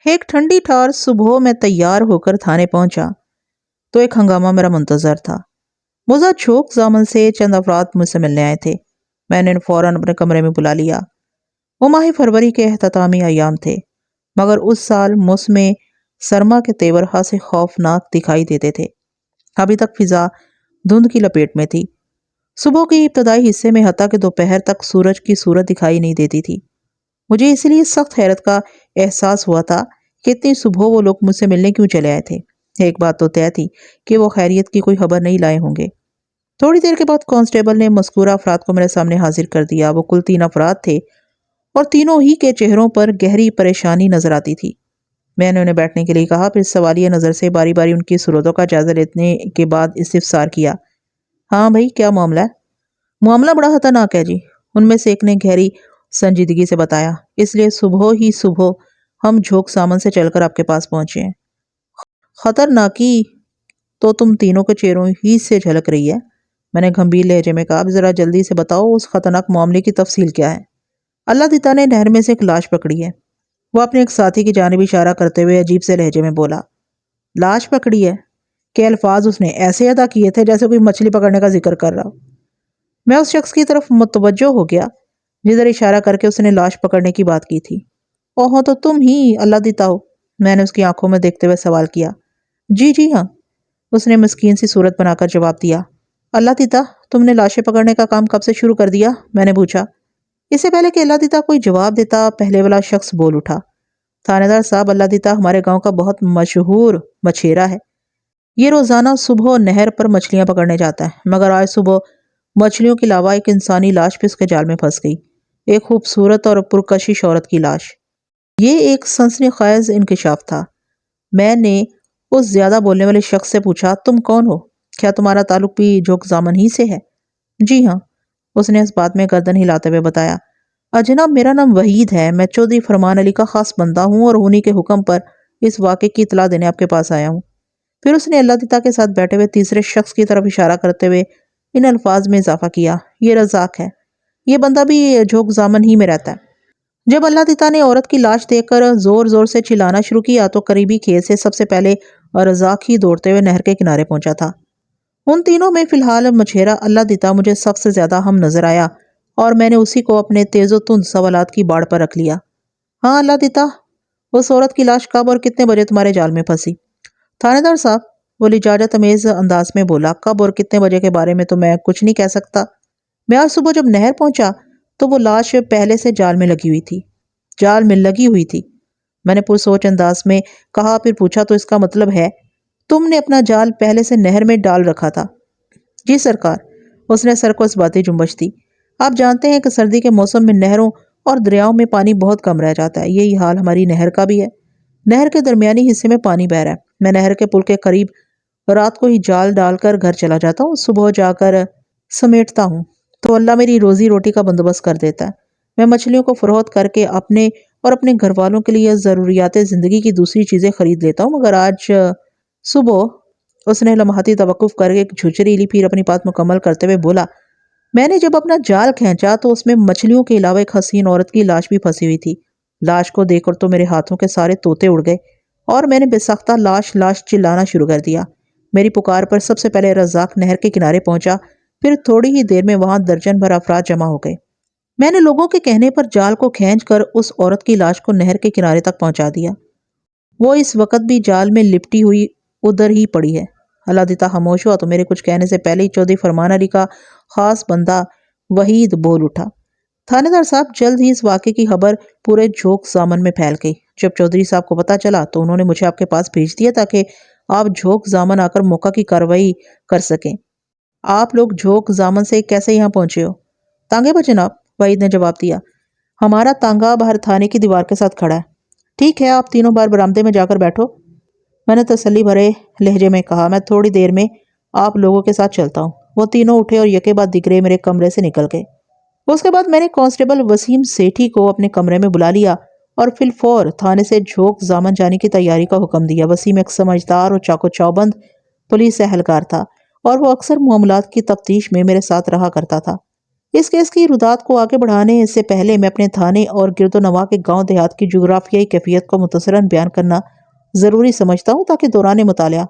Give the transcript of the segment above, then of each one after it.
ایک ٹھنڈی ٹھار صبح میں تیار ہو کر تھانے پہنچا تو ایک ہنگامہ میرا منتظر تھا۔ مزا جھوک زامن سے چند افراد مجھ سے ملنے آئے تھے۔ میں نے فوراً اپنے کمرے میں بلا لیا۔ وہ ماہ فروری کے اختتامی ایام تھے، مگر اس سال موسم سرما کے تیور خاصے خوفناک دکھائی دیتے تھے۔ ابھی تک فضا دھند کی لپیٹ میں تھی۔ صبح کے ابتدائی حصے میں حتیٰ کہ دوپہر تک سورج کی صورت دکھائی نہیں دیتی تھی۔ مجھے اس لیے سخت حیرت کا احساس ہوا تھا کہ اتنی صبح وہ لوگ مجھ سے ملنے کیوں چلے آئے تھے۔ ایک بات تو طے تھی کہ وہ خیریت کی کوئی خبر نہیں لائے ہوں گے۔ تھوڑی دیر کے بعد کانسٹیبل نے مذکورہ افراد کو میرے سامنے حاضر کر دیا۔ وہ کل 3 افراد تھے اور تینوں ہی کے چہروں پر گہری پریشانی نظر آتی تھی۔ میں نے انہیں بیٹھنے کے لیے کہا، پھر سوالیہ نظر سے باری باری ان کی صورتوں کا جائزہ لینے کے بعد استفسار کیا۔ ہاں بھائی، کیا معاملہ ہے؟ معاملہ بڑا خطرناک ہے جی، ان میں سے ایک نے گہری سنجیدگی سے بتایا۔ اس لیے صبح ہی صبح ہم جھوک سامن سے چل کر آپ کے پاس پہنچے ہیں۔ خطرناکی تو تم تینوں کے چہروں ہی سے جھلک رہی ہے، میں نے گھمبیر لہجے میں کہا۔ اب ذرا جلدی سے بتاؤ اس خطرناک معاملے کی تفصیل کیا ہے؟ اللہ دیتا نے نہر میں سے ایک لاش پکڑی ہے، وہ اپنے ایک ساتھی کی جانب اشارہ کرتے ہوئے عجیب سے لہجے میں بولا۔ لاش پکڑی ہے؟ کہ الفاظ اس نے ایسے ادا کیے تھے جیسے کوئی مچھلی پکڑنے کا ذکر کر رہا ہو۔ میں اس شخص کی طرف متوجہ ہو گیا جدھر اشارہ کر کے اس نے لاش پکڑنے کی بات کی تھی۔ اوہو، تو تم ہی اللہ دیتا ہو؟ میں نے اس کی آنکھوں میں دیکھتے ہوئے سوال کیا۔ جی جی ہاں، اس نے مسکین سی صورت بنا کر جواب دیا۔ اللہ دیتا، تم نے لاشیں پکڑنے کا کام کب سے شروع کر دیا؟ میں نے پوچھا۔ اس سے پہلے کہ اللہ دیتا کوئی جواب دیتا، پہلے والا شخص بول اٹھا۔ تھانے دار صاحب، اللہ دیتا ہمارے گاؤں کا بہت مشہور مچھیرا ہے۔ یہ روزانہ صبح نہر پر مچھلیاں پکڑنے جاتا ہے، مگر آج صبح مچھلیوں کے علاوہ ایک انسانی لاش بھی اس کے جال میں پھنس گئی، ایک خوبصورت اور پرکشش عورت کی لاش۔ یہ ایک سنسنی خیز انکشاف تھا۔ میں نے اس زیادہ بولنے والے شخص سے پوچھا، تم کون ہو؟ کیا تمہارا تعلق بھی جھوک زامن ہی سے ہے؟ جی ہاں، اس نے اس بات میں گردن ہلاتے ہوئے بتایا۔ جناب، میرا نام وحید ہے، میں چودھری فرمان علی کا خاص بندہ ہوں اور انہی کے حکم پر اس واقعے کی اطلاع دینے آپ کے پاس آیا ہوں۔ پھر اس نے اللہ دیتا کے ساتھ بیٹھے ہوئے تیسرے شخص کی طرف اشارہ کرتے ہوئے ان الفاظ میں اضافہ کیا، یہ رزاق ہے، یہ بندہ بھی جھوک زامن ہی میں رہتا ہے۔ جب اللہ دیتا نے عورت کی لاش دیکھ کر زور زور سے چلانا شروع کیا تو قریبی کھیت سے سب سے پہلے رزاق ہی دوڑتے ہوئے نہر کے کنارے پہنچا تھا۔ ان تینوں میں فی الحال مچھیرا اللہ دیتا مجھے سب سے زیادہ ہم نظر آیا اور میں نے اسی کو اپنے تیز و تند سوالات کی باڑ پر رکھ لیا۔ ہاں اللہ دیتا، اس عورت کی لاش کب اور کتنے بجے تمہارے جال میں پھنسی؟ تھانے دار صاحب، وہ لجاجت امیز انداز میں بولا، کب اور کتنے بجے کے بارے میں تو میں کچھ نہیں کہہ سکتا۔ میں آج صبح جب نہر پہنچا تو وہ لاش پہلے سے جال میں لگی ہوئی تھی۔ جال میں لگی ہوئی تھی، میں نے پرسوچ انداز میں کہا۔ پھر پوچھا، تو اس کا مطلب ہے تم نے اپنا جال پہلے سے نہر میں ڈال رکھا تھا؟ جی سرکار، اس نے سر کو اس باتی جنبش دی۔ آپ جانتے ہیں کہ سردی کے موسم میں نہروں اور دریاؤں میں پانی بہت کم رہ جاتا ہے، یہی حال ہماری نہر کا بھی ہے۔ نہر کے درمیانی حصے میں پانی بہہ رہا ہے، میں نہر کے پل کے قریب رات کو ہی جال ڈال کر گھر چلا جاتا ہوں، صبح جا کر سمیٹتا ہوں تو اللہ میری روزی روٹی کا بندوبست کر دیتا ہے۔ میں مچھلیوں کو فروخت کر کے اپنے اور اپنے گھر والوں کے لیے ضروریات زندگی کی دوسری چیزیں خرید لیتا ہوں، مگر آج صبح، اس نے لمحاتی توقف کر کے ایک جھچری لی، پھر اپنی بات مکمل کرتے ہوئے بولا، میں نے جب اپنا جال کھینچا تو اس میں مچھلیوں کے علاوہ ایک حسین عورت کی لاش بھی پھنسی ہوئی تھی۔ لاش کو دیکھ کر تو میرے ہاتھوں کے سارے طوطے اڑ گئے اور میں نے بے ساختہ لاش لاش چلانا شروع کر دیا۔ میری پکار پر سب سے پہلے رزاق نہر کے کنارے پہنچا، پھر تھوڑی ہی دیر میں وہاں درجن بھر افراد جمع ہو گئے۔ میں نے لوگوں کے کہنے پر جال کو کھینچ کر اس عورت کی لاش کو نہر کے کنارے تک پہنچا دیا۔ وہ اس وقت بھی جال میں لپٹی ہوئی ادھر ہی پڑی ہے۔ اللہ دیتا خاموش ہوا تو میرے کچھ کہنے سے پہلے ہی چودھری فرمان علی کا خاص بندہ وحید بول اٹھا، تھانے دار صاحب، جلد ہی اس واقعے کی خبر پورے جھوک زامن میں پھیل گئی۔ جب چودھری صاحب کو پتہ چلا تو انہوں نے مجھے آپ کے پاس بھیج دیا تاکہ آپ جھوک زامن آ کر موقع کی کارروائی کر سکیں۔ آپ لوگ جھوک زامن سے کیسے یہاں پہنچے ہو؟ تانگے پر جناب، وحید نے جواب دیا۔ ہمارا تانگا باہر تھانے کی دیوار کے ساتھ کھڑا ہے۔ ٹھیک ہے، آپ تینوں بار برآمدے میں جا کر بیٹھو، میں نے تسلی بھرے لہجے میں کہا۔ میں تھوڑی دیر میں آپ لوگوں کے ساتھ چلتا ہوں۔ وہ تینوں اٹھے اور یکے بعد دیگرے میرے کمرے سے نکل گئے۔ اس کے بعد میں نے کانسٹیبل وسیم سیٹھی کو اپنے کمرے میں بلا لیا اور فی الفور تھانے سے جھوک زامن جانے کی تیاری کا حکم دیا۔ وسیم ایک سمجھدار اور چاق و چوبند پولیس اہلکار تھا اور وہ اکثر معاملات کی تفتیش میں میرے ساتھ رہا کرتا تھا۔ اس کیس کی ردات کو آگے بڑھانے سے پہلے میں اپنے تھانے اور گرد و نواح کے گاؤں دیہات کی جغرافیائی کیفیت کو مختصراً بیان کرنا ضروری سمجھتا ہوں تاکہ دوران مطالعہ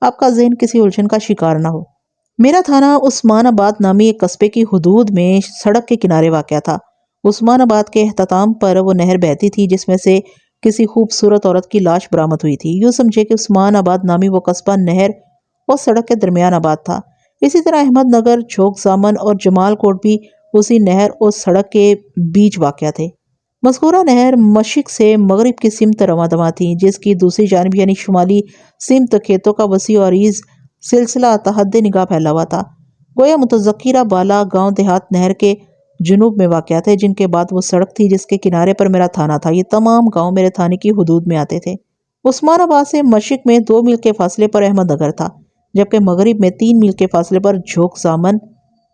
آپ کا ذہن کسی الجھن کا شکار نہ ہو۔ میرا تھانہ عثمان آباد نامی ایک قصبے کی حدود میں سڑک کے کنارے واقع تھا۔ عثمان آباد کے اختتام پر وہ نہر بہتی تھی جس میں سے کسی خوبصورت عورت کی لاش برآمد ہوئی تھی۔ یوں سمجھے کہ عثمان آباد نامی وہ قصبہ نہر اور سڑک کے درمیان آباد تھا۔ اسی طرح احمد نگر، جھوک زامن اور جمال کوٹ بھی اسی نہر اور سڑک کے بیچ واقع تھے۔ مذکورہ نہر مشرق سے مغرب کی سمت رواں دواں تھی، جس کی دوسری جانب یعنی شمالی سمت کھیتوں کا وسیع و عریض سلسلہ تحد نگاہ پھیلا ہوا تھا۔ گویا متذکرہ بالا گاؤں دیہات نہر کے جنوب میں واقع تھے، جن کے بعد وہ سڑک تھی جس کے کنارے پر میرا تھانہ تھا۔ یہ تمام گاؤں میرے تھانے کی حدود میں آتے تھے۔ عثمان آباد سے مشرق میں 2 میل کے فاصلے پر احمد نگر تھا، جبکہ مغرب میں 3 میل کے فاصلے پر جھوک زامن،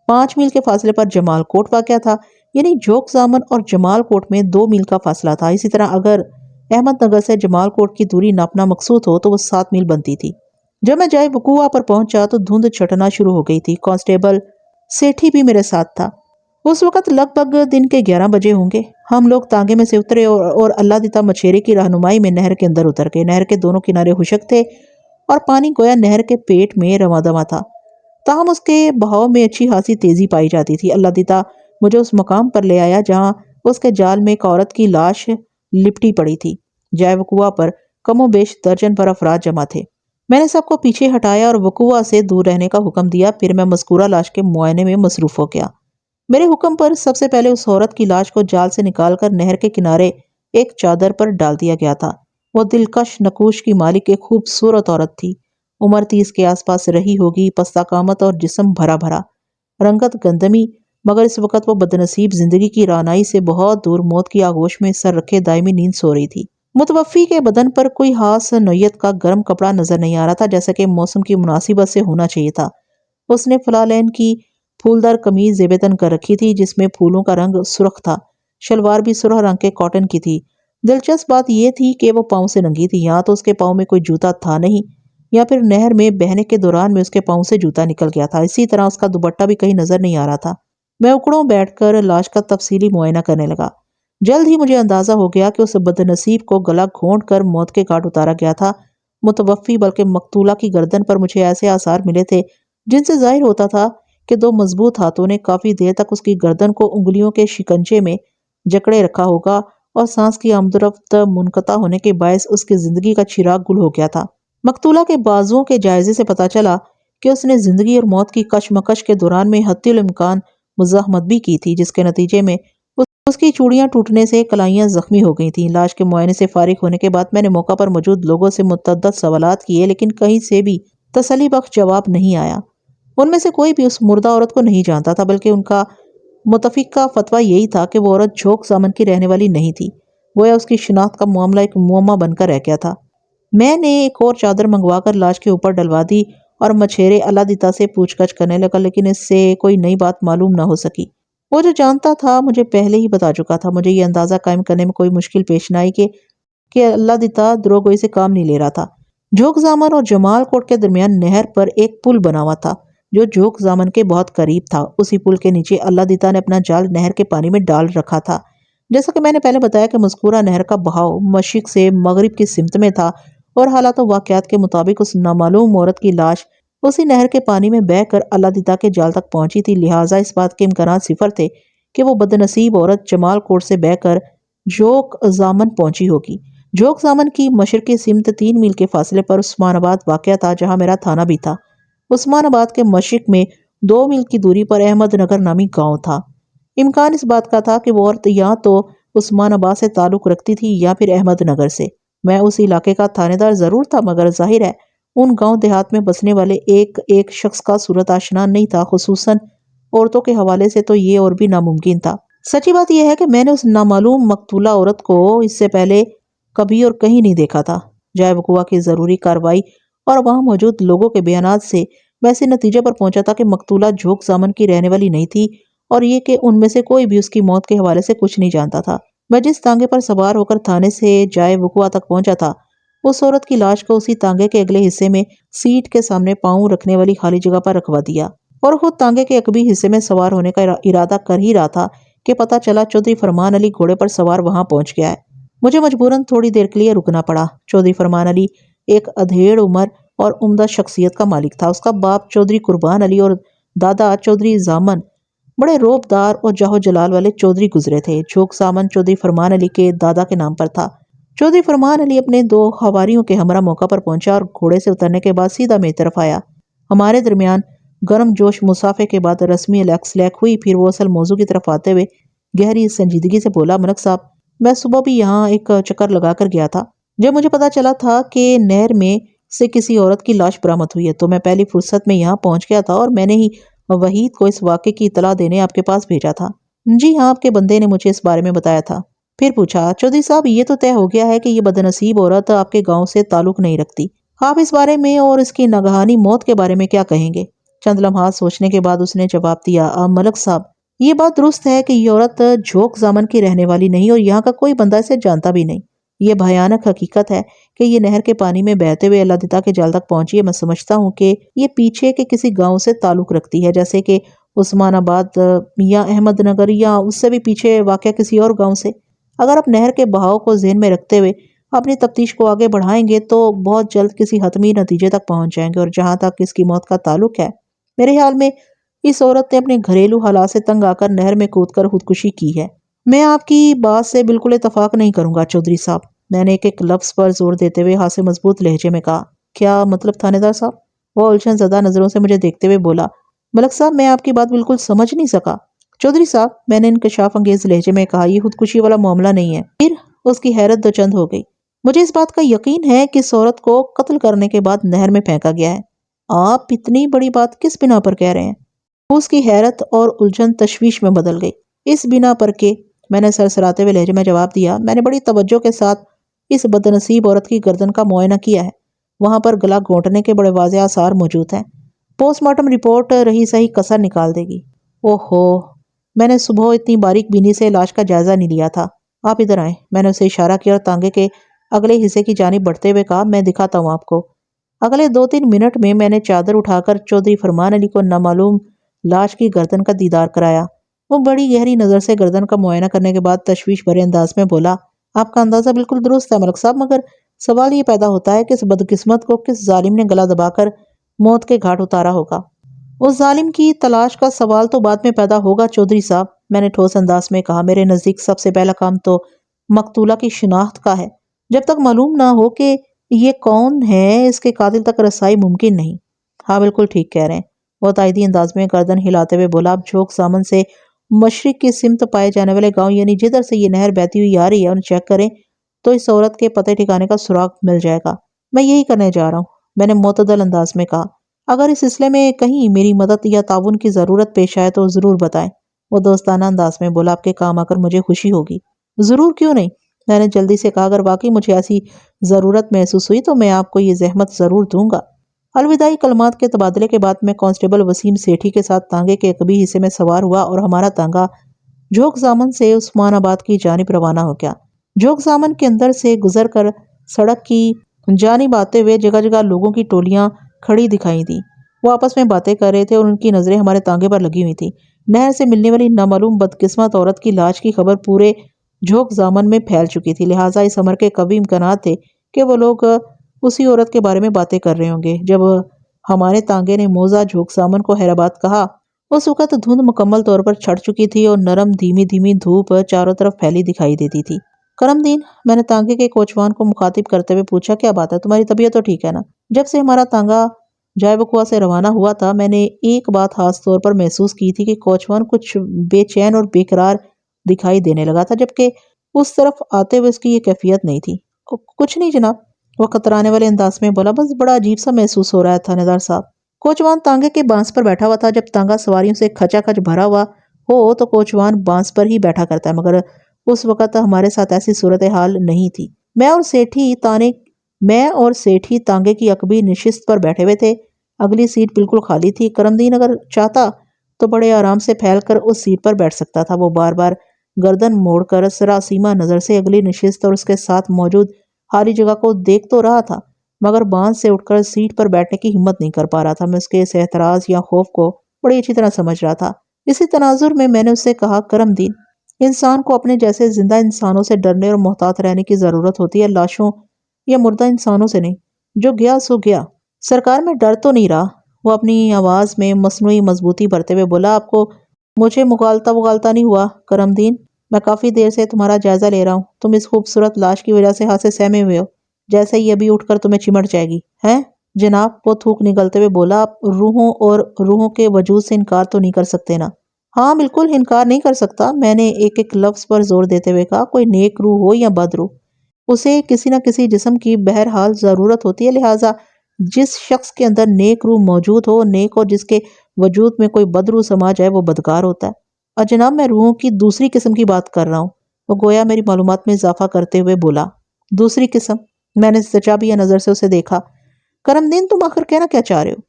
5 میل کے فاصلے پر جمال کوٹ واقع تھا۔ یعنی جھوک زامن اور جمال کوٹ میں 2 میل کا فاصلہ تھا۔ اسی طرح اگر احمد نگر سے جمال کوٹ کی دوری ناپنا مقصود ہو تو وہ 7 میل بنتی تھی۔ جب میں جائے وقوع پر پہنچا تو دھند چھٹنا شروع ہو گئی تھی۔ کانسٹیبل سیٹھی بھی میرے ساتھ تھا۔ اس وقت لگ بھگ دن کے 11 بجے ہوں گے۔ ہم لوگ تانگے میں سے اترے اور اللہ دیتا مچھیرے کی رہنمائی میں نہر کے اندر اتر گئے۔ نہر کے دونوں کنارے خشک تھے اور پانی گویا نہر کے پیٹ میں رواں دواں تھا، تاہم اس کے بہاؤ میں اچھی خاصی تیزی پائی جاتی تھی۔ اللہ دیتا مجھے اس مقام پر لے آیا جہاں اس کے جال میں ایک عورت کی لاش لپٹی پڑی تھی۔ جائے وقوع پر کم و بیش درجن بھر افراد جمع تھے۔ میں نے سب کو پیچھے ہٹایا اور وقوع سے دور رہنے کا حکم دیا۔ پھر میں مذکورہ لاش کے معائنے میں مصروف ہو گیا۔ میرے حکم پر سب سے پہلے اس عورت کی لاش کو جال سے نکال کر نہر کے کنارے ایک چادر پر ڈال دیا گیا تھا۔ وہ دلکش نقوش کی مالک ایک خوبصورت عورت تھی۔ عمر 30 کے آس پاس رہی ہوگی، پستہ قامت اور جسم بھرا بھرا، رنگت گندمی، مگر اس وقت وہ بدنصیب زندگی کی رعنائی سے بہت دور موت کی آغوش میں سر رکھے دائمی نیند سو رہی تھی۔ متوفی کے بدن پر کوئی خاص نوعیت کا گرم کپڑا نظر نہیں آ رہا تھا، جیسا کہ موسم کی مناسبت سے ہونا چاہیے تھا۔ اس نے فلالین کی پھولدار قمیض زیب تن کر رکھی تھی جس میں پھولوں کا رنگ سرخ تھا۔ شلوار بھی سرخ رنگ کے کاٹن کی تھی۔ دلچسپ بات یہ تھی کہ وہ پاؤں سے ننگی تھی۔ یہاں تو اس کے پاؤں میں کوئی جوتا تھا نہیں، یا پھر نہر میں بہنے کے دوران میں اس کے پاؤں سے جوتا نکل گیا تھا۔ اسی طرح اس کا دوپٹہ بھی کہیں نظر نہیں آ رہا تھا۔ میں اکڑوں بیٹھ کر لاش کا تفصیلی معائنہ کرنے لگا۔ جلد ہی مجھے اندازہ ہو گیا کہ اس بدنصیب کو گلا گھونٹ کر موت کے گھاٹ اتارا گیا تھا۔ متوفی بلکہ مقتولہ کی گردن پر مجھے ایسے آثار ملے تھے جن سے ظاہر ہوتا تھا کہ 2 مضبوط ہاتھوں نے کافی دیر تک اس کی گردن کو انگلیوں کے شکنجے میں جکڑے رکھا ہوگا، اور سانس کی آمد و رفت منقطع ہونے کے باعث اس کی زندگی کا چراغ گل ہو گیا تھا۔ مقتولہ کے بازوؤں کے جائزے سے پتہ چلا کہ اس نے زندگی اور موت کی کشمکش کے دوران میں حتی الامکان مزاحمت بھی کی تھی، جس کے نتیجے میں اس کی چوڑیاں ٹوٹنے سے کلائیاں زخمی ہو گئی تھیں۔ لاش کے معائنے سے فارغ ہونے کے بعد میں نے موقع پر موجود لوگوں سے متعدد سوالات کیے، لیکن کہیں سے بھی تسلی بخش جواب نہیں آیا۔ ان میں سے کوئی بھی اس مردہ عورت کو نہیں جانتا تھا، بلکہ ان کا متفقہ فتویٰ یہی تھا کہ وہ عورت جھوک زامن کی رہنے والی نہیں تھی۔ گویا اس کی شناخت کا معاملہ ایک معمہ بن کر رہ گیا تھا۔ میں نے ایک اور چادر منگوا کر لاش کے اوپر ڈلوا دی اور مچھیرے اللہ دیتا سے پوچھ گچھ کرنے لگا، لیکن اس سے کوئی نئی بات معلوم نہ ہو سکی۔ وہ جو جانتا تھا مجھے پہلے ہی بتا چکا تھا۔ مجھے یہ اندازہ قائم کرنے میں کوئی مشکل پیش نہ آئی کہ اللہ دیتا دروغگوئی سے کام نہیں لے رہا تھا۔ جھوک زامن اور جمال کوٹ کے درمیان نہر پر ایک پل بنا ہوا تھا جو جھوک زامن کے بہت قریب تھا۔ اسی پل کے نیچے اللہ دیتا نے اپنا جال نہر کے پانی میں ڈال رکھا تھا۔ جیسا کہ میں نے پہلے بتایا کہ مذکورہ نہر کا بہاؤ مشرق سے مغرب کی سمت میں تھا، اور حالات و واقعات کے مطابق اس نامعلوم عورت کی لاش اسی نہر کے پانی میں بہہ کر اللہ دیتا کے جال تک پہنچی تھی، لہٰذا اس بات کے امکانات صفر تھے کہ وہ بدنصیب عورت جمال کوٹ سے بہہ کر جھوک زامن پہنچی ہوگی۔ جھوک زامن کی مشرقی سمت 3 میل کے فاصلے پر عثمان آباد واقع تھا، جہاں میرا تھانہ بھی تھا۔ عثمان آباد کے مشرق میں 2 میل کی دوری پر احمد نگر نامی گاؤں تھا۔ امکان اس بات کا تھا کہ وہ عورت یا تو عثمان آباد سے تعلق رکھتی تھی یا پھر احمد نگر سے۔ میں اس علاقے کا تھانے دار ضرور تھا، مگر ظاہر ہے ان گاؤں دیہات میں بسنے والے ایک شخص کا صورت آشنا نہیں تھا، خصوصاً عورتوں کے حوالے سے تو یہ اور بھی ناممکن تھا۔ سچی بات یہ ہے کہ میں نے اس نامعلوم مقتولہ عورت کو اس سے پہلے کبھی اور کہیں نہیں دیکھا تھا۔ جائے وقوع کی ضروری کارروائی اور وہاں موجود لوگوں کے بیانات سے میں اس نتیجے پر پہنچا تھا کہ مقتولہ جھوک زامن کی رہنے والی نہیں تھی، اور یہ کہ ان میں سے کوئی بھی اس کی موت کے حوالے سے کچھ نہیں جانتا تھا۔ میں جس تانگے پر سوار ہو کر تھانے سے جائے وقوع تک پہنچا تھا، اس عورت کی لاش کو اسی تانگے کے اگلے حصے میں سیٹ کے سامنے پاؤں رکھنے والی خالی جگہ پر رکھوا دیا۔ اور خود تانگے کے عقبی حصے میں سوار ہونے کا ارادہ کر ہی رہا تھا کہ پتہ چلا چودھری فرمان علی گھوڑے پر سوار وہاں پہنچ گیا ہے۔ مجھے مجبوراً تھوڑی دیر کے لیے رکنا پڑا۔ چودھری فرمان علی ایک ادھیڑ عمر اور عمدہ شخصیت کا مالک تھا۔ اس کا باپ چودھری قربان علی اور دادا چودھری زامن بڑے روب دار اور جاہ و جلال والے چودھری گزرے تھے۔ جھوک زامن چودھری فرمان علی کے دادا کے نام پر تھا۔ چودھری فرمان علی اپنے 2 حواریوں کے ہمراہ موقع پر پہنچا اور گھوڑے سے اترنے کے بعد سیدھا میری طرف آیا۔ ہمارے درمیان گرم جوش مصافحے کے بعد رسمی لیک ہوئی۔ پھر وہ اصل موضوع کی طرف آتے ہوئے گہری سنجیدگی سے بولا، ملک صاحب، میں صبح بھی یہاں ایک چکر لگا کر گیا تھا۔ جب مجھے پتا چلا تھا کہ نہر میں سے کسی عورت کی لاش برآمد ہوئی ہے تو میں پہلی فرصت میں یہاں پہنچ گیا تھا اور میں نے ہی وحید کو اس واقعے کی اطلاع دینے آپ کے پاس بھیجا تھا۔ جی ہاں، آپ کے بندے نے مجھے اس بارے میں بتایا تھا۔ پھر پوچھا، چودھری صاحب، یہ تو طے ہو گیا ہے کہ یہ بدنصیب عورت آپ کے گاؤں سے تعلق نہیں رکھتی۔ آپ اس بارے میں اور اس کی ناگہانی موت کے بارے میں کیا کہیں گے؟ چند لمحات سوچنے کے بعد اس نے جواب دیا، ملک صاحب، یہ بات درست ہے کہ یہ عورت جھوک زامن کی رہنے والی نہیں اور یہاں کا کوئی بندہ اسے جانتا بھی نہیں۔ یہ بھیانک حقیقت ہے کہ یہ نہر کے پانی میں بہتے ہوئے اللہ دیتا کے جال تک پہنچی ہے۔ میں سمجھتا ہوں کہ یہ پیچھے کے کسی گاؤں سے تعلق رکھتی ہے، جیسے کہ عثمان آباد یا احمد نگر، یا اس سے بھی پیچھے واقع کسی اور گاؤں سے۔ اگر آپ نہر کے بہاؤ کو ذہن میں رکھتے ہوئے اپنی تفتیش کو آگے بڑھائیں گے تو بہت جلد کسی حتمی نتیجے تک پہنچ جائیں گے۔ اور جہاں تک اس کی موت کا تعلق ہے، میرے خیال میں اس عورت نے اپنے گھریلو حالات سے تنگ آ کر نہر میں کود کر خودکشی کی ہے۔ میں آپ کی بات سے بالکل اتفاق نہیں کروں گا چودھری صاحب، میں نے ایک لفظ پر زور دیتے ہوئے ہاتھ سے مضبوط لہجے میں کہا۔ کیا مطلب تھانے دار صاحب؟ وہ الجھن زدہ نظروں سے مجھے دیکھتے ہوئے بولا، ملک صاحب، میں آپ کی بات بالکل سمجھ نہیں سکا۔ چودھری صاحب، میں نے انکشاف انگیز لہجے میں کہا، یہ خودکشی والا معاملہ نہیں ہے۔ پھر اس کی حیرت دوچند ہو گئی۔ مجھے اس بات کا یقین ہے کہ اس عورت کو قتل کرنے کے بعد نہر میں پھینکا گیا ہے۔ آپ اتنی بڑی بات کس بنا پر کہہ رہے ہیں؟ اس کی حیرت اور الجھن تشویش میں بدل گئی۔ اس بنا پر کہ، میں نے سرسراتے ہوئے لہجے میں جواب دیا، میں نے بڑی توجہ کے ساتھ اس بدنصیب عورت کی گردن کا معائنہ کیا ہے۔ وہاں پر گلا گھونٹنے کے بڑے واضح آثار موجود ہیں۔ پوسٹ مارٹم رپورٹ رہی صحیح کسر نکال دے گی۔ اوہو، میں نے صبح اتنی باریک بینی سے لاش کا جائزہ نہیں لیا تھا۔ آپ ادھر آئیں، میں نے اسے اشارہ کیا اور تانگے کے اگلے حصے کی جانب بڑھتے ہوئے کہا، میں دکھاتا ہوں آپ کو۔ اگلے 2-3 منٹ میں نے چادر اٹھا کر چودھری فرمان علی کو نامعلوم لاش کی گردن کا دیدار کرایا۔ وہ بڑی گہری نظر سے گردن کا معائنہ کرنے کے بعد تشویش بھرے انداز میں بولا، آپ کا اندازہ بالکل درست ہے ملک صاحب، مگر سوال یہ پیدا ہوتا ہے کہ اس بدقسمت کو کس ظالم نے گلا دبا کر موت کے گھاٹ اتارا ہوگا۔ اس ظالم کی تلاش کا سوال تو بعد میں پیدا ہوگا چودھری صاحب، میں نے ٹھوس انداز میں کہا۔ میرے نزدیک سب سے پہلا کام تو مقتولہ کی شناخت کا ہے۔ جب تک معلوم نہ ہو کہ یہ کون ہے، اس کے قاتل تک رسائی ممکن نہیں۔ ہاں، بالکل ٹھیک کہہ رہے ہیں، وہ تائیدی انداز میں گردن ہلاتے ہوئے بولا۔ اب جھوک زامن سے مشرق کی سمت پائے جانے والے گاؤں، یعنی جدھر سے یہ نہر بہتی ہوئی آ رہی ہے، انہیں چیک کریں تو اس عورت کے پتے ٹھکانے کا سراغ مل جائے گا۔ میں یہی کرنے جا رہا ہوں، میں نے معتدل انداز میں کہا۔ اگر اس سلسلے میں کہیں میری مدد یا تعاون کی ضرورت پیش آئے تو ضرور بتائیں، وہ دوستانہ انداز میں بولا۔ آپ کے کام آ کر مجھے خوشی ہوگی۔ ضرور، کیوں نہیں، میں نے جلدی سے کہا۔ اگر واقعی مجھے ایسی ضرورت محسوس ہوئی تو میں آپ کو یہ زحمت ضرور دوں گا۔ الوداعی کلمات کے تبادلے کے بعد میں کانسٹیبل وسیم سیٹھی کے ساتھ تانگے کے عقبی حصے میں سوار ہوا اور ہمارا تانگا جھوک زامن سے عثمان آباد کی جانب روانہ ہو گیا۔ جھوک زامن کے اندر سے گزر کر سڑک کی جانب آتے ہوئے جگہ جگہ لوگوں کی ٹولیاں کھڑی دکھائی دی۔ وہ آپس میں باتیں کر رہے تھے اور ان کی نظریں ہمارے تانگے پر لگی ہوئی تھی۔ نہر سے ملنے والی نامعلوم بدقسمت عورت کی لاش کی خبر پورے جھوک زامن میں پھیل چکی تھی، لہٰذا اس امر کے قوی امکانات تھے کہ وہ لوگ اسی عورت کے بارے میں باتیں کر رہے ہوں گے۔ جب ہمارے تانگے نے موزہ جھوک زامن کو حیرآباد کہا، اس وقت دھند مکمل طور پر چھٹ چکی تھی اور نرم دھیمی دھیمی دھوپ چاروں طرف پھیلی دکھائی دیتی تھی۔ کرم دین، میں نے تانگے کے کوچوان کو مخاطب کرتے ہوئے پوچھا، کیا بات ہے، تمہاری طبیعت تو ٹھیک ہے نا؟ جب سے ہمارا تانگا جائے وقوع سے روانہ ہوا تھا، میں نے ایک بات خاص طور پر محسوس کی تھی کہ کوچوان کچھ بے چین اور بے قرار دکھائی دینے لگا تھا، جبکہ اس طرف آتے ہوئے اس کی یہ کیفیت نہیں تھی۔ کچھ نہیں جناب، وہ کترانے والے انداز میں بولا، بس بڑا عجیب سا محسوس ہو رہا ہے تھانے دار صاحب۔ کوچوان تانگے کے بانس پر بیٹھا ہوا تھا۔ جب تانگا سواریوں سے کھچا کھچ بھرا ہوا ہو تو کوچوان بانس پر ہی بیٹھا کرتا ہے، مگر اس وقت ہمارے ساتھ ایسی صورتحال نہیں تھی۔ میں اور سیٹھی تانگے کی عقبی نشست پر بیٹھے ہوئے تھے۔ اگلی سیٹ بالکل خالی تھی۔ کرم دین اگر چاہتا تو بڑے آرام سے پھیل کر اس سیٹ پر بیٹھ سکتا تھا۔ وہ بار بار گردن موڑ کر سراسیمہ نظر سے اگلی نشست اور اس کے ساتھ موجود خالی جگہ کو دیکھ تو رہا تھا، مگر بانس سے اٹھ کر سیٹ پر بیٹھنے کی ہمت نہیں کر پا رہا تھا۔ میں اس کے اس اعتراض یا خوف کو بڑی اچھی طرح سمجھ رہا تھا۔ اسی تناظر میں نے اس سے کہا، کرم دین، انسان کو اپنے جیسے زندہ انسانوں سے ڈرنے اور محتاط رہنے کی ضرورت ہوتی ہے، لاشوں یا مردہ انسانوں سے نہیں۔ جو گیا سو گیا۔ سرکار میں ڈر تو نہیں رہا۔ وہ اپنی آواز میں مصنوعی مضبوطی بھرتے ہوئے بولا، آپ کو مجھے مغالطہ نہیں ہوا کرم دین؟ میں کافی دیر سے تمہارا جائزہ لے رہا ہوں۔ تم اس خوبصورت لاش کی وجہ سے ہاتھ سے سہمے ہوئے ہو، جیسے ہی ابھی اٹھ کر تمہیں چمٹ جائے گی ہیں؟ جناب، وہ تھوک نگلتے ہوئے بولا، آپ روحوں اور روحوں کے وجود سے انکار تو نہیں کر سکتے نا؟ ہاں بالکل انکار نہیں کر سکتا، میں نے ایک لفظ پر زور دیتے ہوئے کہا۔ کوئی نیک روح ہو یا بد روح، اسے کسی نہ کسی جسم کی بہرحال ضرورت ہوتی ہے، لہٰذا جس شخص کے اندر نیک روح موجود ہو نیک، اور جس کے وجود میں کوئی بد روح سما جائے وہ بدکار ہوتا ہے۔ اور جناب، میں روحوں کی دوسری قسم کی بات کر رہا ہوں۔ وہ گویا میری معلومات میں اضافہ کرتے ہوئے بولا۔ دوسری قسم؟ میں نے تجابیہ نظر سے اسے دیکھا۔ کرم دین، تم آخر کہنا کیا چاہ رہے ہو؟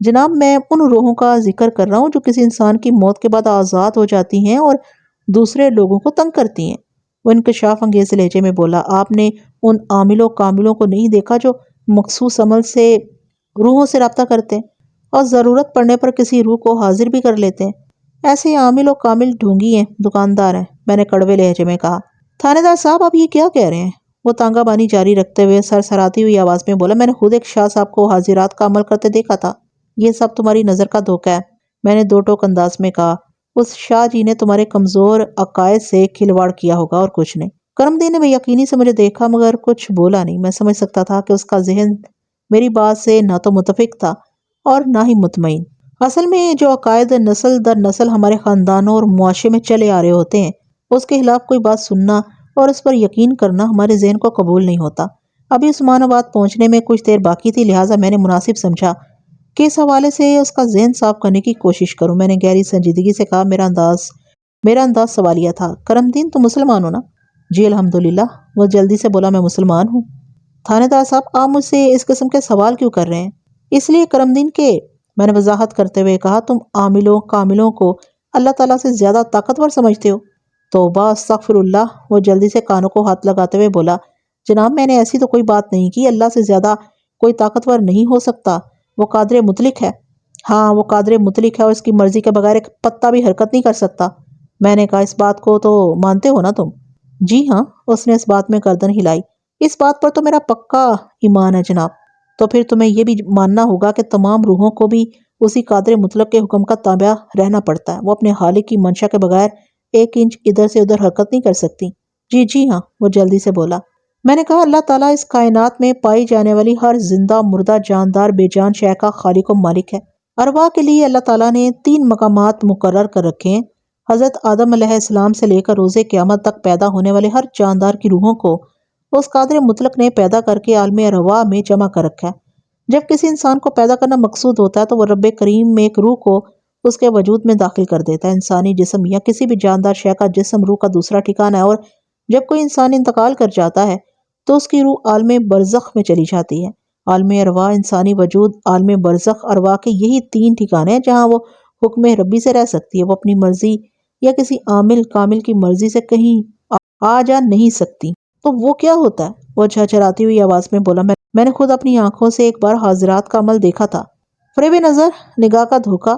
جناب، میں ان روحوں کا ذکر کر رہا ہوں جو کسی انسان کی موت کے بعد آزاد ہو جاتی ہیں اور دوسرے لوگوں کو تنگ کرتی ہیں۔ وہ انکشاف انگیز لہجے میں بولا، آپ نے ان عامل و کاملوں کو نہیں دیکھا جو مخصوص عمل سے روحوں سے رابطہ کرتے ہیں اور ضرورت پڑنے پر کسی روح کو حاضر بھی کر لیتے ہیں؟ ایسے عامل و کامل ڈھونگی ہیں، دکاندار ہیں، میں نے کڑوے لہجے میں کہا۔ تھانے دار صاحب، آپ یہ کیا کہہ رہے ہیں؟ وہ تانگہ بانی جاری رکھتے ہوئے سرسراتی ہوئی آواز میں بولا، میں نے خود ایک شاہ صاحب کو حاضرات کا عمل کرتے دیکھا تھا۔ یہ سب تمہاری نظر کا دھوکہ ہے، میں نے دو ٹوک انداز میں کہا۔ اس شاہ جی نے تمہارے کمزور عقائد سے کھلواڑ کیا ہوگا اور کچھ نہیں۔ کرم دین نے بے یقینی سے مجھے دیکھا مگر کچھ بولا نہیں۔ میں سمجھ سکتا تھا کہ اس کا ذہن میری بات سے نہ تو متفق تھا اور نہ ہی مطمئن۔ اصل میں جو عقائد نسل در نسل ہمارے خاندانوں اور معاشرے میں چلے آ رہے ہوتے ہیں، اس کے خلاف کوئی بات سننا اور اس پر یقین کرنا ہمارے ذہن کو قبول نہیں ہوتا۔ ابھی عثمان آباد پہنچنے میں کچھ دیر باقی تھی، لہٰذا میں نے مناسب سمجھا کہ اس حوالے سے اس کا ذہن صاف کرنے کی کوشش کروں۔ میں نے گہری سنجیدگی سے کہا، میرا انداز سوالیہ تھا۔ کرم دین، تم مسلمان ہو نا؟ جی الحمدللہ، وہ جلدی سے بولا، میں مسلمان ہوں۔ تھانے دار صاحب، آپ مجھ سے اس قسم کے سوال کیوں کر رہے ہیں؟ اس لیے کرم دین کہ میں نے وضاحت کرتے ہوئے کہا، تم عاملوں کاملوں کو اللہ تعالیٰ سے زیادہ طاقتور سمجھتے ہو۔ توبہ استغفر اللہ، وہ جلدی سے کانوں کو ہاتھ لگاتے ہوئے بولا، جناب میں نے ایسی تو کوئی بات نہیں کی، اللہ سے زیادہ کوئی طاقتور نہیں ہو سکتا، وہ قادر مطلق ہے۔ ہاں وہ قادر مطلق ہے اور اس کی مرضی کے بغیر ایک پتا بھی حرکت نہیں کر سکتا۔ میں نے کہا، اس بات کو تو مانتے ہو نا تم؟ جی ہاں، اس نے اس بات میں گردن ہلائی۔ اس بات پر تو میرا پکا ایمان ہے جناب۔ تو پھر تمہیں یہ بھی ماننا ہوگا کہ تمام روحوں کو بھی اسی قادر مطلق کے حکم کا تابع رہنا پڑتا ہے، وہ اپنے خالق کی منشا کے بغیر ایک انچ ادھر سے ادھر حرکت نہیں کر سکتی۔ جی ہاں، وہ جلدی سے بولا۔ میں نے کہا، اللہ تعالیٰ اس کائنات میں پائی جانے والی ہر زندہ مردہ جاندار بے جان شے کا خالق و مالک ہے۔ ارواح کے لیے اللہ تعالیٰ نے 3 مقامات مقرر کر رکھے ہیں۔ حضرت آدم علیہ السلام سے لے کر روز قیامت تک پیدا ہونے والے ہر جاندار کی روحوں کو اس قادر مطلق نے پیدا کر کے عالم ارواح میں جمع کر رکھا ہے۔ جب کسی انسان کو پیدا کرنا مقصود ہوتا ہے تو وہ رب کریم میں ایک روح کو اس کے وجود میں داخل کر دیتا ہے۔ انسانی جسم یا کسی بھی جاندار شے کا جسم روح کا دوسرا ٹھکانہ ہے، اور جب کوئی انسان انتقال کر جاتا ہے تو اس کی روح عالم برزخ میں چلی جاتی ہے۔ عالم ارواح، انسانی وجود، عالم برزخ، ارواح کے یہی 3 ٹھکانے ہیں جہاں وہ حکم ربی سے رہ سکتی ہے۔ وہ اپنی مرضی یا کسی عامل کامل کی مرضی سے کہیں آ جا نہیں سکتی۔ تو وہ کیا ہوتا ہے؟ وہ جھرجھراتی ہوئی آواز میں بولا، میں نے خود اپنی آنکھوں سے ایک بار حاضرات کا عمل دیکھا تھا۔ فریب نظر، نگاہ کا دھوکہ،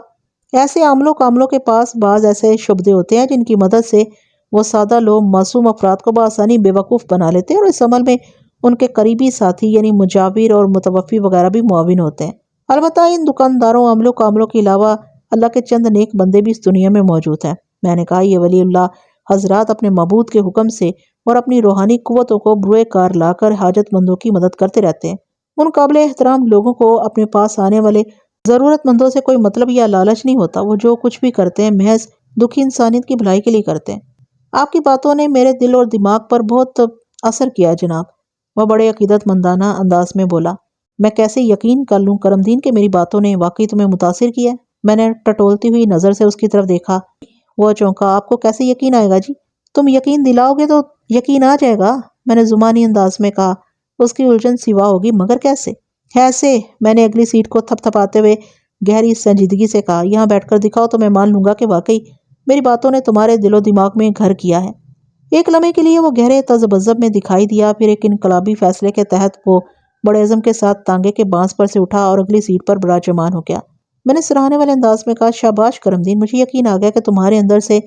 ایسے عاملوں کاملوں کے پاس بعض ایسے شبدے ہوتے ہیں جن کی مدد سے وہ سادہ لوگ معصوم افراد کو بآسانی بے وقوف بنا لیتے ہیں، اور اس عمل میں ان کے قریبی ساتھی یعنی مجاور اور متوفی وغیرہ بھی معاون ہوتے ہیں۔ البتہ ان دکانداروں عاملوں کاملوں کے علاوہ اللہ کے چند نیک بندے بھی اس دنیا میں موجود ہیں۔ میں نے کہا، یہ ولی اللہ حضرات اپنے معبود کے حکم سے اور اپنی روحانی قوتوں کو بروئے کار لا کر حاجت مندوں کی مدد کرتے رہتے ہیں۔ ان قابل احترام لوگوں کو اپنے پاس آنے والے ضرورت مندوں سے کوئی مطلب یا لالچ نہیں ہوتا۔ وہ جو کچھ بھی کرتے ہیں محض دکھی انسانیت کی بھلائی کے لیے کرتے ہیں۔ آپ کی باتوں نے میرے دل اور دماغ پر بہت اثر کیا جناب، وہ بڑے عقیدت مندانہ انداز میں بولا۔ میں کیسے یقین کر لوں کرم دین کہ میری باتوں نے واقعی تمہیں متاثر کیا ہے؟ میں نے ٹٹولتی ہوئی نظر سے اس کی طرف دیکھا۔ وہ چونکا، آپ کو کیسے یقین آئے گا جی؟ تم یقین دلاؤ گے تو یقین آ جائے گا، میں نے زمانی انداز میں کہا۔ اس کی الجھن سوا ہوگی، مگر کیسے؟ ایسے، میں نے اگلی سیٹ کو تھپ تھپاتے ہوئے گہری سنجیدگی سے کہا، یہاں بیٹھ کر دکھاؤ تو میں مان لوں گا کہ واقعی میری باتوں نے تمہارے دل و دماغ میں گھر کیا ہے۔ ایک لمحے کے لیے وہ گہرے تذبذب میں دکھائی دیا، پھر ایک انقلابی فیصلے کے تحت وہ بڑے عزم کے ساتھ تانگے کے بانس پر سے اٹھا اور اگلی سیٹ پر براجمان ہو گیا۔ میں نے سراہنے والے انداز میں کہا، شاباش کرم دین، مجھے یقین آ گیا کہ تمہارے اندر سے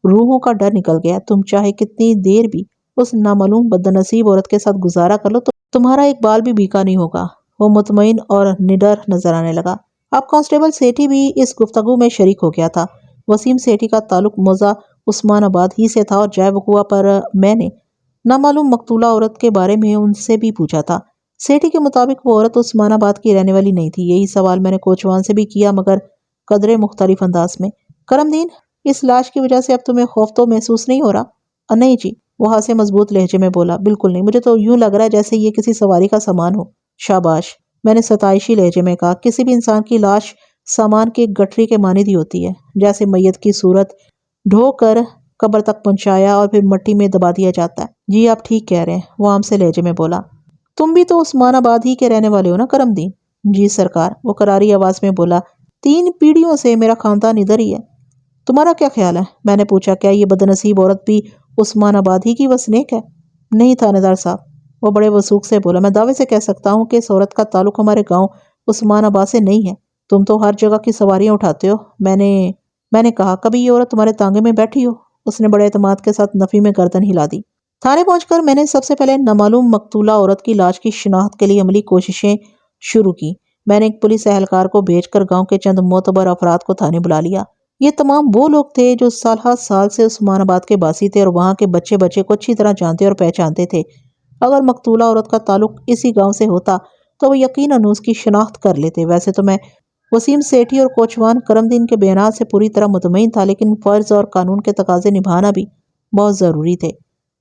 روحوں کا ڈر نکل گیا. تم چاہے کتنی دیر بھی اس نامعلوم بدنصیب عورت کے ساتھ گزارا کر لو تو تمہارا ایک بال بھی بیکا نہیں ہوگا. وہ مطمئن اور نڈر نظر آنے لگا. اب کانسٹیبل سیٹھی بھی اس گفتگو میں شریک ہو گیا تھا. وسیم سیٹھی کا تعلق موضع عثمان آباد ہی سے تھا اور جائے وقوع پر میں نے نامعلوم مقتولہ عورت کے بارے میں ان سے بھی پوچھا تھا. سیٹھی کے مطابق وہ عورت عثمان آباد کی رہنے والی نہیں تھی. یہی سوال میں نے کوچوان سے بھی کیا، مگر قدرے مختلف انداز میں. کرم دین، اس لاش کی وجہ سے اب تمہیں خوف تو محسوس نہیں ہو رہا؟ نہیں جی، وہ ہاتھ سے مضبوط لہجے میں بولا. بالکل نہیں، مجھے تو یوں لگ رہا ہے جیسے یہ کسی سواری کا سامان ہو. شاباش، میں نے ستائشی لہجے میں کہا. کسی بھی انسان کی لاش سامان کی ایک گٹھری کے مانند ہی ہوتی ہے، جیسے میت کی صورت ڈھو کر قبر تک پہنچایا اور پھر مٹی میں دبا دیا جاتا ہے. جی آپ ٹھیک کہہ رہے ہیں، وہ عام سے لہجے میں بولا. تم بھی تو عثمان آباد ہی کے رہنے والے ہو نا کرم دین؟ جی سرکار، وہ کراری آواز میں بولا. 3 پیڑھیوں سے میرا خاندان ادھر ہی ہے. تمہارا کیا خیال ہے؟ میں نے پوچھا. کیا یہ بدنصیب عورت بھی عثمان آباد ہی کی وسنیک ہے؟ نہیں تھانے دار صاحب، وہ بڑے وثوق سے بولا. میں دعوے سے کہہ سکتا ہوں کہ اس عورت کا تعلق ہمارے گاؤں عثمان آباد سے نہیں ہے. تم تو ہر جگہ کی سواریاں اٹھاتے ہو. میں نے کہا، کبھی یہ عورت تمہارے تانگے میں بیٹھی ہو؟ اس نے بڑے اعتماد کے ساتھ نفی میں گردن ہلا دی. تھانے پہنچ کر میں نے سب سے پہلے نامعلوم مقتولہ عورت کی لاش کی شناخت کے لیے عملی کوششیں شروع کی. میں نے ایک پولیس اہلکار کو بھیج کر گاؤں کے چند معتبر افراد کو تھانے بلا لیا. یہ تمام وہ لوگ تھے جو سالہ سال سے عثمان آباد کے باسی تھے اور وہاں کے بچے کو اچھی طرح جانتے اور پہچانتے تھے. اگر مقتولہ عورت کا تعلق اسی گاؤں سے ہوتا تو وہ یقیناً اس کی شناخت کر لیتے. ویسے تو میں وسیم سیٹھی اور کوچوان کرم دین کے بیانات سے پوری طرح مطمئن تھا، لیکن فرض اور قانون کے تقاضے نبھانا بھی بہت ضروری تھے.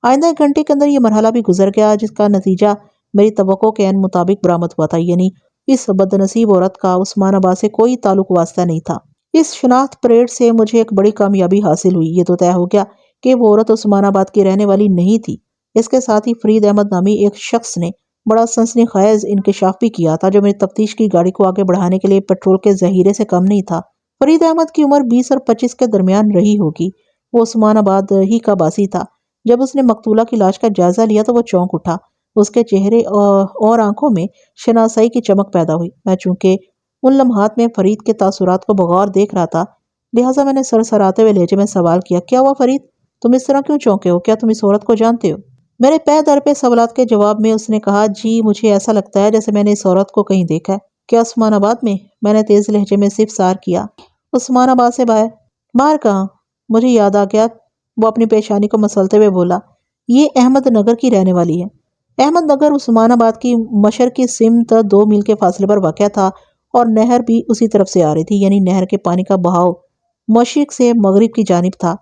آئندہ 1 گھنٹے کے اندر یہ مرحلہ بھی گزر گیا جس کا نتیجہ میری توقع کے عین مطابق برآمد ہوا تھا. یعنی اس بدنصیب عورت کا عثمان آباد سے کوئی تعلق واسطہ نہیں تھا. اس شناخت پریڈ سے مجھے ایک بڑی کامیابی حاصل ہوئی. یہ تو طے ہو گیا کہ وہ عورت عثمان آباد کی رہنے والی نہیں تھی. اس کے ساتھ ہی فرید احمد نامی ایک شخص نے بڑا سنسنی خیز انکشاف بھی کیا تھا جو میری تفتیش کی گاڑی کو آگے بڑھانے کے لیے پیٹرول کے ذخیرے سے کم نہیں تھا. فرید احمد کی عمر 20 اور 25 کے درمیان رہی ہوگی. وہ عثمان آباد ہی کا باسی تھا. جب اس نے مقتولہ کی لاش کا جائزہ لیا تو وہ چونک اٹھا. اس کے چہرے اور آنکھوں میں شناسائی کی چمک پیدا ہوئی. میں چونکہ ان لمحات میں فرید کے تاثرات کو بغور دیکھ رہا تھا، لہٰذا میں نے سرسراتے ہوئے لہجے میں سوال کیا، کیا ہوا فرید؟ تم اس طرح کیوں چونکے ہو؟ کیا تم اس عورت کو جانتے ہو؟ میرے پے در پہ سوالات کے جواب میں اس نے کہا، جی مجھے ایسا لگتا ہے جیسے میں نے اس عورت کو کہیں دیکھا ہے. کیا عثمان آباد میں؟ میں نے تیز لہجے میں صرف سار کیا. عثمان آباد سے باہر؟ باہر کہاں؟ مجھے یاد آ گیا. وہ اپنی پیشانی کو مسلتے ہوئے بولا، یہ احمد نگر کی رہنے والی ہے. احمد نگر عثمان آباد کی مشرقی سمت 2 میل کے فاصلے پر واقع تھا اور نہر بھی اسی طرف سے آ رہی تھی. یعنی نہر کے پانی کا بہاؤ مشرق سے مغرب کی جانب تھا.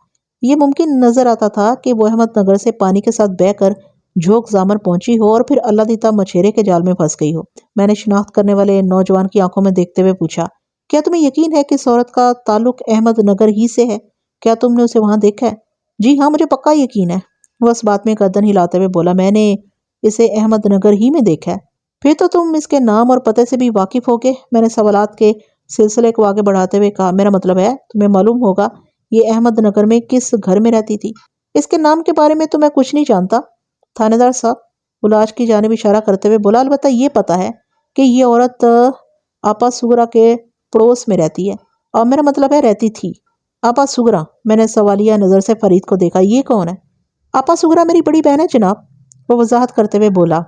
یہ ممکن نظر آتا تھا کہ وہ احمد نگر سے پانی کے ساتھ بہہ کر جھوک زامر پہنچی ہو اور پھر اللہ دیتا مچھیرے کے جال میں پھنس گئی ہو. میں نے شناخت کرنے والے نوجوان کی آنکھوں میں دیکھتے ہوئے پوچھا، کیا تمہیں یقین ہے کہ اس عورت کا تعلق احمد نگر ہی سے ہے؟ کیا تم نے اسے وہاں دیکھا ہے؟ جی ہاں، مجھے پکا یقین ہے. وہ اس بات میں گردن ہلاتے ہوئے بولا، میں نے اسے احمد نگر ہی میں دیکھا ہے. پھر تو تم اس کے نام اور پتے سے بھی واقف ہوگے. میں نے سوالات کے سلسلے کو آگے بڑھاتے ہوئے کہا، میرا مطلب ہے تمہیں معلوم ہوگا یہ احمد نگر میں کس گھر میں رہتی تھی. اس کے نام کے بارے میں تو میں کچھ نہیں جانتا تھانے دار صاحب، وہ لاش کی جانب اشارہ کرتے ہوئے بولا. البتہ یہ پتا ہے کہ یہ عورت آپا سگرا کے پڑوس میں رہتی ہے. اور میرا مطلب ہے رہتی تھی. آپا سگرا؟ میں نے سوالیہ نظر سے فرید کو دیکھا. یہ کون ہے؟ آپا سگرا میری بڑی بہن ہے جناب، وہ وضاحت کرتے ہوئے بولا.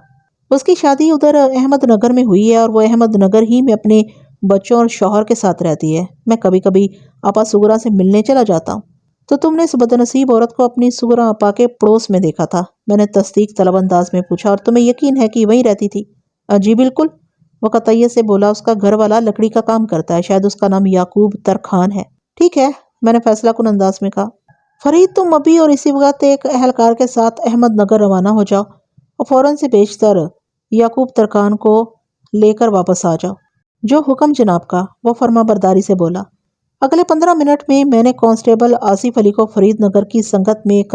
اس کی شادی ادھر احمد نگر میں ہوئی ہے اور وہ احمد نگر ہی میں اپنے بچوں اور شوہر کے ساتھ رہتی ہے. میں کبھی کبھی آپا سگرا سے ملنے چلا جاتا ہوں. تو تم نے اس بدنصیب عورت کو اپنی سگرا آپا کے پڑوس میں دیکھا تھا؟ میں نے تصدیق طلب انداز میں پوچھا. اور تمہیں یقین ہے کہ وہیں رہتی تھی؟ جی بالکل، وہ قطعیت سے بولا. اس کا گھر والا لکڑی کا کام کرتا ہے، شاید اس کا نام یعقوب ترخان ہے. ٹھیک ہے، میں نے فیصلہ کن انداز میں کہا. فرید تم ابھی اور اسی وقت ایک اہلکار کے ساتھ احمد نگر روانہ ہو جاؤ اور فوراً سے بیشتر یعقوب ترخان کو لے کر واپس آ جاؤ. جو حکم جناب کا، وہ فرما برداری سے بولا. اگلے 15 منٹ میں میں نے کانسٹیبل آصف علی کو فرید نگر کی سنگت میں ایک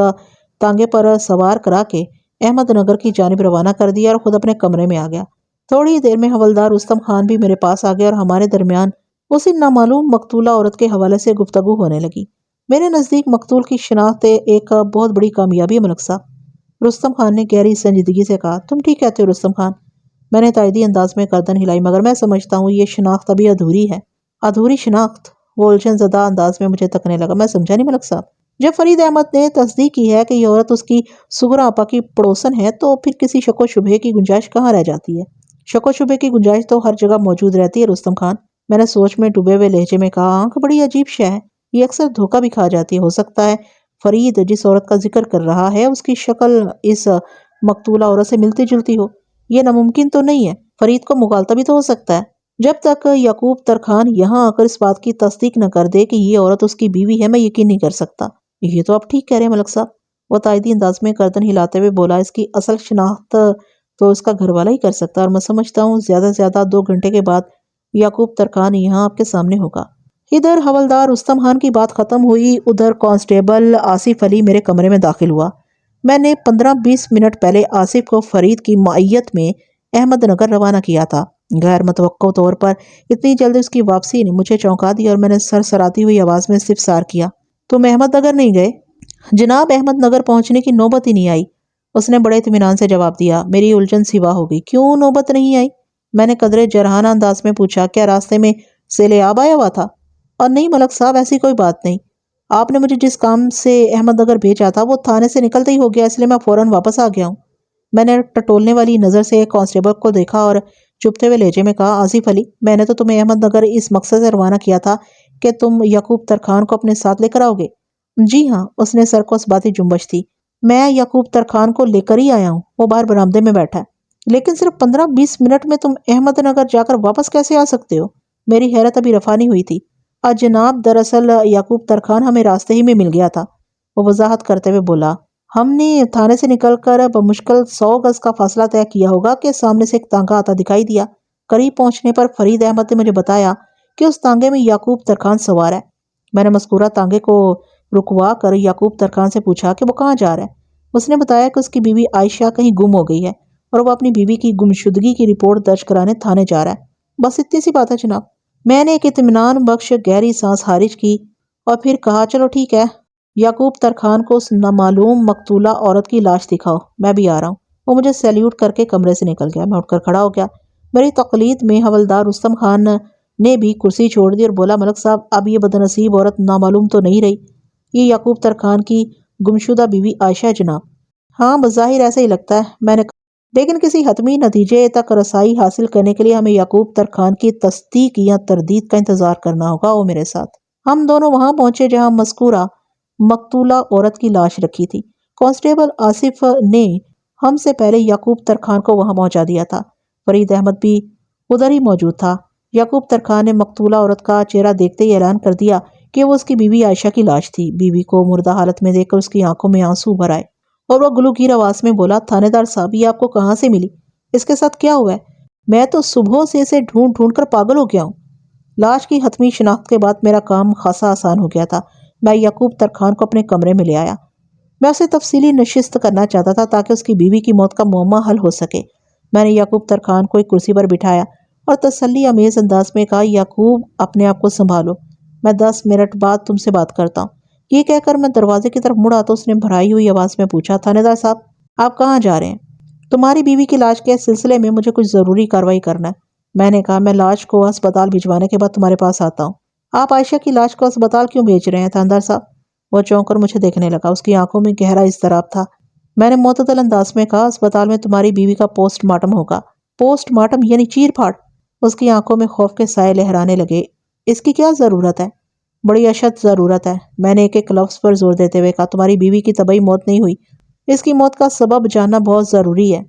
تانگے پر سوار کرا کے احمد نگر کی جانب روانہ کر دیا اور خود اپنے کمرے میں آ گیا. تھوڑی دیر میں حوالدار رستم خان بھی میرے پاس آ گیا اور ہمارے درمیان اسی نامعلوم مقتولہ عورت کے حوالے سے گفتگو ہونے لگی. میرے نزدیک مقتول کی شناخت ایک بہت بڑی کامیابی ہے ملک صاحب، رستم خان نے گہری سنجیدگی سے کہا. تم ٹھیک کہتے ہو رستم خان، میں نے تائیدی انداز میں گردن ہلائی، مگر میں سمجھتا ہوں یہ شناخت ابھی ادھوری ہے. ادھوری شناخت، وہ الجھن زدہ انداز میں مجھے تکنے لگا۔ میں سمجھا نہیں ملک صاحب۔ جب فرید احمد نے تصدیق کی ہے کہ یہ عورت اس کی سغرا آپا کی پڑوسن ہے تو پھر کسی شک و شبہ کی گنجائش کہاں رہ جاتی ہے؟ شک و شبہ کی گنجائش تو ہر جگہ موجود رہتی ہے رستم خان، میں نے سوچ میں ڈوبے ہوئے لہجے میں کہا۔ آنکھ بڑی عجیب شے ہے، یہ اکثر دھوکہ بھی کھا جاتی ہے۔ ہو سکتا ہے فرید جس عورت کا ذکر کر رہا ہے اس کی شکل اس مقتولہ عورت سے ملتی جلتی ہو۔ یہ ناممکن تو نہیں ہے، فرید کو مغالطہ بھی تو ہو سکتا ہے۔ جب تک یعقوب ترکھان یہاں آ کر اس بات کی تصدیق نہ کر دے کہ یہ عورت اس کی بیوی ہے، میں یقین نہیں کر سکتا۔ یہ تو آپ ٹھیک کہہ رہے ہیں ملک صاحب، وہ تائیدی انداز میں گردن ہلاتے ہوئے بولا۔ اس کی اصل شناخت تو اس کا گھر والا ہی کر سکتا ہے، اور میں سمجھتا ہوں زیادہ سے زیادہ 2 گھنٹے کے بعد یعقوب ترکھان یہاں آپ کے سامنے ہوگا۔ ادھر حوالدار رستم خان کی بات ختم ہوئی، ادھر کانسٹیبل آصف علی میرے کمرے میں داخل ہوا۔ میں نے 15-20 منٹ پہلے آصف کو فرید کی معیت میں احمد نگر روانہ کیا تھا۔ غیر متوقع طور پر اتنی جلدی اس کی واپسی نے مجھے چونکا دیا، اور میں نے سر سراتی ہوئی آواز میں استفسار کیا، تم احمد نگر نہیں گئے؟ جناب، احمد نگر پہنچنے کی نوبت ہی نہیں آئی، اس نے بڑے اطمینان سے جواب دیا۔ میری الجھن سوا ہو گئی۔ کیوں نوبت نہیں آئی؟ میں نے قدرے جرحانہ انداز میں پوچھا۔ کیا راستے میں سیل آب آیا ہوا تھا؟ اور نہیں ملک صاحب، ایسی کوئی بات نہیں۔ آپ نے مجھے جس کام سے احمد نگر بھیجا تھا وہ تھانے سے نکلتے ہی ہو گیا، اس لیے میں فوراً واپس آ گیا ہوں۔ میں نے ٹٹولنے والی نظر سے کانسٹیبل کو دیکھا اور چپتے ہوئے لہجے میں کہا، آصف علی، میں نے تو تمہیں احمد نگر اس مقصد سے روانہ کیا تھا کہ تم یعقوب ترکھان کو اپنے ساتھ لے کر آؤ گے۔ جی ہاں، اس نے سر کو اسباتی جنبش دی۔ میں یعقوب ترکھان کو لے کر ہی آیا ہوں، وہ باہر برآمدے میں بیٹھا ہے۔ لیکن صرف 15-20 منٹ میں تم احمد نگر جا کر واپس کیسے آ سکتے ہو؟ میری حیرت ابھی رفع نہیں ہوئی تھی۔ جناب، دراصل یعقوب ترکھان ہمیں راستے ہی میں مل گیا تھا، وہ وضاحت کرتے ہوئے بولا۔ ہم نے تھانے سے نکل کر بمشکل 100 گز کا فاصلہ طے کیا ہوگا کہ سامنے سے ایک تانگا آتا دکھائی دیا۔ قریب پہنچنے پر فرید احمد نے مجھے بتایا کہ اس تانگے میں یعقوب ترکھان سوار ہے۔ میں نے مذکورہ تانگے کو رکوا کر یعقوب ترکھان سے پوچھا کہ وہ کہاں جا رہا ہے۔ اس نے بتایا کہ اس کی بیوی عائشہ کہیں گم ہو گئی ہے، اور وہ اپنی بیوی کی گمشدگی کی رپورٹ درج کرانے تھانے جا رہا ہے۔ بس اتنی سی بات ہے جناب۔ میں نے ایک اطمینان بخش گہری سانس خارج کی اور پھر کہا، چلو ٹھیک ہے، یعقوب ترکھان کو اس نامعلوم مقتولہ عورت کی لاش دکھاؤ، میں بھی آ رہا ہوں۔ وہ مجھے سیلیوٹ کر کے کمرے سے نکل گیا۔ میں اٹھ کر کھڑا ہو گیا۔ میری تقلید میں حوالدار رستم خان نے بھی کرسی چھوڑ دی اور بولا، ملک صاحب، اب یہ بدنصیب عورت نامعلوم تو نہیں رہی؟ یہ یعقوب ترکھان کی گمشدہ بیوی عائشہ ہے جناب۔ ہاں، بظاہر ایسا ہی لگتا ہے، میں نے کہا، لیکن کسی حتمی نتیجے تک رسائی حاصل کرنے کے لیے ہمیں یعقوب ترکھان کی تصدیق یا تردید کا انتظار کرنا ہوگا۔ وہ میرے ساتھ۔ ہم دونوں وہاں پہنچے جہاں مذکورہ مقتولہ عورت کی لاش رکھی تھی۔ کانسٹیبل آصف نے ہم سے پہلے یعقوب ترکھان کو وہاں پہنچا دیا تھا۔ فرید احمد بھی ادھر ہی موجود تھا۔ یعقوب ترکھان نے مقتولہ عورت کا چہرہ دیکھتے ہی اعلان کر دیا کہ وہ اس کی بیوی عائشہ کی لاش تھی۔ بیوی کو مردہ حالت میں دیکھ کر اس کی آنکھوں میں آنسو بھر آئے اور وہ گلوگیر آواز میں بولا، تھانے دار صاحب، یہ آپ کو کہاں سے ملی؟ اس کے ساتھ کیا ہوا ہے؟ میں تو صبح سے اسے ڈھونڈ ڈھونڈ کر پاگل ہو گیا ہوں۔ لاش کی حتمی شناخت کے بعد میرا کام خاصا آسان ہو گیا تھا۔ میں یعقوب ترکھان کو اپنے کمرے میں لے آیا۔ میں اسے تفصیلی نشست کرنا چاہتا تھا تاکہ اس کی بیوی کی موت کا معمہ حل ہو سکے۔ میں نے یعقوب ترکھان کو ایک کرسی پر بٹھایا اور تسلی آمیز انداز میں کہا، یعقوب، اپنے آپ کو سنبھالو، میں 10 منٹ بعد تم سے بات کرتا ہوں۔ یہ کہہ کر میں دروازے کی طرف مڑا تو اس نے بھرائی ہوئی آواز میں پوچھا، تھانے دار صاحب، آپ کہاں جا رہے ہیں؟ تمہاری بیوی کی لاش کے سلسلے میں مجھے کچھ ضروری کارروائی کرنا ہے۔ میں نے کہا، میں لاش کو ہسپتال بھجوانے کے بعد تمہارے پاس آتا ہوں۔ آپ عائشہ کی لاش کو ہسپتال کیوں بھیج رہے ہیں تھاندار صاحب؟ وہ چونک کر مجھے دیکھنے لگا۔ اس کی آنکھوں میں گہرا اضطراب تھا۔ میں نے معتدل انداز میں کہا، اسپتال میں تمہاری بیوی کا پوسٹ مارٹم ہوگا۔ پوسٹ مارٹم یعنی چیر پھاڑ؟ اس کی آنکھوں میں خوف کے سائے لہرانے لگے۔ اس کی کیا ضرورت ہے؟ بڑی اشد ضرورت ہے، میں نے ایک ایک لفظ پر زور دیتے ہوئے کہا۔ تمہاری بیوی کی طبعی موت نہیں ہوئی، اس کی موت کا سبب جاننا بہت ضروری ہے۔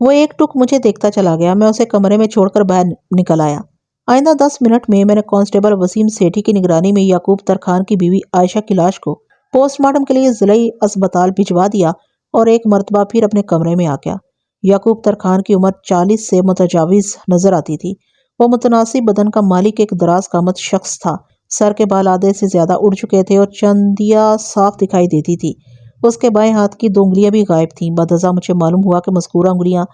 وہ ایک ٹک مجھے دیکھتا چلا گیا۔ میں اسے کمرے میں چھوڑ کر باہر نکل آیا۔ آئندہ 10 منٹ میں نے کانسٹیبل وسیم سیٹھی کی نگرانی میں یعقوب ترکھان کی بیوی عائشہ کی لاش کو پوسٹ مارٹم کے لیے ضلعی اسپتال بھجوا دیا اور ایک مرتبہ پھر اپنے کمرے میں آ گیا۔ یعقوب ترکھان کی عمر 40 سے متجاوز نظر آتی تھی۔ وہ متناسب بدن کا مالک ایک دراز قامت شخص تھا۔ سر کے بال آدھے سے زیادہ اڑ چکے تھے اور چندیاں صاف دکھائی دیتی تھی۔ اس کے بائیں ہاتھ کی 2 انگلیاں بھی غائب تھیں۔ بدہضا مجھے معلوم ہوا کہ مذکورہ انگلیاں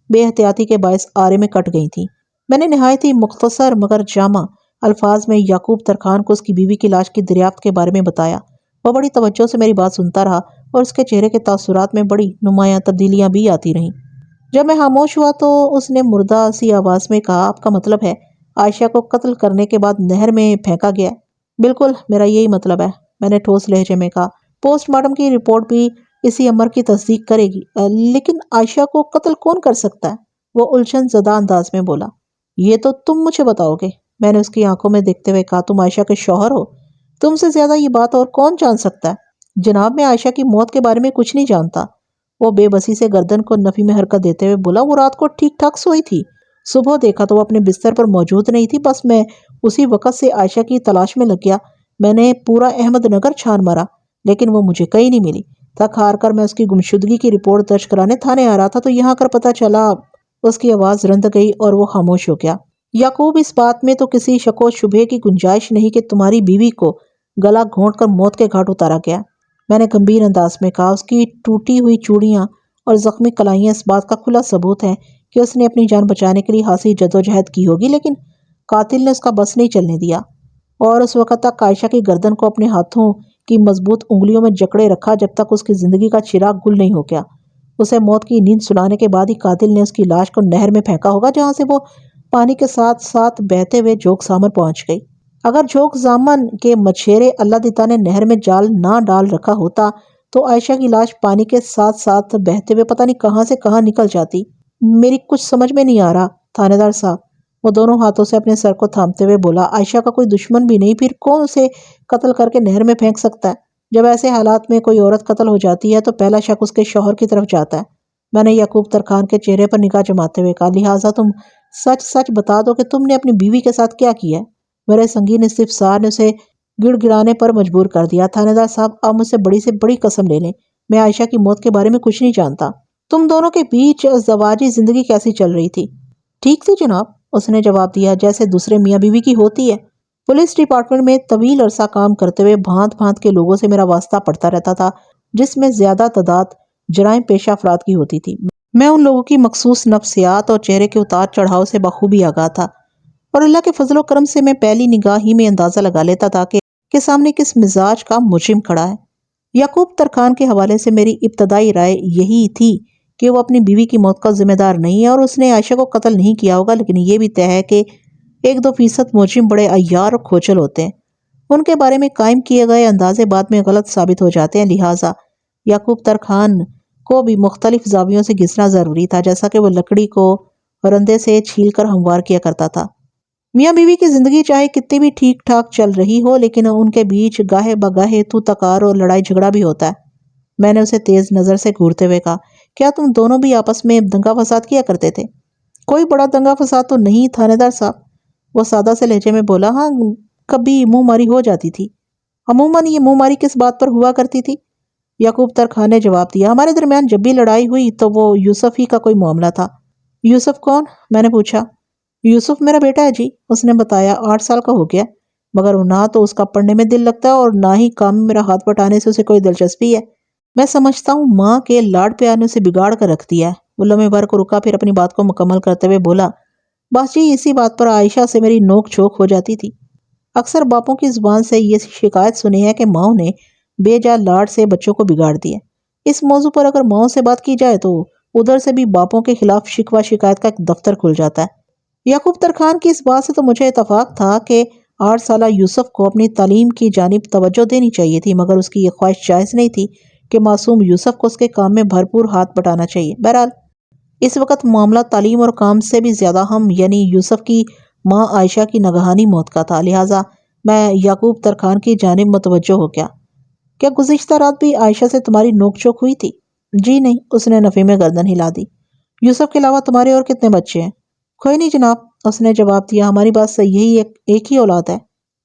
بے احتیاطی کے باعث آرے میں کٹ گئی تھیں۔ میں نے نہایت ہی مختصر مگر جامع الفاظ میں یعقوب ترکھان کو اس کی بیوی کی لاش کی دریافت کے بارے میں بتایا۔ وہ بڑی توجہ سے میری بات سنتا رہا اور اس کے چہرے کے تاثرات میں بڑی نمایاں تبدیلیاں بھی آتی رہیں۔ جب میں خاموش ہوا تو اس نے مردہ سی آواز میں کہا، آپ کا مطلب ہے عائشہ کو قتل کرنے کے بعد نہر میں پھینکا گیا ہے؟ بالکل، میرا یہی مطلب ہے، میں نے ٹھوس لہجے میں کہا۔ پوسٹ مارٹم کی رپورٹ بھی اسی امر کی تصدیق کرے گی۔ لیکن عائشہ کو قتل کون کر سکتا ہے؟ وہ الجھن زدہ انداز میں بولا۔ یہ تو تم مجھے بتاؤ گے، میں نے اس کی آنکھوں میں دیکھتے ہوئے کہا۔ تم عائشہ کے شوہر ہو، تم سے زیادہ یہ بات اور کون جان سکتا ہے؟ جناب، میں عائشہ کی موت کے بارے میں کچھ نہیں جانتا۔ وہ بے بسی سے گردن کو نفی میں حرکت دیتے ہوئے بولا۔ وہ رات کو ٹھیک ٹھاک سوئی تھی، صبح دیکھا تو وہ اپنے بستر پر موجود نہیں تھی، بس میں اسی وقت سے عائشہ کی تلاش میں لگ گیا۔ میں نے پورا احمد نگر چھان مارا لیکن وہ مجھے کہیں نہیں ملی۔ تھک ہار کر میں اس کی گمشدگی کی رپورٹ درج کرانے تھانے آ رہا تھا تو یہاں کر پتہ چلا۔ اس کی آواز رند گئی اور وہ خاموش ہو گیا۔ یعقوب، اس بات میں تو کسی شک و شبہ کی گنجائش نہیں کہ تمہاری بیوی کو گلا گھونٹ کر موت کے گھاٹ اتارا گیا، میں نے گمبھیر انداز میں کہا۔ اس کی ٹوٹی ہوئی چوڑیاں اور زخمی کلائیاں اس بات کا کھلا ثبوت ہیں کہ اس نے اپنی جان بچانے کے لیے خاصی جدوجہد کی ہوگی، لیکن قاتل نے اس کا بس نہیں چلنے دیا اور اس وقت تک عائشہ کی گردن کو اپنے ہاتھوں کی مضبوط انگلیوں میں جکڑے رکھا جب تک اس کی زندگی کا چراغ گل نہیں ہو گیا۔ اسے موت کی نیند سلانے کے بعد ہی قاتل نے اس کی لاش کو نہر میں پھینکا ہوگا، جہاں سے وہ پانی کے ساتھ ساتھ بہتے ہوئے جوگ سامر پہنچ گئی۔ اگر جوگ سامن کے مچھیرے اللہ دیتا نے نہر میں جال نہ ڈال رکھا ہوتا تو عائشہ کی لاش پانی کے ساتھ ساتھ بہتے ہوئے پتہ نہیں کہاں سے کہاں نکل جاتی۔ میری کچھ سمجھ میں نہیں آ رہا تھانے دار صاحب، وہ دونوں ہاتھوں سے اپنے سر کو تھامتے ہوئے بولا۔ عائشہ کا کوئی دشمن بھی نہیں، پھر کون اسے قتل کر کے نہر میں پھینک سکتا ہے؟ جب ایسے حالات میں کوئی عورت قتل ہو جاتی ہے تو پہلا شک اس کے شوہر کی طرف جاتا ہے، میں نے یعقوب ترخان کے چہرے پر نگاہ جماتے ہوئے کہا۔ لہٰذا تم سچ سچ بتا دو کہ تم نے اپنی بیوی کے ساتھ کیا کیا ہے؟ میرے سنگین استفسار نے اسے گڑ گڑانے پر مجبور کر دیا۔ تھانے دار صاحب، آپ مجھ سے بڑی سے بڑی قسم لے لیں، میں عائشہ کی موت کے بارے میں کچھ نہیں جانتا۔ تم دونوں کے بیچ زواجی زندگی کیسی چل رہی تھی؟ ٹھیک تھی جناب، اس نے جواب دیا، جیسے دوسرے میاں بیوی کی ہوتی ہے۔ پولیس ڈپارٹمنٹ میں طویل عرصہ کام کرتے ہوئے بھانت بھانت کے لوگوں سے میرا واسطہ پڑتا رہتا تھا، جس میں زیادہ تعداد جرائم پیشہ افراد کی ہوتی تھی۔ میں ان لوگوں کی مخصوص نفسیات اور چہرے کے اتار چڑھاؤ سے بخوبی آگاہ تھا، اور اللہ کے فضل و کرم سے میں پہلی نگاہ ہی میں اندازہ لگا لیتا تھا کہ سامنے کس مزاج کا مجرم کھڑا ہے۔ یعقوب ترخان کے حوالے سے میری ابتدائی رائے یہی تھی کہ وہ اپنی بیوی کی موت کا ذمہ دار نہیں ہے اور اس نے عائشہ کو قتل نہیں کیا ہوگا، لیکن یہ بھی طے ہے کہ 1-2% مجرم بڑے عیار اور کھوچل ہوتے ہیں، ان کے بارے میں قائم کیے گئے اندازے بعد میں غلط ثابت ہو جاتے ہیں۔ لہٰذا یعقوب ترخان کو بھی مختلف زاویوں سے گھسنا ضروری تھا، جیسا کہ وہ لکڑی کو رندے سے چھیل کر ہموار کیا کرتا تھا۔ میاں بیوی کی زندگی چاہے کتنی بھی ٹھیک ٹھاک چل رہی ہو، لیکن ان کے بیچ گاہے بگاہے تو تکار اور لڑائی جھگڑا بھی ہوتا ہے، میں نے اسے تیز نظر سے گھورتے ہوئے کہا۔ کیا تم دونوں بھی آپس میں دنگا فساد کیا کرتے تھے؟ کوئی بڑا دنگا فساد تو نہیں تھانے دار صاحب، وہ سادہ سے لہجے میں بولا۔ ہاں، کبھی منہ ماری ہو جاتی تھی۔ عموماً یہ منہ ماری کس بات پر ہوا کرتی تھی؟ یعقوب ترخان نے جواب دیا۔ ہمارے درمیان جب بھی لڑائی ہوئی تو وہ یوسف ہی کا کوئی معاملہ تھا۔ یوسف کون؟ میں نے پوچھا۔ یوسف میرا بیٹا ہے جی، اس نے بتایا، 8 سال کا ہو گیا، مگر نہ تو اس کا پڑھنے میں دل لگتا ہے اور نہ ہی کام میں میرا ہاتھ بٹانے سے اسے کوئی دلچسپی ہے۔ میں سمجھتا ہوں ماں کے لاڈ پیار نے اسے بگاڑ کر رکھ دیا ہے۔ وہ لمحے بھر کو رکا، پھر اپنی بات کو مکمل کرتے ہوئے بولا۔ بس جی، اسی بات پر عائشہ سے میری نوک جھوک ہو جاتی تھی۔ اکثر باپوں کی زبان سے یہ شکایت سنی ہے کہ ماؤں نے بے جا لاڈ سے بچوں کو بگاڑ دیا۔ اس موضوع پر اگر ماؤں سے بات کی جائے تو ادھر سے بھی باپوں کے خلاف شکوہ شکایت کا ایک دفتر کھل جاتا ہے۔ یعقوب ترخان کی اس بات سے تو مجھے اتفاق تھا کہ 8 سالہ یوسف کو اپنی تعلیم کی جانب توجہ دینی چاہیے تھی، مگر اس کی یہ خواہش جائز نہیں تھی کہ معصوم یوسف کو اس کے کام میں بھرپور ہاتھ بٹانا چاہیے۔ بہرحال اس وقت معاملہ تعلیم اور کام سے بھی زیادہ ہم یعنی یوسف کی ماں عائشہ کی ناگہانی موت کا تھا، لہٰذا میں یعقوب ترخان کی جانب متوجہ ہو گیا۔ کیا گزشتہ رات بھی عائشہ سے تمہاری نوک چوک ہوئی تھی؟ جی نہیں، اس نے نفی میں گردن ہلا دی۔ یوسف کے علاوہ تمہارے اور کتنے بچے ہیں؟ کوئی نہیں جناب، اس نے جواب دیا، ہماری بات سے یہی ایک ہی اولاد ہے۔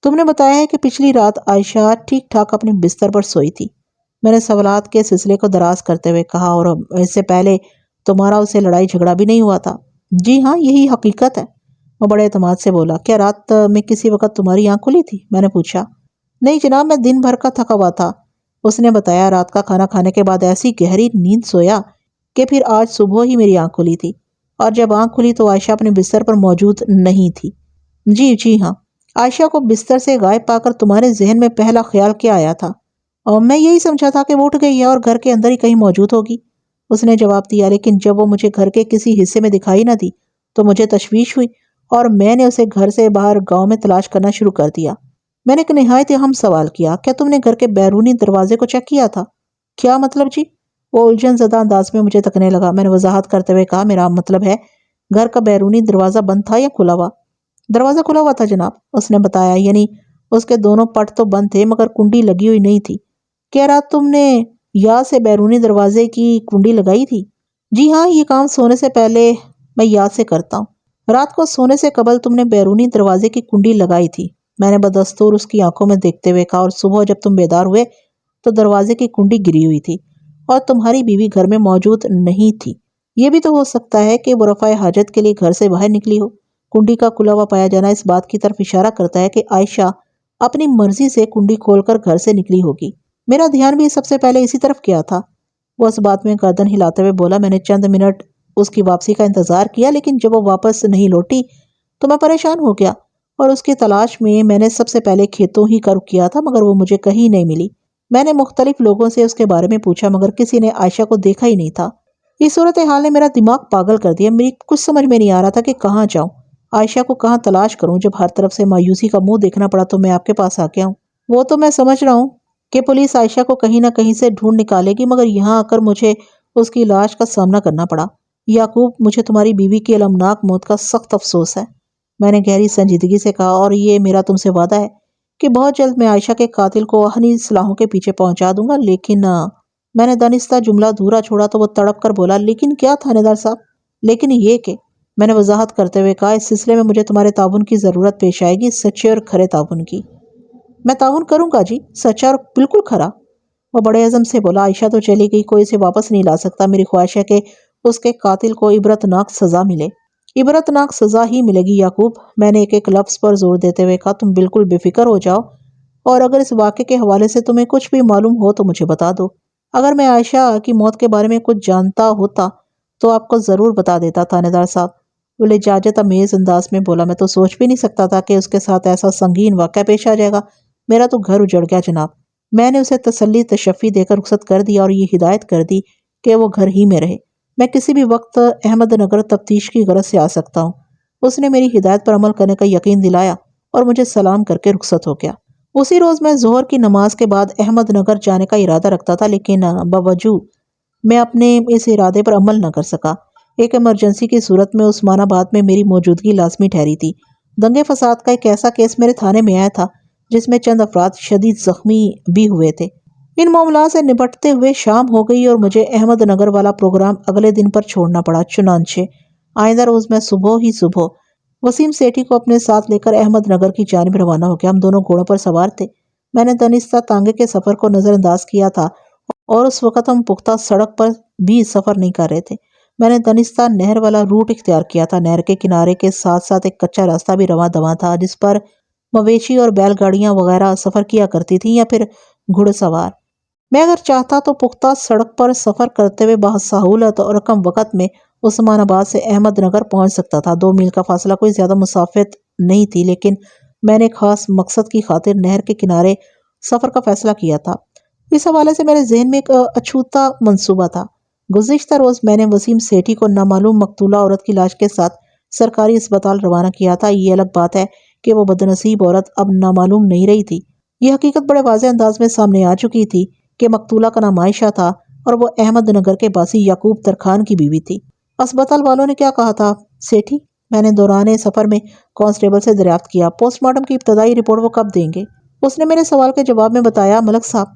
تم نے بتایا ہے کہ پچھلی رات عائشہ ٹھیک ٹھاک اپنے بستر پر سوئی تھی، میں نے سوالات کے سلسلے کو دراز کرتے ہوئے کہا، اور اس سے پہلے تمہارا اسے لڑائی جھگڑا بھی نہیں ہوا تھا؟ جی ہاں، یہی حقیقت ہے، وہ بڑے اعتماد سے بولا۔ کیا رات میں کسی وقت تمہاری آنکھ کھلی تھی؟ میں نے پوچھا۔ نہیں جناب، میں دن بھر کا تھکا ہوا تھا، اس نے بتایا۔ رات کا کھانا کھانے کے بعد ایسی گہری نیند سویا کہ پھر آج صبح ہی میری آنکھ کھلی تھی، اور جب آنکھ کھلی تو عائشہ اپنے بستر پر موجود نہیں تھی۔ جی ہاں۔ عائشہ کو بستر سے غائب پا کر تمہارے ذہن میں پہلا خیال کیا آیا تھا؟ اور میں یہی سمجھا تھا کہ وہ اٹھ گئی ہے اور گھر کے اندر ہی کہیں موجود ہوگی، اس نے جواب دیا۔ لیکن جب وہ مجھے گھر کے کسی حصے میں دکھائی نہ دی تو مجھے تشویش ہوئی اور میں نے اسے گھر سے باہر گاؤں میں تلاش کرنا شروع کر دیا۔ میں نے ایک نہایت اہم سوال کیا، کیا تم نے گھر کے بیرونی دروازے کو چیک کیا تھا؟ کیا مطلب جی؟ وہ الجھن زدہ انداز میں مجھے تکنے لگا۔ میں نے وضاحت کرتے ہوئے کہا، میرا مطلب ہے گھر کا بیرونی دروازہ بند تھا یا کھلا ہوا؟ دروازہ کھلا ہوا تھا جناب، اس نے بتایا، یعنی اس کے دونوں پٹ تو بند تھے مگر کنڈی لگی ہوئی نہیں تھی۔ کیا رات تم نے یا سے بیرونی دروازے کی کنڈی لگائی تھی؟ جی ہاں، یہ کام سونے سے پہلے میں یاد سے کرتا ہوں۔ رات کو سونے سے قبل تم نے بیرونی دروازے کی کنڈی لگائی تھی، میں نے بدستور اس کی آنکھوں میں دیکھتے ہوئے کہا، اور صبح جب تم بیدار ہوئے تو دروازے کی کنڈی گری ہوئی تھی اور تمہاری بیوی گھر میں موجود نہیں تھی۔ یہ بھی تو ہو سکتا ہے کہ وہ رفع حاجت کے لیے گھر سے باہر نکلی ہو۔ کنڈی کا کھلا ہوا پایا جانا اس بات کی طرف اشارہ کرتا ہے کہ عائشہ اپنی مرضی سے کنڈی کھول کر گھر سے نکلی ہوگی۔ میرا دھیان بھی سب سے پہلے اسی طرف کیا تھا، وہ اس بات میں گردن ہلاتے ہوئے بولا۔ میں نے چند منٹ اس کی واپسی کا انتظار کیا، لیکن جب وہ واپس نہیں لوٹی تو میں پریشان ہو گیا اور اس کی تلاش میں نے سب سے پہلے کھیتوں ہی کا رخ کیا تھا، مگر وہ مجھے کہیں نہیں ملی۔ میں نے مختلف لوگوں سے اس کے بارے میں پوچھا مگر کسی نے عائشہ کو دیکھا ہی نہیں تھا۔ اس صورتحال نے میرا دماغ پاگل کر دیا۔ میری کچھ سمجھ میں نہیں آ رہا تھا کہ کہاں جاؤں، عائشہ کو کہاں تلاش کروں۔ جب ہر طرف سے مایوسی کا منہ دیکھنا پڑا تو میں آپ کے پاس آ گیا ہوں۔ وہ تو میں سمجھ رہا ہوں کہ پولیس عائشہ کو کہیں نہ کہیں سے ڈھونڈ نکالے گی، مگر یہاں آ کر مجھے اس کی لاش کا سامنا کرنا پڑا۔ یعقوب، مجھے تمہاری بیوی کی المناک موت کا سخت افسوس ہے، میں نے گہری سنجیدگی سے کہا، اور یہ میرا تم سے وعدہ ہے کہ بہت جلد میں عائشہ کے قاتل کو اہنی سلاحوں کے پیچھے پہنچا دوں گا۔ لیکن میں نے دانستہ جملہ دھورا چھوڑا تو وہ تڑپ کر بولا، لیکن کیا تھانے دار صاحب؟ لیکن یہ کہ میں نے وضاحت کرتے ہوئے کہا، اس سلسلے میں مجھے تمہارے تعاون کی ضرورت پیش آئے گی، سچے اور کھرے تعاون کی۔ میں تعاون کروں گا جی، سچا اور بالکل کھرا، وہ بڑے عزم سے بولا۔ عائشہ تو چلی گئی، کوئی اسے واپس نہیں لا سکتا۔ میری خواہش ہے کہ اس کے قاتل کو عبرتناک سزا ملے۔ عبرتناک سزا ہی ملے گی یعقوب، میں نے ایک ایک لفظ پر زور دیتے ہوئے کہا۔ تم بالکل بے فکر ہو جاؤ، اور اگر اس واقعے کے حوالے سے تمہیں کچھ بھی معلوم ہو تو مجھے بتا دو۔ اگر میں عائشہ کی موت کے بارے میں کچھ جانتا ہوتا تو آپ کو ضرور بتا دیتا تھانے دار صاحب، وہ لجاجت امیز انداز میں بولا۔ میں تو سوچ بھی نہیں سکتا تھا کہ اس کے ساتھ ایسا سنگین واقعہ پیش آ جائے گا۔ میرا تو گھر اجڑ گیا جناب۔ میں نے اسے تسلی تشفی دے کر رخصت کر دیا اور یہ ہدایت کر دی کہ وہ گھر ہی میں رہے۔ میں کسی بھی وقت احمد نگر تفتیش کی غرض سے آ سکتا ہوں۔ اس نے میری ہدایت پر عمل کرنے کا یقین دلایا اور مجھے سلام کر کے رخصت ہو گیا۔ اسی روز میں ظہر کی نماز کے بعد احمد نگر جانے کا ارادہ رکھتا تھا، لیکن باوجود میں اپنے اس ارادے پر عمل نہ کر سکا۔ ایک ایمرجنسی کی صورت میں عثمان آباد میں میری موجودگی لازمی ٹھہری تھی۔ دنگے فساد کا ایک ایسا کیس میرے تھانے میں آیا تھا جس میں چند افراد شدید زخمی بھی ہوئے تھے۔ ان معاملات سے نپٹتے ہوئے شام ہو گئی اور مجھے احمد نگر والا پروگرام اگلے دن پر چھوڑنا پڑا۔ چنانچہ آئندہ روز میں صبح وسیم سیٹھی کو اپنے ساتھ لے کر احمد نگر کی جانب روانہ ہو گیا۔ ہم دونوں گھوڑوں پر سوار تھے۔ میں نے دانستہ تانگے کے سفر کو نظر انداز کیا تھا اور اس وقت ہم پختہ سڑک پر بھی سفر نہیں کر رہے تھے۔ میں نے دانستہ نہر والا روٹ اختیار کیا تھا۔ نہر کے کنارے کے ساتھ ساتھ ایک کچا راستہ بھی رواں دواں تھا جس پر مویشی اور بیل گاڑیاں وغیرہ سفر کیا کرتی تھیں یا پھر گھڑ سوار۔ میں اگر چاہتا تو پختہ سڑک پر سفر کرتے ہوئے بسہولت اور کم وقت میں عثمان آباد سے احمد نگر پہنچ سکتا تھا۔ 2 میل کا فاصلہ کوئی زیادہ مسافت نہیں تھی، لیکن میں نے ایک خاص مقصد کی خاطر نہر کے کنارے سفر کا فیصلہ کیا تھا۔ اس حوالے سے میرے ذہن میں ایک اچھوتا منصوبہ تھا۔ گزشتہ روز میں نے وسیم سیٹھی کو نامعلوم مقتولہ عورت کی لاش کے ساتھ سرکاری اسپتال روانہ کیا تھا۔ یہ الگ بات ہے کہ وہ بدنصیب عورت اب نامعلوم نہیں رہی تھی۔ یہ حقیقت بڑے واضح انداز میں سامنے آ چکی تھی کہ مقتولہ کا نام عائشہ تھا اور وہ احمد نگر کے باسی یعقوب ترکھان کی بیوی تھی۔ اسپتال والوں نے کیا کہا تھا سیٹھی؟ میں نے دوران سفر میں کانسٹیبل سے دریافت کیا۔ پوسٹ مارٹم کی ابتدائی رپورٹ وہ کب دیں گے؟ اس نے میرے سوال کے جواب میں بتایا، ملک صاحب،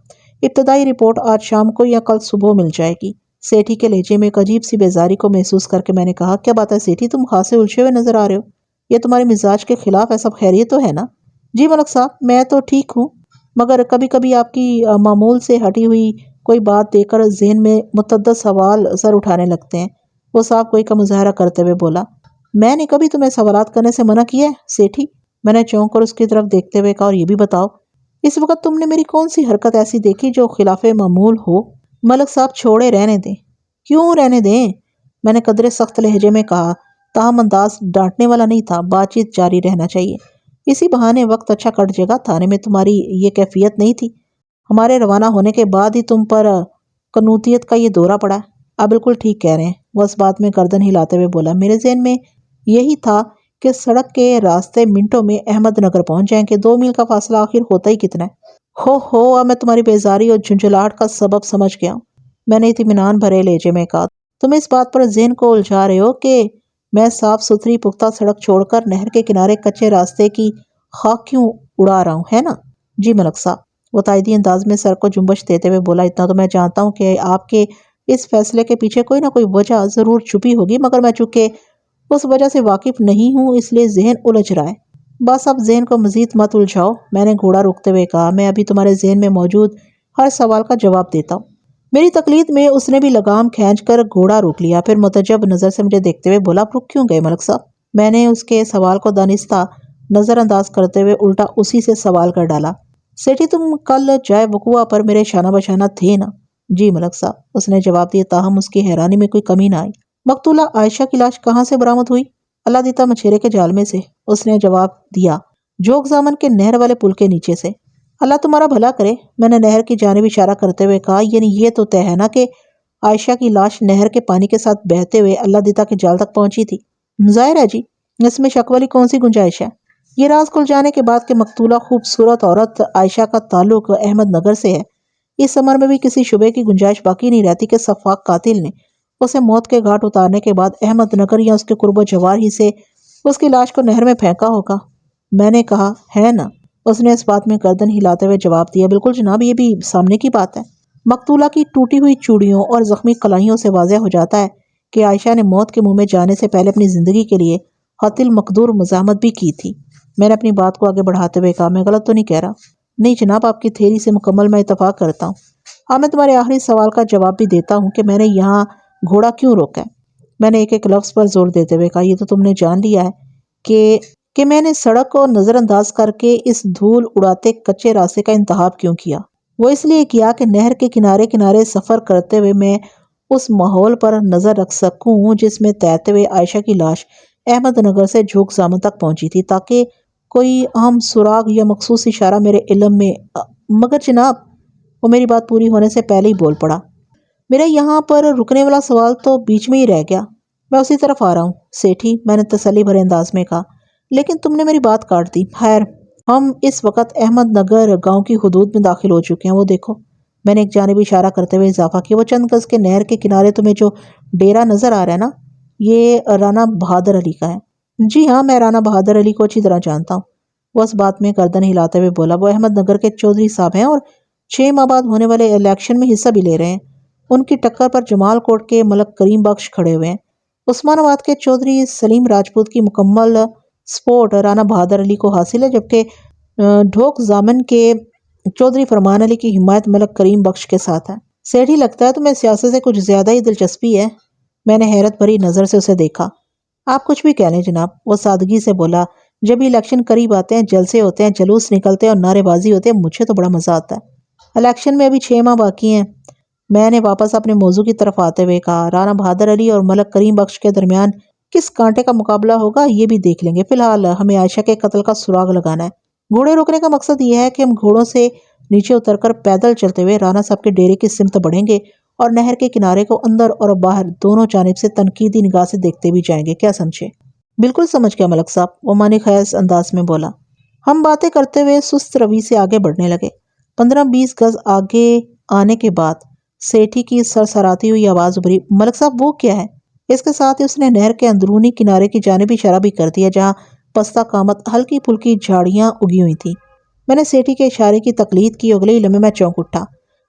ابتدائی رپورٹ آج شام کو یا کل صبح مل جائے گی۔ سیٹھی کے لہجے میں ایک عجیب سی بیزاری کو محسوس کر کے میں نے کہا، کیا بات ہے سیٹھی، تم خاصے الجھے ہوئے نظر آ رہے ہو؟ یہ تمہارے مزاج کے خلاف ہے، سب خیریت تو ہے نا؟ جی ملک صاحب، میں تو ٹھیک ہوں، مگر کبھی کبھی آپ کی معمول سے ہٹی ہوئی کوئی بات دیکھ کر ذہن میں متعدد سوال سر اٹھانے لگتے ہیں، وہ صاحب کوئی کا مظاہرہ کرتے ہوئے بولا۔ میں نے کبھی تمہیں سوالات کرنے سے منع کیا ہے سیٹھی؟ میں نے چونک کر اس کی طرف دیکھتے ہوئے کہا، اور یہ بھی بتاؤ اس وقت تم نے میری کون سی حرکت ایسی دیکھی جو خلاف معمول ہو؟ ملک صاحب چھوڑے، رہنے دیں۔ کیوں رہنے دیں؟ میں نے قدرے سخت لہجے میں کہا، تاہم انداز ڈانٹنے والا نہیں تھا۔ بات چیت جاری رہنا چاہیے، اسی بہانے وقت اچھا کٹ جائے گا۔ تھانے میں تمہاری یہ کیفیت نہیں تھی، ہمارے روانہ ہونے کے بعد ہی تم پر قنوطیت کا یہ دورہ پڑا ہے۔ آپ بالکل ٹھیک کہہ رہے ہیں، وہ اس بات میں گردن ہلاتے ہوئے بولا۔ میرے ذہن میں یہی تھا کہ سڑک کے راستے منٹوں میں احمد نگر پہنچ جائیں کہ 2 میل کا فاصلہ آخر ہوتا ہی کتنا ہے۔ ہو اب میں تمہاری بیزاری اور جھنجھلاہٹ کا سبب سمجھ گیا ہوں، میں نے اطمینان بھرے لہجے میں کہا۔ تم اس بات پر ذہن کو الجھا رہے ہو کہ میں صاف ستھری پختہ سڑک چھوڑ کر نہر کے کنارے کچے راستے کی خاک کیوں اڑا رہا ہوں، ہے نا؟ جی ملک صاحب، وہ تائیدی انداز میں سر کو جنبش دیتے ہوئے بولا۔ اتنا تو میں جانتا ہوں کہ آپ کے اس فیصلے کے پیچھے کوئی نہ کوئی وجہ ضرور چھپی ہوگی، مگر میں چونکہ اس وجہ سے واقف نہیں ہوں اس لیے ذہن الجھ رہا ہے۔ بس اب ذہن کو مزید مت الجھاؤ، میں نے گھوڑا روکتے ہوئے کہا۔ میں ابھی تمہارے ذہن میں موجود ہر سوال کا جواب دیتا ہوں۔ میری تقلید میں اس نے بھی لگام کھینچ کر گھوڑا روک لیا، پھر متعجب نظر سے مجھے دیکھتے ہوئے بولا، آپ رک کیوں گئے ملک صاحب؟ میں نے اس کے سوال کو دانستہ نظر انداز کرتے ہوئے الٹا اسی سے سوال کر ڈالا، سیٹھی تم کل جائے وقوع پر میرے شانہ بشانہ تھے نا؟ جی ملک صاحب، اس نے جواب دیا، تاہم اس کی حیرانی میں کوئی کمی نہ آئی۔ مقتولہ عائشہ کی لاش کہاں سے برآمد ہوئی؟ اللہ دیتا مچھیرے کے جال میں سے، اس نے جواب دیا، جوگ زامن کے نہر والے پل کے نیچے سے۔ اللہ تمہارا بھلا کرے، میں نے نہر کی جانب اشارہ کرتے ہوئے کہا، یعنی یہ تو طے ہے نا کہ عائشہ کی لاش نہر کے پانی کے ساتھ بہتے ہوئے اللہ دیتا کے جال تک پہنچی تھی؟ ظاہر ہے جی، اس میں شک والی کون سی گنجائش ہے؟ یہ راز کھل جانے کے بعد کہ مقتولہ خوبصورت عورت عائشہ کا تعلق احمد نگر سے ہے، اس عمر میں بھی کسی شبے کی گنجائش باقی نہیں رہتی کہ سفاک قاتل نے اسے موت کے گھاٹ اتارنے کے بعد احمد نگر یا اس کے قرب و جوار ہی سے اس کی لاش کو نہر میں پھینکا ہوگا۔ میں نے کہا، ہے نا؟ اس نے اس بات میں گردن ہلاتے ہوئے جواب دیا، بالکل جناب، یہ بھی سامنے کی بات ہے۔ مقتولہ کی ٹوٹی ہوئی چوڑیوں اور زخمی کلائیوں سے واضح ہو جاتا ہے کہ عائشہ نے موت کے منہ میں جانے سے پہلے اپنی زندگی کے لیے قاتل مقدور مزاحمت بھی کی تھی۔ میں نے اپنی بات کو آگے بڑھاتے ہوئے کہا، میں غلط تو نہیں کہہ رہا؟ نہیں جناب، آپ کی تھیوری سے مکمل میں اتفاق کرتا ہوں۔ اب میں تمہارے آخری سوال کا جواب بھی دیتا ہوں کہ میں نے یہاں گھوڑا کیوں روکا ہے۔ میں نے ایک ایک لفظ پر زور دیتے ہوئے کہا، یہ تو تم نے جان لیا ہے کہ میں نے سڑک کو نظر انداز کر کے اس دھول اڑاتے کچے راستے کا انتخاب کیوں کیا۔ وہ اس لیے کیا کہ نہر کے کنارے کنارے سفر کرتے ہوئے میں اس ماحول پر نظر رکھ سکوں جس میں تیرتے ہوئے عائشہ کی لاش احمد نگر سے جھوک زامن تک پہنچی تھی، تاکہ کوئی اہم سراغ یا مخصوص اشارہ میرے علم میں۔ مگر جناب، وہ میری بات پوری ہونے سے پہلے ہی بول پڑا، میرا یہاں پر رکنے والا سوال تو بیچ میں ہی رہ گیا۔ میں اسی طرف آ رہا ہوں سیٹھی، میں نے تسلی بھرے انداز میں کہا، لیکن تم نے میری بات کاٹ دی۔ خیر، ہم اس وقت احمد نگر گاؤں کی حدود میں داخل ہو چکے ہیں، وہ دیکھو۔ میں نے ایک جانب اشارہ کرتے ہوئے اضافہ کیا، وہ چند گز کے نہر کے کنارے تمہیں جو ڈیرا نظر آ رہا ہے نا، یہ رانا بہادر علی کا ہے۔ جی ہاں، میں رانا بہادر علی کو اچھی طرح جانتا ہوں، وہ اس بات میں گردن ہلاتے ہوئے بولا۔ وہ احمد نگر کے چودھری صاحب ہیں اور 6 ماہ بعد ہونے والے الیکشن میں حصہ بھی لے رہے ہیں۔ ان کی ٹکر پر جمال کوٹ کے ملک کریم بخش کھڑے ہوئے ہیں۔ عثمان آباد کے چودھری سلیم راجپوت کی مکمل سپورٹ رانا بہادر علی کو حاصل ہے، جبکہ ڈھوک زامن کے چودھری فرمان علی کی حمایت ملک کریم بخش کے ساتھ ہے۔ سیٹھی، لگتا ہے تمہیں سیاست سے کچھ زیادہ ہی دلچسپی ہے۔ میں نے حیرت بھری نظر سے اسے دیکھا۔ آپ کچھ بھی کہہ لیں جناب، وہ سادگی سے بولا، جب الیکشن قریب آتے ہیں، جلسے ہوتے ہیں، جلوس نکلتے ہیں اور نعرے بازی ہوتے ہیں، مجھے تو بڑا مزہ آتا ہے۔ الیکشن میں ابھی 6 ماہ باقی ہیں، میں نے واپس اپنے موضوع کی طرف آتے ہوئے کہا۔ رانا بہادر علی اور ملک کریم بخش کے درمیان کس کانٹے کا مقابلہ ہوگا یہ بھی دیکھ لیں گے، فی الحال ہمیں عائشہ کے قتل کا سراغ لگانا ہے۔ گھوڑے روکنے کا مقصد یہ ہے کہ ہم گھوڑوں سے نیچے اتر کر پیدل چلتے ہوئے رانا صاحب کے ڈیرے کی سمت بڑھیں گے اور نہر کے کنارے کو اندر اور باہر دونوں جانب سے تنقیدی نگاہ سے دیکھتے بھی جائیں گے، کیا سمجھے؟ بالکل سمجھ گیا ملک صاحب، وہ معنی خیز انداز میں بولا۔ ہم باتیں کرتے ہوئے سست روی سے آگے بڑھنے لگے۔ 15-20 گز آگے آنے کے بعد سیٹھی کی سرسراتی ہوئی آواز ابھری، ملک صاحب وہ کیا ہے؟ اس کے ساتھ ہی اس نے نہر کے اندرونی کنارے کی جانب اشارہ بھی کر دیا، جہاں پستہ قامت ہلکی پھلکی جھاڑیاں اگی ہوئی تھیں۔ میں نے سیٹھی کے اشارے کی تقلید کی، اگلے ہی لمحے میں چونک اٹھا۔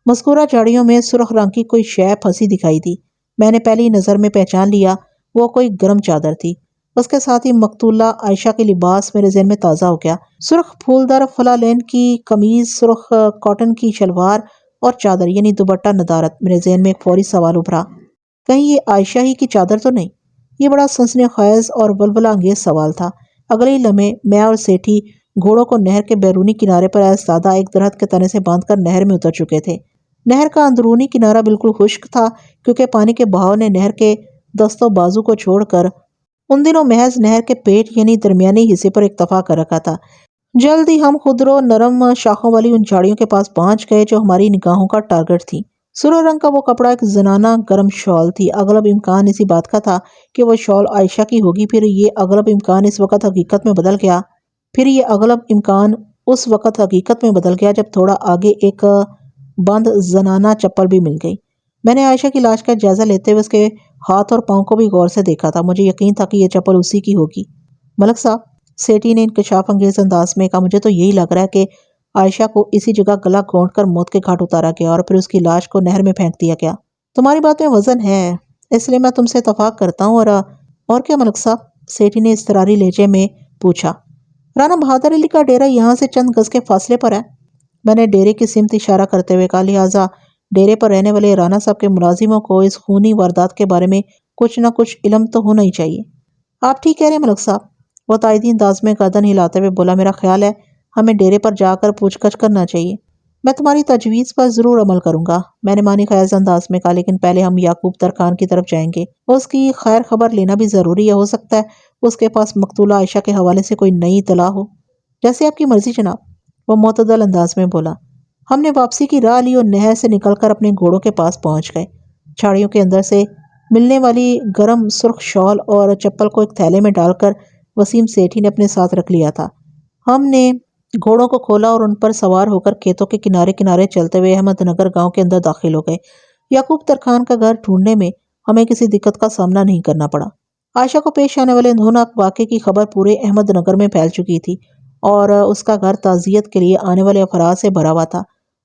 مذکورہ جھاڑیوں میں سرخ رنگ کی کوئی شے پھنسی دکھائی دی۔ میں نے پہلی نظر میں پہچان لیا، وہ کوئی گرم چادر تھی۔ اس کے ساتھ ہی مقتولہ عائشہ کے لباس میرے ذہن میں تازہ ہو گیا۔ سرخ پھولدار فلالین کی قمیض، سرخ کاٹن کی شلوار اور چادر یعنی دوپٹہ ندارت۔ میرے ذہن میں ایک فوری سوال ابھرا، کہیں یہ عائشہ ہی کی چادر تو نہیں؟ یہ بڑا سنسنی خیز اور ولولہ انگیز سوال تھا۔ اگلے ہی لمحے میں اور سیٹھی گھوڑوں کو نہر کے بیرونی کنارے پر ایستادہ ایک درخت کے تنے سے باندھ کر نہر میں اتر چکے تھے۔ نہر کا اندرونی کنارہ بالکل خشک تھا، کیونکہ پانی کے بہاؤ نے نہر کے دست و بازو کو چھوڑ کر ان دنوں محض نہر کے پیٹ یعنی درمیانی حصے پر اکتفا کر رکھا تھا۔ جلد ہی ہم خضر و نرم شاخوں والی ان جھاڑیوں کے پاس پہنچ گئے جو ہماری نگاہوں کا ٹارگٹ تھی۔ سرخ رنگ کا وہ کپڑا ایک زنانہ گرم شال تھی۔ اغلب امکان اسی بات کا تھا کہ وہ شال عائشہ کی ہوگی، پھر یہ اغلب امکان اس وقت حقیقت میں بدل گیا اس وقت حقیقت میں بدل گیا جب تھوڑا آگے ایک بند زنانہ چپل بھی مل گئی۔ میں نے عائشہ کی لاش کا جائزہ لیتے ہوئے اس کے ہاتھ اور پاؤں کو بھی غور سے دیکھا تھا۔ مجھے یقین تھا کہ یہ چپل اسی کی ہوگی۔ ملک صاحب، سیٹھی نے انکشاف انگیز انداز میں کہا، مجھے تو یہی لگ رہا ہے کہ عائشہ کو اسی جگہ گلا گھونٹ کر موت کے گھاٹ اتارا گیا اور پھر اس کی لاش کو نہر میں پھینک دیا گیا۔ تمہاری بات میں وزن ہے، اس لیے میں تم سے اتفاق کرتا ہوں۔ اور کیا ملک صاحب؟ سیٹھی نے اضطراری لہجے میں پوچھا۔ رانا بہادر علی کا ڈیرا یہاں سے چند گز کے فاصلے پر ہے، میں نے ڈیرے کی سمت اشارہ کرتے ہوئے کہا، لہٰذا ڈیرے پر رہنے والے رانا صاحب کے ملازموں کو اس خونی واردات کے بارے میں کچھ نہ کچھ علم تو ہونا ہی چاہیے۔ آپ ٹھیک کہہ رہے ہیں ملک صاحب، وہ تائیدی انداز میں گردن ہلاتے ہوئے بولا، میرا خیال ہے ہمیں ڈیرے پر جا کر پوچھ گچھ کرنا چاہیے۔ میں تمہاری تجویز پر ضرور عمل کروں گا، میں نے معنی خیز انداز میں کہا، لیکن پہلے ہم یعقوب ترکھان کی طرف جائیں گے، اس کی خیر خبر لینا بھی ضروری ہے، ہو سکتا ہے اس کے پاس مقتولہ عائشہ کے حوالے سے کوئی نئی اطلاع ہو۔ جیسے آپ کی مرضی جناب، وہ معتدل انداز میں بولا۔ ہم نے واپسی کی راہ لی اور نہر سے نکل کر اپنے گھوڑوں کے پاس پہنچ گئے۔ چھاڑیوں کے اندر سے ملنے والی گرم سرخ شال اور چپل کو ایک تھیلے میں ڈال کر وسیم سیٹھی نے اپنے ساتھ رکھ لیا تھا۔ ہم نے گھوڑوں کو کھولا اور ان پر سوار ہو کر کھیتوں کے کنارے کنارے چلتے ہوئے احمد نگر گاؤں کے اندر داخل ہو گئے۔ یعقوب ترکھان کا گھر ڈھونڈنے میں ہمیں کسی دقت کا سامنا نہیں کرنا پڑا۔ عائشہ کو پیش آنے والے اندھوناک واقعے کی خبر پورے احمد نگر میں پھیل چکی تھی اور اس کا گھر تعزیت کے لیے آنے والے افراد سے بھرا ہوا تھا۔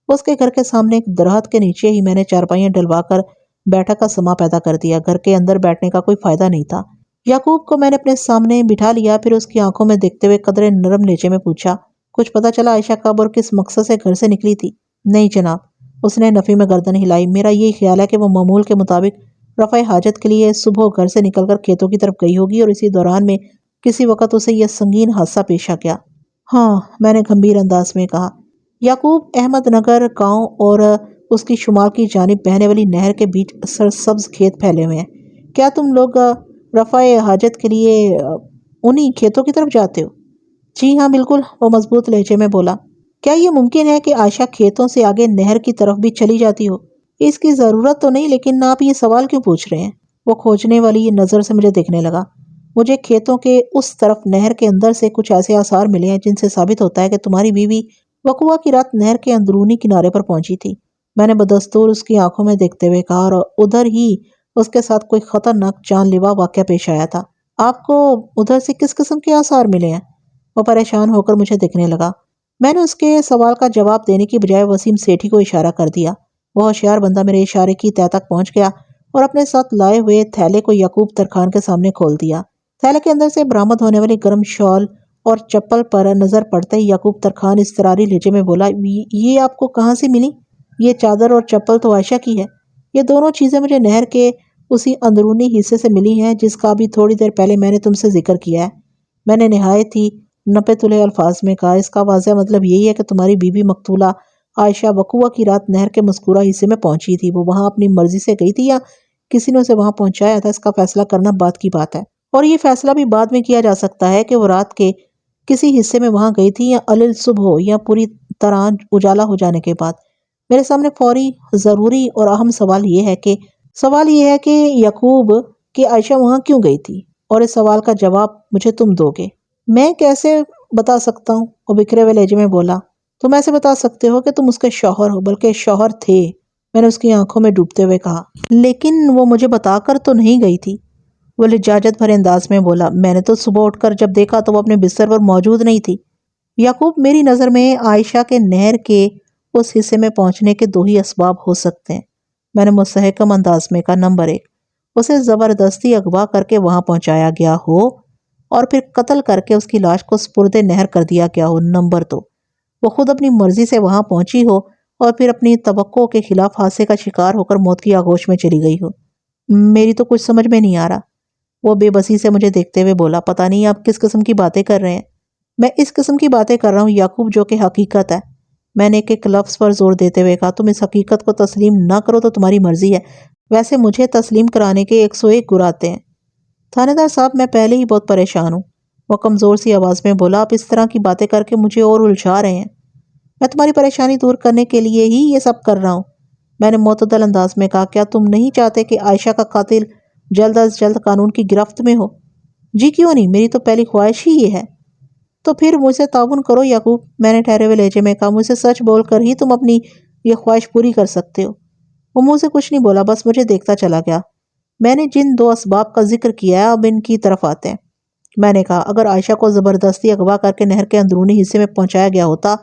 اس کے گھر کے سامنے ایک درخت کے نیچے ہی میں نے چارپائیاں ڈلوا کر بیٹھک کا سما پیدا کر دیا۔ گھر کے اندر بیٹھنے کا کوئی فائدہ نہیں تھا۔ یعقوب کو میں نے اپنے سامنے بٹھا لیا، پھر اس کی آنکھوں میں دیکھتے ہوئے قدرے نرم لہجے میں پوچھا، کچھ پتہ چلا عائشہ کب اور کس مقصد سے گھر سے نکلی تھی؟ نہیں جناب، اس نے نفی میں گردن ہلائی۔ میرا یہی خیال ہے کہ وہ معمول کے مطابق رفع حاجت کے لیے صبح گھر سے نکل کر کھیتوں کی طرف گئی ہوگی اور اسی دوران میں کسی وقت اسے یہ سنگین حادثہ پیش آ گیا۔ ہاں، میں نے گمبھیر انداز میں کہا۔ یعقوب، احمد نگر گاؤں اور اس کی شمال کی جانب بہنے والی نہر کے بیچ سرسبز کھیت پھیلے ہوئے ہیں۔ کیا تم لوگ رفع حاجت کے لیے انہی کھیتوں کی طرف جاتے ہو؟ جی ہاں بالکل، وہ مضبوط لہجے میں بولا۔ کیا یہ ممکن ہے کہ عائشہ کھیتوں سے آگے نہر کی طرف بھی چلی جاتی ہو؟ اس کی ضرورت تو نہیں، لیکن آپ یہ سوال کیوں پوچھ رہے ہیں؟ وہ کھوجنے والی نظر سے مجھے دیکھنے لگا۔ مجھے کھیتوں کے اس طرف نہر کے اندر سے کچھ ایسے آثار ملے ہیں جن سے ثابت ہوتا ہے کہ تمہاری بیوی وقوعہ کی رات نہر کے اندرونی کنارے پر پہنچی تھی، میں نے بدستور اس کی آنکھوں میں دیکھتے ہوئے کہا، اور ادھر ہی اس کے ساتھ کوئی خطرناک جان لیوا واقعہ پیش آیا تھا۔ آپ کو ادھر سے کس قسم کے آثار ملے ہیں؟ وہ پریشان ہو کر مجھے دیکھنے لگا۔ میں نے اس کے سوال کا جواب دینے کی بجائے وسیم سیٹھی کو اشارہ کر دیا۔ وہ ہوشیار بندہ میرے اشارے کی تہہ تک پہنچ گیا اور اپنے ساتھ لائے ہوئے تھیلے کو یعقوب ترکھان کے سامنے کھول دیا۔ تھیلے کے اندر سے برآمد ہونے والی گرم شال اور چپل پر نظر پڑتے ہی یعقوب ترکھان اضطراری لہجے میں بولا، یہ آپ کو کہاں سے ملی؟ یہ چادر اور چپل تو عائشہ کی ہے۔ یہ دونوں چیزیں مجھے نہر کے اسی اندرونی حصے سے ملی ہیں جس کا ابھی تھوڑی دیر پہلے میں نے تم سے ذکر کیا ہے، میں نے نہایت ہی نپے تلے الفاظ میں کہا۔ اس کا واضح مطلب یہی ہے کہ تمہاری بیوی مقتولہ عائشہ وقوعہ کی رات نہر کے مذکورہ حصے میں پہنچی تھی۔ وہ وہاں اپنی مرضی سے گئی تھی یا کسی نے اسے وہاں پہنچایا تھا؟ اس کا فیصلہ کرنا بعد کی بات ہے، اور یہ فیصلہ بھی بعد میں کیا جا سکتا ہے کہ وہ رات کے کسی حصے میں وہاں گئی تھی یا علیل صبح یا پوری طرح اجالا ہو جانے کے بعد۔ میرے سامنے فوری، ضروری اور اہم سوال یہ ہے کہ یعقوب کہ عائشہ وہاں کیوں گئی تھی، اور اس سوال کا جواب مجھے تم دو گے۔ میں کیسے بتا سکتا ہوں؟ وہ بکھرے ہوئے لہجے میں بولا۔ تم ایسے بتا سکتے ہو کہ تم اس کے شوہر ہو، بلکہ شوہر تھے، میں نے اس کی آنکھوں میں ڈوبتے ہوئے کہا۔ لیکن وہ مجھے بتا کر تو نہیں گئی تھی، وہ لجاجت بھرے انداز میں بولا۔ میں نے تو صبح اٹھ کر جب دیکھا تو وہ اپنے بستر پر موجود نہیں تھی۔ یعقوب، میری نظر میں عائشہ کے نہر کے اس حصے میں پہنچنے کے دو ہی اسباب ہو سکتے ہیں، میں نے مستحکم انداز میں کہا۔ نمبر 1، اسے زبردستی اغوا کر کے وہاں پہنچایا گیا ہو اور پھر قتل کر کے اس کی لاش کو سپرد نہر کر دیا گیا ہو۔ نمبر 2، وہ خود اپنی مرضی سے وہاں پہنچی ہو اور پھر اپنی توقع کے خلاف حادثے کا شکار ہو کر موت کی آغوش میں چلی گئی ہو۔ میری تو کچھ سمجھ میں نہیں آ رہا، وہ بے بسی سے مجھے دیکھتے ہوئے بولا۔ پتہ نہیں آپ کس قسم کی باتیں کر رہے ہیں؟ میں اس قسم کی باتیں کر رہا ہوں یعقوب جو کہ حقیقت ہے، میں نے ایک لفظ پر زور دیتے ہوئے کہا۔ تم اس حقیقت کو تسلیم نہ کرو تو تمہاری مرضی ہے، ویسے مجھے تسلیم کرانے کے 101 گراتے ہیں۔ تھانے دار صاحب، میں پہلے ہی بہت پریشان ہوں، وہ کمزور سی آواز میں بولا۔ آپ اس طرح کی باتیں کر کے مجھے اور الجھا رہے ہیں۔ میں تمہاری پریشانی دور کرنے کے لیے ہی یہ سب کر رہا ہوں، میں نے معتدل انداز میں کہا، کیا تم نہیں چاہتے کہ عائشہ کا قاتل جلد از جلد قانون کی گرفت میں ہو؟ جی کیوں نہیں، میری تو پہلی خواہش ہی یہ ہے۔ تو پھر مجھ سے تعاون کرو یعقوب، میں نے ٹھہرے ہوئے لہجے میں کہا، مجھ سے سچ بول کر ہی تم اپنی یہ خواہش پوری کر سکتے ہو۔ وہ منہ سے کچھ نہیں بولا، بس مجھے دیکھتا چلا گیا۔ میں نے جن دو اسباب کا ذکر کیا ہے اب ان کی طرف آتے ہیں۔ میں نے کہا، اگر عائشہ کو زبردستی اغوا کر کے نہر کے اندرونی حصے میں پہنچایا گیا ہوتا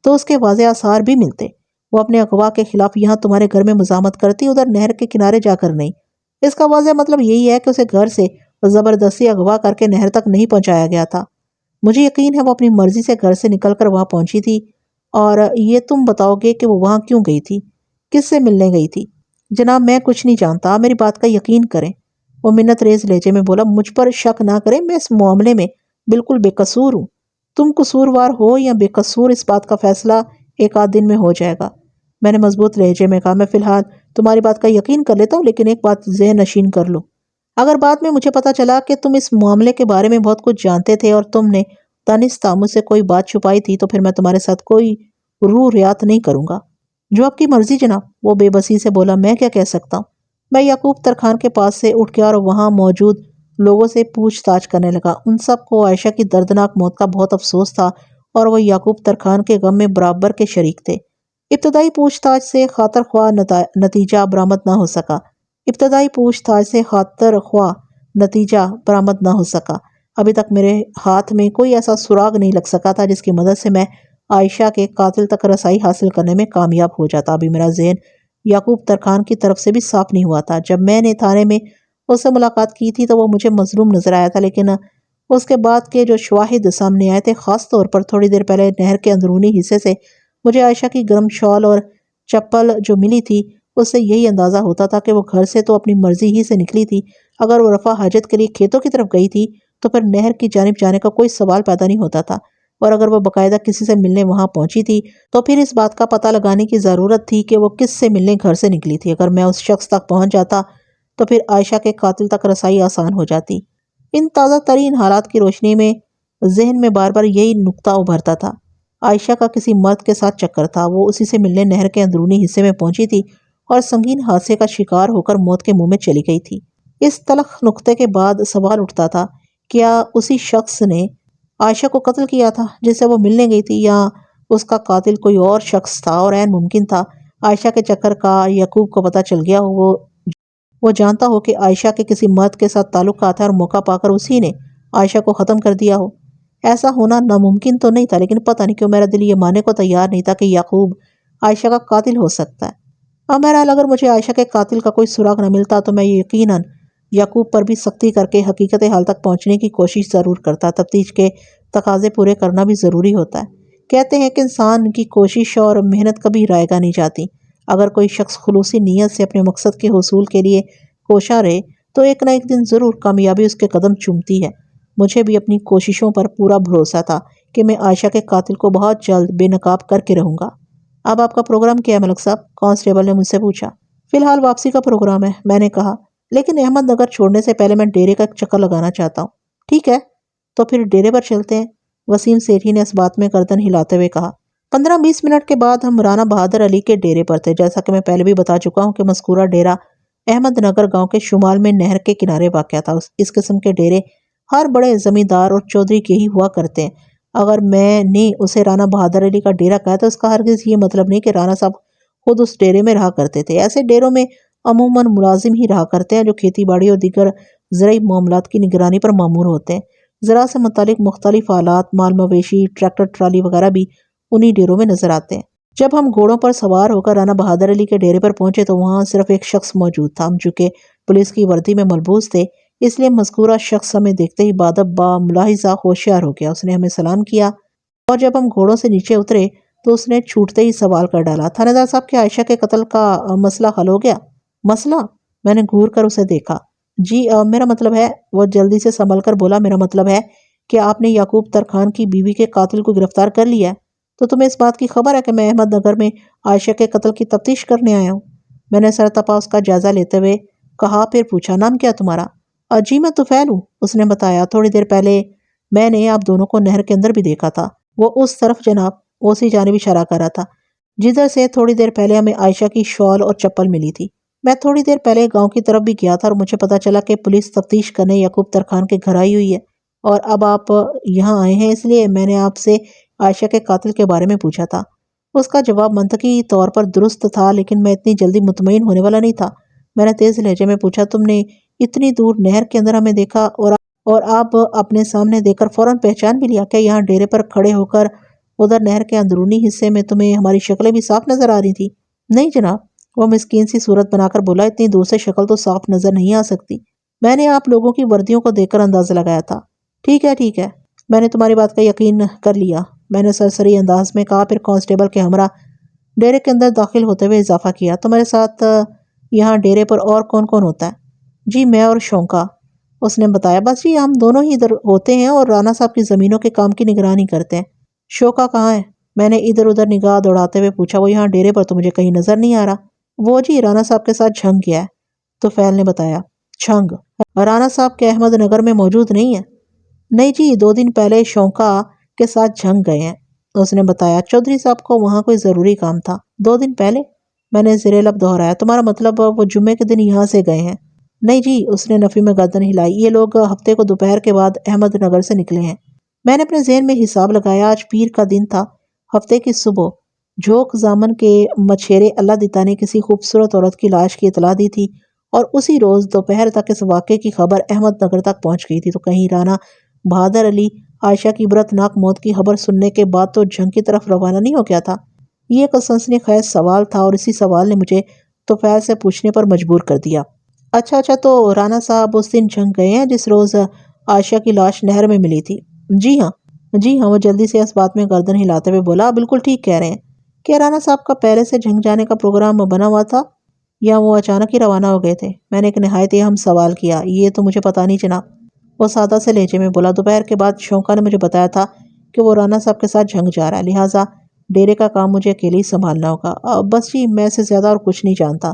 تو اس کے واضح آثار بھی ملتے۔ وہ اپنے اغوا کے خلاف یہاں تمہارے گھر میں مزاحمت کرتی، ادھر نہر کے کنارے جا کر نہیں۔ اس کا واضح مطلب یہی ہے کہ اسے گھر سے زبردستی اغوا کر کے نہر تک نہیں پہنچایا گیا تھا۔ مجھے یقین ہے وہ اپنی مرضی سے گھر سے نکل کر وہاں پہنچی تھی۔ اور یہ تم بتاؤ گے کہ وہ وہاں کیوں گئی تھی، کس سے ملنے گئی تھی؟ جناب میں کچھ نہیں جانتا، میری بات کا یقین کریں۔ وہ منت ریز لہجے میں بولا، مجھ پر شک نہ کریں، میں اس معاملے میں بالکل بے قصور ہوں۔ تم قصوروار ہو یا بے قصور، اس بات کا فیصلہ ایک آدھ دن میں ہو جائے گا۔ میں نے مضبوط لہجے میں کہا، میں فی الحال تمہاری بات کا یقین کر لیتا ہوں، لیکن ایک بات ذہن نشین کر لو۔ اگر بعد میں مجھے پتا چلا کہ تم اس معاملے کے بارے میں بہت کچھ جانتے تھے اور تم نے دانستہ مجھ سے کوئی بات چھپائی تھی، تو پھر میں تمہارے ساتھ کوئی روح ریات نہیں کروں گا۔ جو آپ کی مرضی جناب، وہ بے بسی سے بولا، میں کیا کہہ سکتا ہوں؟ میں یعقوب ترخان کے پاس سے اٹھ گیا اور وہاں موجود لوگوں سے پوچھ تاچھ کرنے لگا۔ ان سب کو عائشہ کی دردناک موت کا بہت افسوس تھا اور وہ یعقوب ترخان کے غم میں برابر کے شریک تھے۔ ابتدائی پوچھ تاچھ سے خاطر خواہ نتیجہ برآمد نہ ہو سکا۔ ابھی تک میرے ہاتھ میں کوئی ایسا سراغ نہیں لگ سکا تھا جس کی مدد سے میں عائشہ کے قاتل تک رسائی حاصل کرنے میں کامیاب ہو جاتا۔ ابھی میرا ذہن یعقوب ترخان کی طرف سے بھی صاف نہیں ہوا تھا۔ جب میں نے تھانے میں اس سے ملاقات کی تھی تو وہ مجھے مظلوم نظر آیا تھا، لیکن اس کے بعد کے جو شواہد سامنے آئے تھے، خاص طور پر تھوڑی دیر پہلے نہر کے اندرونی حصے سے مجھے عائشہ کی گرم شال اور چپل جو ملی تھی، اس سے یہی اندازہ ہوتا تھا کہ وہ گھر سے تو اپنی مرضی ہی سے نکلی تھی۔ اگر وہ رفع حاجت کے لیے کھیتوں کی طرف گئی تھی تو پھر نہر کی جانب جانے کا کوئی سوال پیدا نہیں ہوتا تھا، اور اگر وہ باقاعدہ کسی سے ملنے وہاں پہنچی تھی تو پھر اس بات کا پتہ لگانے کی ضرورت تھی کہ وہ کس سے ملنے گھر سے نکلی تھی۔ اگر میں اس شخص تک پہنچ جاتا تو پھر عائشہ کے قاتل تک رسائی آسان ہو جاتی۔ ان تازہ ترین حالات کی روشنی میں ذہن میں بار بار یہی نکتہ ابھرتا تھا، عائشہ کا کسی مرد کے ساتھ چکر تھا، وہ اسی سے ملنے نہر کے اندرونی حصے میں پہنچی تھی اور سنگین حادثے کا شکار ہو کر موت کے منہ میں چلی گئی تھی۔ اس تلخ نکتے کے بعد سوال اٹھتا تھا، کیا اسی شخص نے عائشہ کو قتل کیا تھا جس سے وہ ملنے گئی تھی، یا اس کا قاتل کوئی اور شخص تھا؟ اور عین ممکن تھا عائشہ کے چکر کا یعقوب کو پتہ چل گیا ہو، وہ جانتا ہو کہ عائشہ کے کسی مرد کے ساتھ تعلقات ہیں اور موقع پا کر اسی نے عائشہ کو ختم کر دیا ہو۔ ایسا ہونا ناممکن تو نہیں تھا، لیکن پتہ نہیں کیوں میرا دل یہ ماننے کو تیار نہیں تھا کہ یعقوب عائشہ کا قاتل ہو سکتا ہے۔ اب بہرحال اگر مجھے عائشہ کے قاتل کا کوئی سراغ نہ ملتا تو میں یقیناً یعقوب پر بھی سختی کر کے حقیقت حال تک پہنچنے کی کوشش ضرور کرتا۔ تفتیش کے تقاضے پورے کرنا بھی ضروری ہوتا ہے۔ کہتے ہیں کہ انسان کی کوشش اور محنت کبھی رائے گاہ نہیں جاتی۔ اگر کوئی شخص خلوصی نیت سے اپنے مقصد کے حصول کے لیے کوشاں رہے تو ایک نہ ایک دن ضرور کامیابی اس کے قدم چومتی ہے۔ مجھے بھی اپنی کوششوں پر پورا بھروسہ تھا کہ میں عائشہ کے قاتل کو بہت جلد بے نقاب کر کے رہوں گا۔ اب آپ کا پروگرام کیا ہے ملک صاحب؟ کانسٹیبل نے مجھ سے پوچھا۔ فی الحال واپسی کا پروگرام ہے، میں نے کہا، لیکن احمد نگر چھوڑنے سے پہلے میں ڈیرے کا ایک چکر لگانا چاہتا ہوں۔ ٹھیک ہے، تو پھر ڈیرے پر چلتے ہیں، وسیم سیٹھی نے اس بات میں گردن ہلاتے ہوئے کہا۔ 15-20 منٹ کے بعد ہم رانا بہادر علی کے ڈیرے پر تھے۔ جیسا کہ میں پہلے بھی بتا چکا ہوں کہ مذکورہ ڈیرہ احمد نگر گاؤں کے شمال میں نہر کے کنارے واقع تھا۔ اس قسم کے ڈیرے ہر بڑے زمیندار اور چودھری کے ہی ہوا کرتے ہیں۔ اگر میں نے اسے رانا بہادر علی کا ڈیرہ کہا تو اس کا ہرگز یہ مطلب نہیں کہ رانا صاحب خود اس ڈیرے میں رہا کرتے تھے۔ ایسے ڈیروں میں عموماً ملازم ہی رہا کرتے ہیں جو کھیتی باڑی اور دیگر زرعی معاملات کی نگرانی پر مامور ہوتے ہیں۔ زراعت سے متعلق مختلف آلات، مال مویشی، ٹریکٹر ٹرالی وغیرہ بھی انہی ڈیروں میں نظر آتے ہیں۔ جب ہم گھوڑوں پر سوار ہو کر رانا بہادر علی کے ڈیرے پر پہنچے تو وہاں صرف ایک شخص موجود تھا۔ ہم چونکہ پولیس کی وردی میں ملبوس تھے، اس لیے مذکورہ شخص ہمیں دیکھتے ہی بادب با ملاحظہ ہوشیار ہو گیا۔ اس نے ہمیں سلام کیا اور جب ہم گھوڑوں سے نیچے اترے تو اس نے چھوٹتے ہی سوال کر ڈالا، تھانے دار صاحب کیا عائشہ کے قتل کا مسئلہ حل ہو گیا؟ مسئلہ؟ میں نے گھور کر اسے دیکھا۔ جی میرا مطلب ہے، وہ جلدی سے سنبھل کر بولا، میرا مطلب ہے کہ آپ نے یعقوب ترخان کی بیوی کے قاتل کو گرفتار کر لیا ہے۔ تو تمہیں اس بات کی خبر ہے کہ میں احمد نگر میں عائشہ کے قتل کی تفتیش کرنے آیا ہوں؟ میں نے سر تپا اس کا جائزہ لیتے ہوئے کہا، پھر پوچھا، نام کیا تمہارا؟ جی میں طفیل ہوں، اس نے بتایا۔ تھوڑی دیر پہلے میں نے آپ دونوں کو نہر کے اندر بھی دیکھا تھا۔ وہ اس طرف جناب، وہ اسی جانب اشارہ کر رہا تھا۔ جدھر سے تھوڑی دیر پہلے ہمیں عائشہ کی شال اور چپل ملی تھی۔ میں تھوڑی دیر پہلے گاؤں کی طرف بھی گیا تھا اور مجھے پتا چلا کہ پولیس تفتیش کرنے یعقوب ترخان کے گھر آئی ہوئی ہے، اور اب آپ یہاں آئے ہیں، اس لیے میں نے آپ سے عائشہ کے قاتل کے بارے میں پوچھا تھا۔ اس کا جواب منطقی طور پر درست تھا، لیکن میں اتنی جلدی مطمئن ہونے والا نہیں تھا۔ میں نے تیز لہجے میں پوچھا، تم نے اتنی دور نہر کے اندر ہمیں دیکھا اور آپ اپنے سامنے دیکھ کر فوراً پہچان بھی لیا؟ کیا یہاں ڈیرے پر کھڑے ہو کر ادھر نہر کے اندرونی حصے میں تمہیں ہماری شکلیں بھی صاف نظر آ رہی تھی؟ نہیں جناب، وہ مسکین سی صورت بنا کر بولا، اتنی دور سے شکل تو صاف نظر نہیں آ سکتی، میں نے آپ لوگوں کی وردیوں کو دیکھ کر اندازہ لگایا تھا۔ ٹھیک ہے، میں نے تمہاری بات کا یقین کر لیا، میں نے سرسری انداز میں کہا، پھر کانسٹیبل کے ہمراہ ڈیرے کے اندر داخل ہوتے ہوئے اضافہ کیا، تمہارے ساتھ یہاں ڈیرے پر اور کون کون ہوتا ہے؟ جی میں اور شونکا، اس نے بتایا۔ بس جی ہم دونوں ہی ادھر ہوتے ہیں اور رانا صاحب کی زمینوں کے کام کی نگرانی کرتے ہیں۔ شوکا کہاں ہے؟ میں نے ادھر ادھر نگاہ دوڑاتے ہوئے پوچھا۔ وہ یہاں ڈیرے پر تو مجھے کہیں نظر نہیں آ رہا۔ وہ جی رانا صاحب کے ساتھ جھنگ گیا ہے، طفیل نے بتایا۔ جھنگ؟ رانا صاحب کے احمد نگر میں موجود نہیں ہے؟ نہیں جی، 2 دن پہلے شونکا کے ساتھ جھنگ گئے ہیں، اس نے بتایا۔ چودھری صاحب کو وہاں کوئی ضروری کام تھا۔ 2 دن پہلے؟ میں نے زیر لب دہرایا۔ تمہارا مطلب وہ جمعے کے دن یہاں سے گئے ہیں؟ نہیں جی، اس نے نفی میں گردن ہلائی، یہ لوگ ہفتے کو دوپہر کے بعد احمد نگر سے نکلے ہیں۔ میں نے اپنے ذہن میں حساب لگایا، آج پیر کا دن تھا، ہفتے کی صبح جھوک زامن کے مچھیرے اللہ دیتا نے کسی خوبصورت عورت کی لاش کی اطلاع دی تھی، اور اسی روز دوپہر تک اس واقعے کی خبر احمد نگر تک پہنچ گئی تھی۔ تو کہیں رانا بہادر علی عائشہ کی عبرتناک موت کی خبر سننے کے بعد تو جنگ کی طرف روانہ نہیں ہو گیا تھا؟ یہ ایک سنسنی خیز سوال تھا، اور اسی سوال نے مجھے طفیل سے پوچھنے پر مجبور کر دیا۔ اچھا، تو رانا صاحب اس دن جنگ گئے ہیں جس روز عائشہ کی لاش نہر میں ملی تھی؟ جی ہاں، وہ جلدی سے اس بات میں گردن ہلاتے ہوئے بولا، بالکل ٹھیک کہہ رہے ہیں۔ کیا رانا صاحب کا پہلے سے جنگ جانے کا پروگرام بنا ہوا تھا یا وہ اچانک ہی روانہ ہو گئے تھے؟ میں نے ایک نہایت اہم سوال کیا۔ یہ تو مجھے پتا نہیں جناب، وہ سادہ سے لہجے میں بولا۔ دوپہر کے بعد شونکا نے مجھے بتایا تھا کہ وہ رانا صاحب کے ساتھ جنگ جا رہا ہے، لہٰذا ڈیرے کا کام مجھے اکیلے ہی سنبھالنا ہوگا۔ بس جی میں سے زیادہ اور کچھ نہیں جانتا۔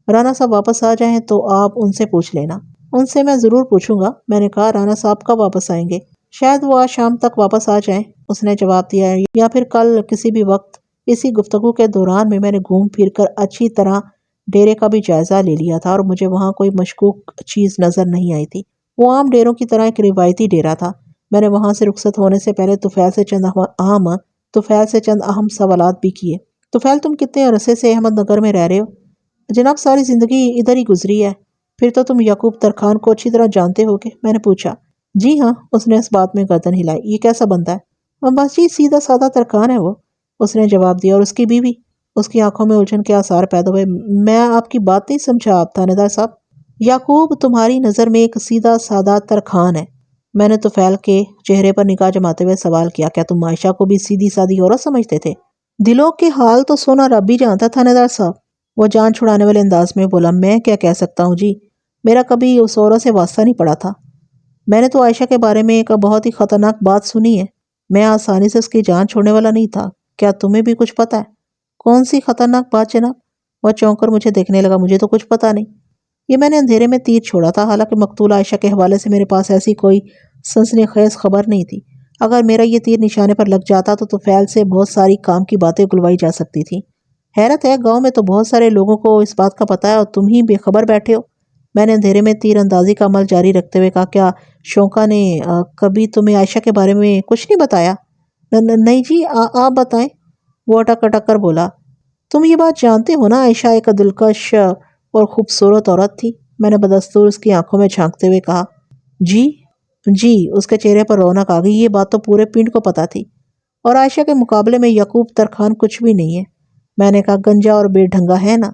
رانا صاحب واپس آ جائیں تو آپ ان سے پوچھ لینا۔ ان سے میں ضرور پوچھوں گا، میں نے کہا۔ رانا صاحب کب واپس آئیں گے؟ شاید وہ آج شام تک واپس آ جائیں، اس نے جواب دیا، یا پھر کل کسی بھی وقت۔ اسی گفتگو کے دوران میں نے گھوم پھر کر اچھی طرح ڈیرے کا بھی جائزہ لے لیا تھا، اور مجھے وہاں کوئی مشکوک چیز نظر نہیں آئی تھی۔ وہ عام ڈیروں کی طرح ایک روایتی ڈیرا تھا۔ میں نے وہاں سے رخصت ہونے سے پہلے طفیل سے چند اہم سوالات بھی کیے۔ طفیل، تم کتنے عرصے سے احمد نگر میں رہ رہے ہو؟ جناب ساری زندگی ادھر ہی گزری ہے۔ پھر تو تم یعقوب ترخان کو اچھی طرح جانتے ہوگے، میں نے پوچھا۔ جی ہاں، اس نے اس بات میں گردن ہلائی۔ یہ کیسا بندہ ہے؟ بس جی سیدھا سادہ ترخان ہے وہ، اس نے جواب دیا۔ اور اس کی بیوی؟ اس کی آنکھوں میں الجھن کے آثار پیدا ہوئے۔ میں آپ کی بات نہیں سمجھا تھانے دار صاحب۔ یعقوب تمہاری نظر میں ایک سیدھا سادہ ترخان ہے؟ میں نے طفیل کے چہرے پر نگاہ جماتے ہوئے سوال کیا۔ کیا تم عائشہ کو بھی سیدھی سادی عورت سمجھتے تھے؟ دلوں کے حال تو سونا رب ہی جانتا تھانے دار صاحب، وہ جان چھڑانے والے انداز میں بولا۔ میں کیا کہہ سکتا ہوں جی، میرا کبھی اس عورت سے واسطہ نہیں پڑا تھا۔ میں نے تو عائشہ کے بارے میں ایک بہت ہی خطرناک بات سنی ہے، میں آسانی سے اس کی جان چھوڑنے والا نہیں تھا۔ کیا تمہیں بھی کچھ پتا ہے؟ کون سی خطرناک بات جناب؟ وہ چونک کر مجھے دیکھنے لگا۔ مجھے تو کچھ پتا نہیں، یہ میں نے اندھیرے میں تیر چھوڑا تھا، حالانکہ مقتول عائشہ کے حوالے سے میرے پاس ایسی کوئی سنسنی خیز خبر نہیں تھی۔ اگر میرا یہ تیر نشانے پر لگ جاتا تو طفیل سے بہت ساری کام کی باتیں اگلوائی جا سکتی تھی۔ حیرت ہے، گاؤں میں تو بہت سارے لوگوں کو اس بات کا پتا ہے اور تم ہی بے خبر بیٹھے ہو۔ میں نے اندھیرے میں تیر اندازی کا عمل جاری رکھتے ہوئے کہا۔ کیا شونکا نے کبھی تمہیں عائشہ کے بارے میں کچھ نہیں بتایا؟ نہیں جی، آپ بتائیں، وہ اٹک اٹک کر بولا۔ تم یہ بات جانتے ہو نا، عائشہ ایک دلکش اور خوبصورت عورت تھی، میں نے بدستور اس کی آنکھوں میں جھانکتے ہوئے کہا۔ جی، اس کے چہرے پر رونق آ گئی۔ یہ بات تو پورے پنڈ کو پتا تھی، اور عائشہ کے مقابلے میں یعقوب ترخان کچھ بھی نہیں ہے، میں نے کہا۔ گنجا اور بے ڈھنگا ہے نا؟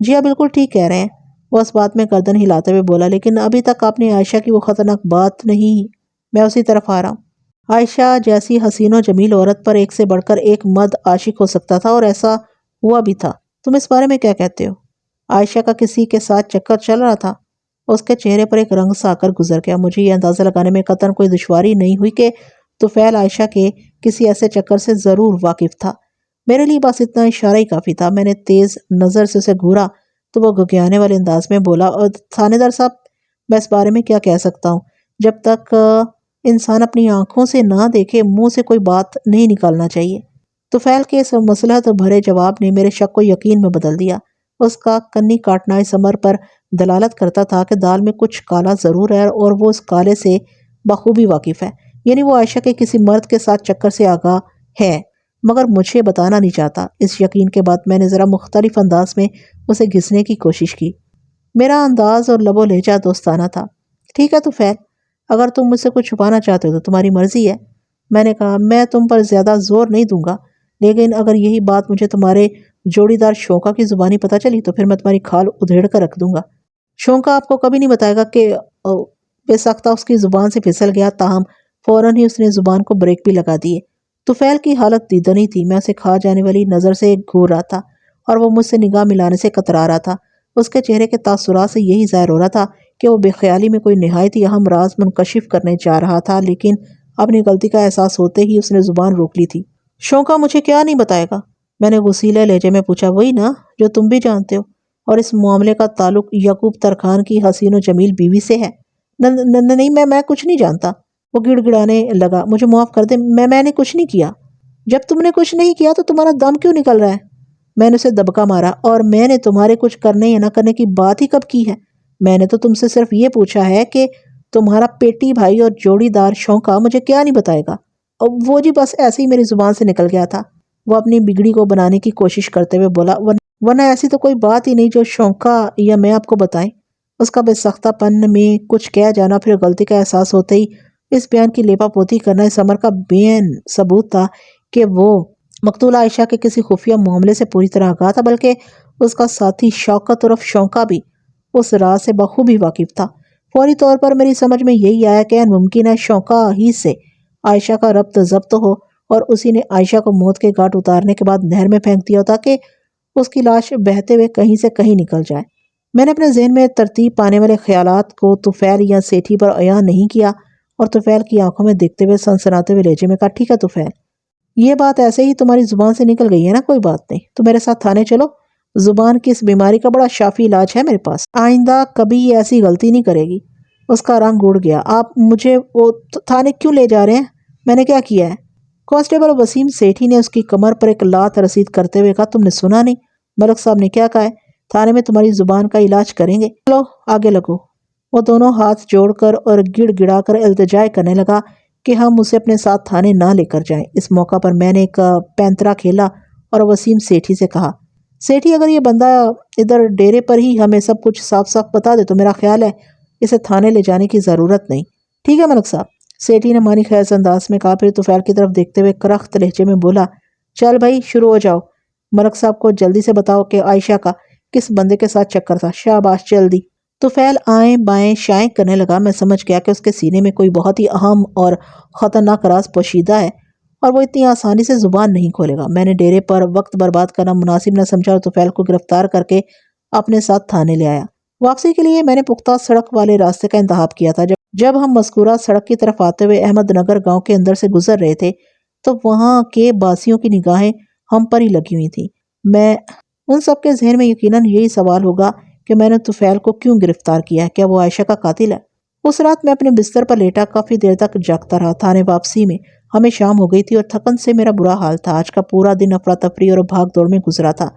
جی ہاں، بالکل ٹھیک کہہ رہے ہیں، وہ اس بات میں گردن ہلاتے ہوئے بولا۔ لیکن ابھی تک آپ نے عائشہ کی وہ خطرناک بات نہیں، میں اسی طرف آ رہا ہوں۔ عائشہ جیسی حسین و جمیل عورت پر ایک سے بڑھ کر ایک مرد عاشق ہو سکتا تھا، اور ایسا ہوا بھی تھا۔ تم اس بارے میں کیا کہتے ہو؟ عائشہ کا کسی کے ساتھ چکر چل رہا تھا؟ اس کے چہرے پر ایک رنگ سا آ کر گزر گیا۔ مجھے یہ اندازہ لگانے میں قطعاً کوئی دشواری نہیں ہوئی کہ طفیل عائشہ کے کسی ایسے چکر سے ضرور واقف تھا۔ میرے لیے بس اتنا اشارہ ہی کافی تھا۔ میں نے تیز نظر سے اسے گھورا تو وہ گھگیانے والے انداز میں بولا۔ اور تھانے دار صاحب، میں اس بارے میں کیا کہہ سکتا ہوں؟ جب تک انسان اپنی آنکھوں سے نہ دیکھے منہ سے کوئی بات نہیں نکالنا چاہیے۔ طفیل کے اس مصلحت بھرے جواب نے میرے شک کو یقین میں بدل دیا۔ اس کا کنی کاٹنا اس امر پر دلالت کرتا تھا کہ دال میں کچھ کالا ضرور ہے اور وہ اس کالے سے بخوبی واقف ہے، یعنی وہ عائشہ کے کسی مرد کے ساتھ چکر سے آگاہ ہے، مگر مجھے بتانا نہیں چاہتا۔ اس یقین کے بعد میں نے ذرا مختلف انداز میں اسے گھسنے کی کوشش کی۔ میرا انداز اور لب و لہجہ دوستانہ تھا۔ ٹھیک ہے طفیل، اگر تم مجھ سے کچھ چھپانا چاہتے ہو تو تمہاری مرضی ہے۔ میں نے کہا، میں تم پر زیادہ زور نہیں دوں گا، لیکن اگر یہی بات مجھے تمہارے جوڑی دار شونکا کی زبانی پتہ چلی تو پھر میں تمہاری کھال ادھیڑ کر رکھ دوں گا۔ شونکا آپ کو کبھی نہیں بتائے گا کہ بے سختہ اس کی زبان سے پھسل گیا، تاہم فوراً ہی اس نے زبان کو بریک بھی لگا دیے۔ طفیل کی حالت دیدنی تھی۔ میں اسے کھا جانے والی نظر سے گھور رہا تھا اور وہ مجھ سے نگاہ ملانے سے کترا رہا تھا۔ اس کے چہرے کے تاثرات سے یہی ظاہر ہو رہا تھا کہ وہ بے خیالی میں کوئی نہایت ہی اہم راز منکشف کرنے جا رہا تھا، لیکن اپنی غلطی کا احساس ہوتے ہی اس نے زبان روک لی تھی۔ شونکا مجھے کیا نہیں بتائے گا؟ میں نے غصیلے لہجے میں پوچھا۔ وہی نا جو تم بھی جانتے ہو، اور اس معاملے کا تعلق یعقوب ترکھان کی حسین و جمیل بیوی سے ہے۔ نہیں، میں کچھ نہیں جانتا، وہ گڑ گڑانے لگا۔ مجھے معاف کر دے، میں نے کچھ نہیں کیا۔ جب تم نے کچھ نہیں کیا تو تمہارا دم کیوں نکل رہا ہے؟ میں نے اسے دبکا مارا۔ اور میں نے تمہارے کچھ کرنے یا نہ کرنے کی بات ہی کب کی ہے؟ میں نے تو تم سے صرف یہ پوچھا ہے کہ تمہارا پیٹی بھائی اور جوڑی دار شونکا مجھے کیا نہیں بتائے گا؟ اور وہ جی بس ایسے ہی میری زبان سے نکل گیا تھا، وہ اپنی بگڑی کو بنانے کی کوشش کرتے ہوئے بولا، ورنہ ایسی تو کوئی بات ہی نہیں جو شونکا یا میں آپ کو بتائیں۔ اس کا بے سختہ پن میں کچھ کہہ جانا، پھر غلطی کا احساس ہوتے ہی اس بیان کی لیپا پوتی کرنا اس امر کا بین ثبوت تھا کہ وہ مقتولہ عائشہ کے کسی خفیہ معاملے سے پوری طرح آگاہ تھا، بلکہ اس کا ساتھی شوکت عرف شونکا بھی اس راز سے بخوبی واقف تھا۔ فوری طور پر میری سمجھ میں یہی آیا کہ ممکن ہے شونکا ہی سے عائشہ کا ربط ضبط ہو اور اسی نے عائشہ کو موت کے گھاٹ اتارنے کے بعد نہر میں پھینک دیا ہو تاکہ اس کی لاش بہتے ہوئے کہیں سے کہیں نکل جائے۔ میں نے اپنے ذہن میں ترتیب پانے والے خیالات کو طفیل یا سیٹھی پر عیاں نہیں کیا اور طفیل کی آنکھوں میں دیکھتے ہوئے سنسناتے ہوئے لہجے میں کہا، ٹھیک ہے طفیل، یہ بات ایسے ہی تمہاری زبان سے نکل گئی ہے نا، کوئی بات نہیں، تو میرے ساتھ تھانے چلو۔ زبان کی اس بیماری کا بڑا شافی علاج ہے میرے پاس، آئندہ کبھی یہ ایسی غلطی نہیں کرے گی۔ اس کا رنگ اڑ گیا۔ آپ مجھے وہ تھانے کیوں لے جا رہے ہیں؟ میں نے کیا کیا ہے؟ کانسٹیبل وسیم سیٹھی نے اس کی کمر پر ایک لات رسید کرتے ہوئے کہا، تم نے سنا نہیں ملک صاحب نے کیا کہا ہے؟ تھانے میں تمہاری زبان کا علاج کریں گے، چلو آگے لگو۔ وہ دونوں ہاتھ جوڑ کر اور گڑ گڑا کر التجا کرنے لگا کہ ہم اسے اپنے ساتھ تھانے نہ لے کر جائیں۔ اس موقع پر میں نے ایک پینترا کھیلا اور وسیم سیٹھی سے کہا، سیٹھی اگر یہ بندہ ادھر ڈیرے پر ہی ہمیں سب کچھ صاف صاف بتا دے تو میرا خیال ہے اسے تھانے لے جانے کی ضرورت نہیں۔ ٹھیک ہے ملک صاحب، سیٹھی نے مانی خیز انداز میں کہا، پھر طفیل کی طرف دیکھتے ہوئے کرخت لہجے میں بولا، چل بھائی شروع ہو جاؤ، ملک صاحب کو جلدی سے بتاؤ کہ عائشہ کا کس بندے کے ساتھ چکر تھا، شاباش جلدی۔ طفیل آئیں بائیں شائیں کرنے لگا۔ میں سمجھ گیا کہ اس کے سینے میں کوئی بہت ہی اہم اور خطرناک راز پوشیدہ ہے اور وہ اتنی آسانی سے زبان نہیں کھولے گا۔ میں نے ڈیرے پر وقت برباد کرنا مناسب نہ سمجھا اور طفیل کو گرفتار کر کے اپنے ساتھ تھانے لے آیا۔ واپسی کے لیے میں نے پختہ سڑک والے راستے کا انتخاب کیا تھا۔ جب ہم مذکورہ سڑک کی طرف آتے ہوئے احمد نگر گاؤں کے اندر سے گزر رہے تھے تو وہاں کے باسیوں کی نگاہیں ہم پر ہی لگی ہوئی تھیں۔ میں ان سب کے ذہن میں یقیناً یہی سوال ہوگا کہ میں نے طفیل کو کیوں گرفتار کیا ہے، کیا وہ عائشہ کا قاتل ہے؟ اس رات میں اپنے بستر پر لیٹا کافی دیر تک جاگتا رہا۔ تھانے واپسی میں ہمیں شام ہو گئی تھی اور تھکن سے میرا برا حال تھا۔ آج کا پورا دن افراتفری اور بھاگ دوڑ میں گزرا تھا۔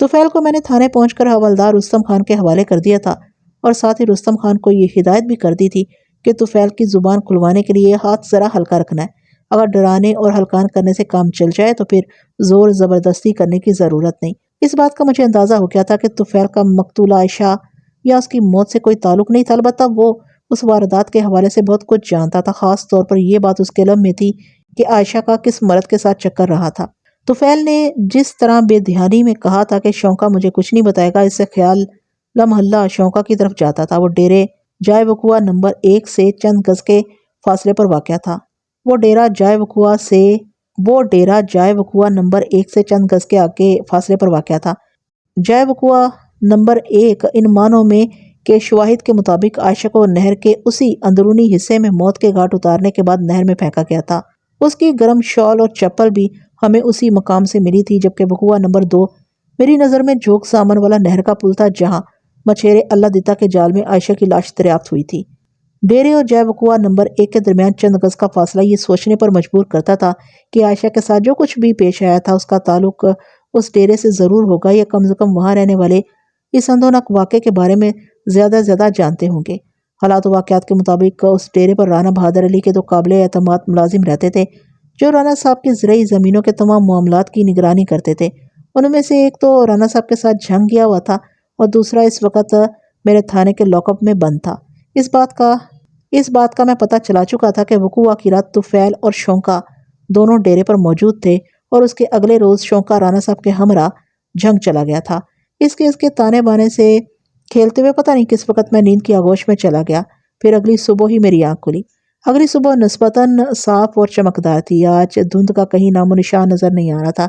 طفیل کو میں نے تھانے پہنچ کر حوالدار رستم خان کے حوالے کر دیا تھا اور ساتھ ہی رستم خان کو یہ ہدایت بھی کر دی تھی کہ طفیل کی زبان کھلوانے کے لیے ہاتھ ذرا ہلکا رکھنا ہے۔ اگر ڈرانے اور ہلکان کرنے سے کام چل جائے تو پھر زور زبردستی کرنے کی ضرورت نہیں۔ اس بات کا مجھے اندازہ ہو گیا تھا کہ طفیل کا مقتولہ عائشہ یا اس کی موت سے کوئی تعلق نہیں تھا، البتہ وہ اس واردات کے حوالے سے بہت کچھ جانتا تھا۔ خاص طور پر یہ بات اس کے علم میں تھی کہ عائشہ کا کس مرد کے ساتھ چکر رہا تھا۔ طفیل نے جس طرح بے دھیانی میں کہا تھا کہ شونکا مجھے کچھ نہیں بتائے گا، اس سے خیال لمحلہ شونکا کی طرف جاتا تھا۔ وہ ڈیرے جائے وقوع نمبر 1 سے چند گز کے فاصلے پر واقع تھا۔ وہ ڈیرہ جائے وقوع نمبر 1 سے چند گز کے آگے فاصلے پر واقع تھا۔ جائے وقوع نمبر 1 ان معنوں میں کہ شواہد کے مطابق عائشہ کو نہر کے اسی اندرونی حصے میں موت کے گھاٹ اتارنے کے بعد نہر میں پھینکا گیا تھا۔ اس کی گرم شال اور چپل بھی ہمیں اسی مقام سے ملی تھی، جبکہ وقوع نمبر 2 میری نظر میں جوگ سامن والا نہر کا پل تھا، جہاں مچھیرے اللہ دتا کے جال میں عائشہ کی لاش دریافت ہوئی تھی۔ ڈیرے اور جے وقوع نمبر 1 کے درمیان چند گز کا فاصلہ یہ سوچنے پر مجبور کرتا تھا کہ عائشہ کے ساتھ جو کچھ بھی پیش آیا تھا اس کا تعلق اس ڈیرے سے ضرور ہوگا، یا کم از کم وہاں رہنے والے اس اندونک واقعے کے بارے میں زیادہ جانتے ہوں گے۔ حالات و واقعات کے مطابق اس ڈیرے پر رانا بہادر علی کے 2 قابل اعتماد ملازم رہتے تھے جو رانا صاحب کی زرعی زمینوں کے تمام معاملات کی نگرانی کرتے تھے۔ ان میں سے ایک تو رانا صاحب کے ساتھ جھنگ گیا ہوا تھا اور دوسرا اس وقت میرے تھانے کے لاک اپ میں بند تھا۔ اس بات کا میں پتہ چلا چکا تھا کہ وقوع کی رات طفیل اور شونکا دونوں ڈیرے پر موجود تھے، اور اس کے اگلے روز شونکا رانا صاحب کے ہمراہ جھنگ چلا گیا تھا۔ اس کیس کے تانے بانے سے کھیلتے ہوئے پتہ نہیں کس وقت میں نیند کی آغوش میں چلا گیا۔ پھر اگلی صبح ہی میری آنکھ کھلی۔ اگلی صبح نسبتاً صاف اور چمکدار تھی۔ آج دھند کا کہیں نام و نشان نظر نہیں آ رہا تھا۔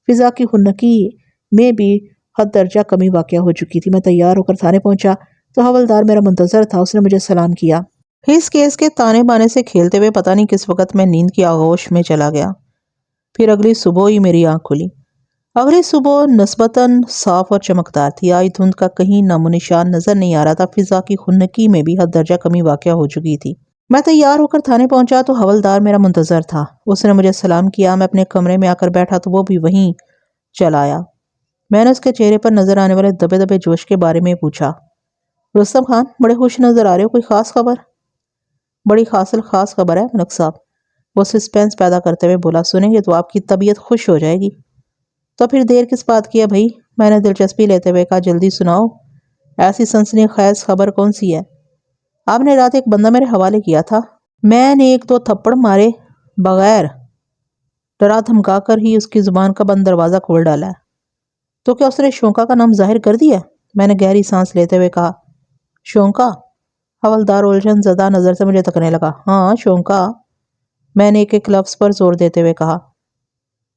فضا کی خنکی میں بھی حد درجہ کمی واقع ہو چکی تھی۔ میں تیار ہو کر تھانے پہنچا تو حوالدار میرا منتظر تھا۔ اس نے مجھے سلام کیا۔ اس کیس کے تانے بانے سے کھیلتے ہوئے پتہ نہیں کس وقت میں نیند کی آغوش میں چلا گیا۔ پھر اگلی صبح ہی میری آنکھ کھلی۔ اگلی صبح نسبتاً صاف اور چمکدار تھی۔ آج دھند کا کہیں نام و نشان نظر نہیں آ رہا تھا۔ فضا کی خنکی میں بھی حد درجہ کمی واقع ہو چکی تھی۔ میں تیار ہو کر تھانے پہنچا تو حوالدار میرا منتظر تھا۔ اس نے مجھے سلام کیا۔ میں اپنے کمرے میں آ کر بیٹھا تو وہ بھی وہیں چلا آیا۔ میں نے اس کے چہرے پر نظر آنے والے دبے دبے جوش کے بارے میں پوچھا۔ رستم خان، بڑے خوش نظر آ رہے ہو، کوئی خاص خبر؟ بڑی خاص خبر ہے ملک صاحب، وہ سسپینس پیدا کرتے ہوئے بولا۔ سنیں گے تو آپ کی طبیعت خوش ہو جائے گی۔ تو پھر دیر کس بات کی ہے بھائی؟ میں نے دلچسپی لیتے ہوئے کہا، جلدی سناؤ، ایسی سنسنی خیز خبر کون سی ہے؟ آپ نے رات ایک بندہ میرے حوالے کیا تھا، میں نے 1-2 تھپڑ مارے بغیر ڈرا دھمکا کر ہی اس کی زبان کا بند دروازہ کھول ڈالا ہے۔ تو کیا اس نے شونکا کا نام ظاہر کر دیا؟ میں نے گہری سانس لیتے ہوئے کہا۔ شونکا؟ حوالدار الجھن زدہ نظر سے مجھے تکنے لگا۔ ہاں شونکا، میں نے ایک لفظ پر زور دیتے ہوئے کہا۔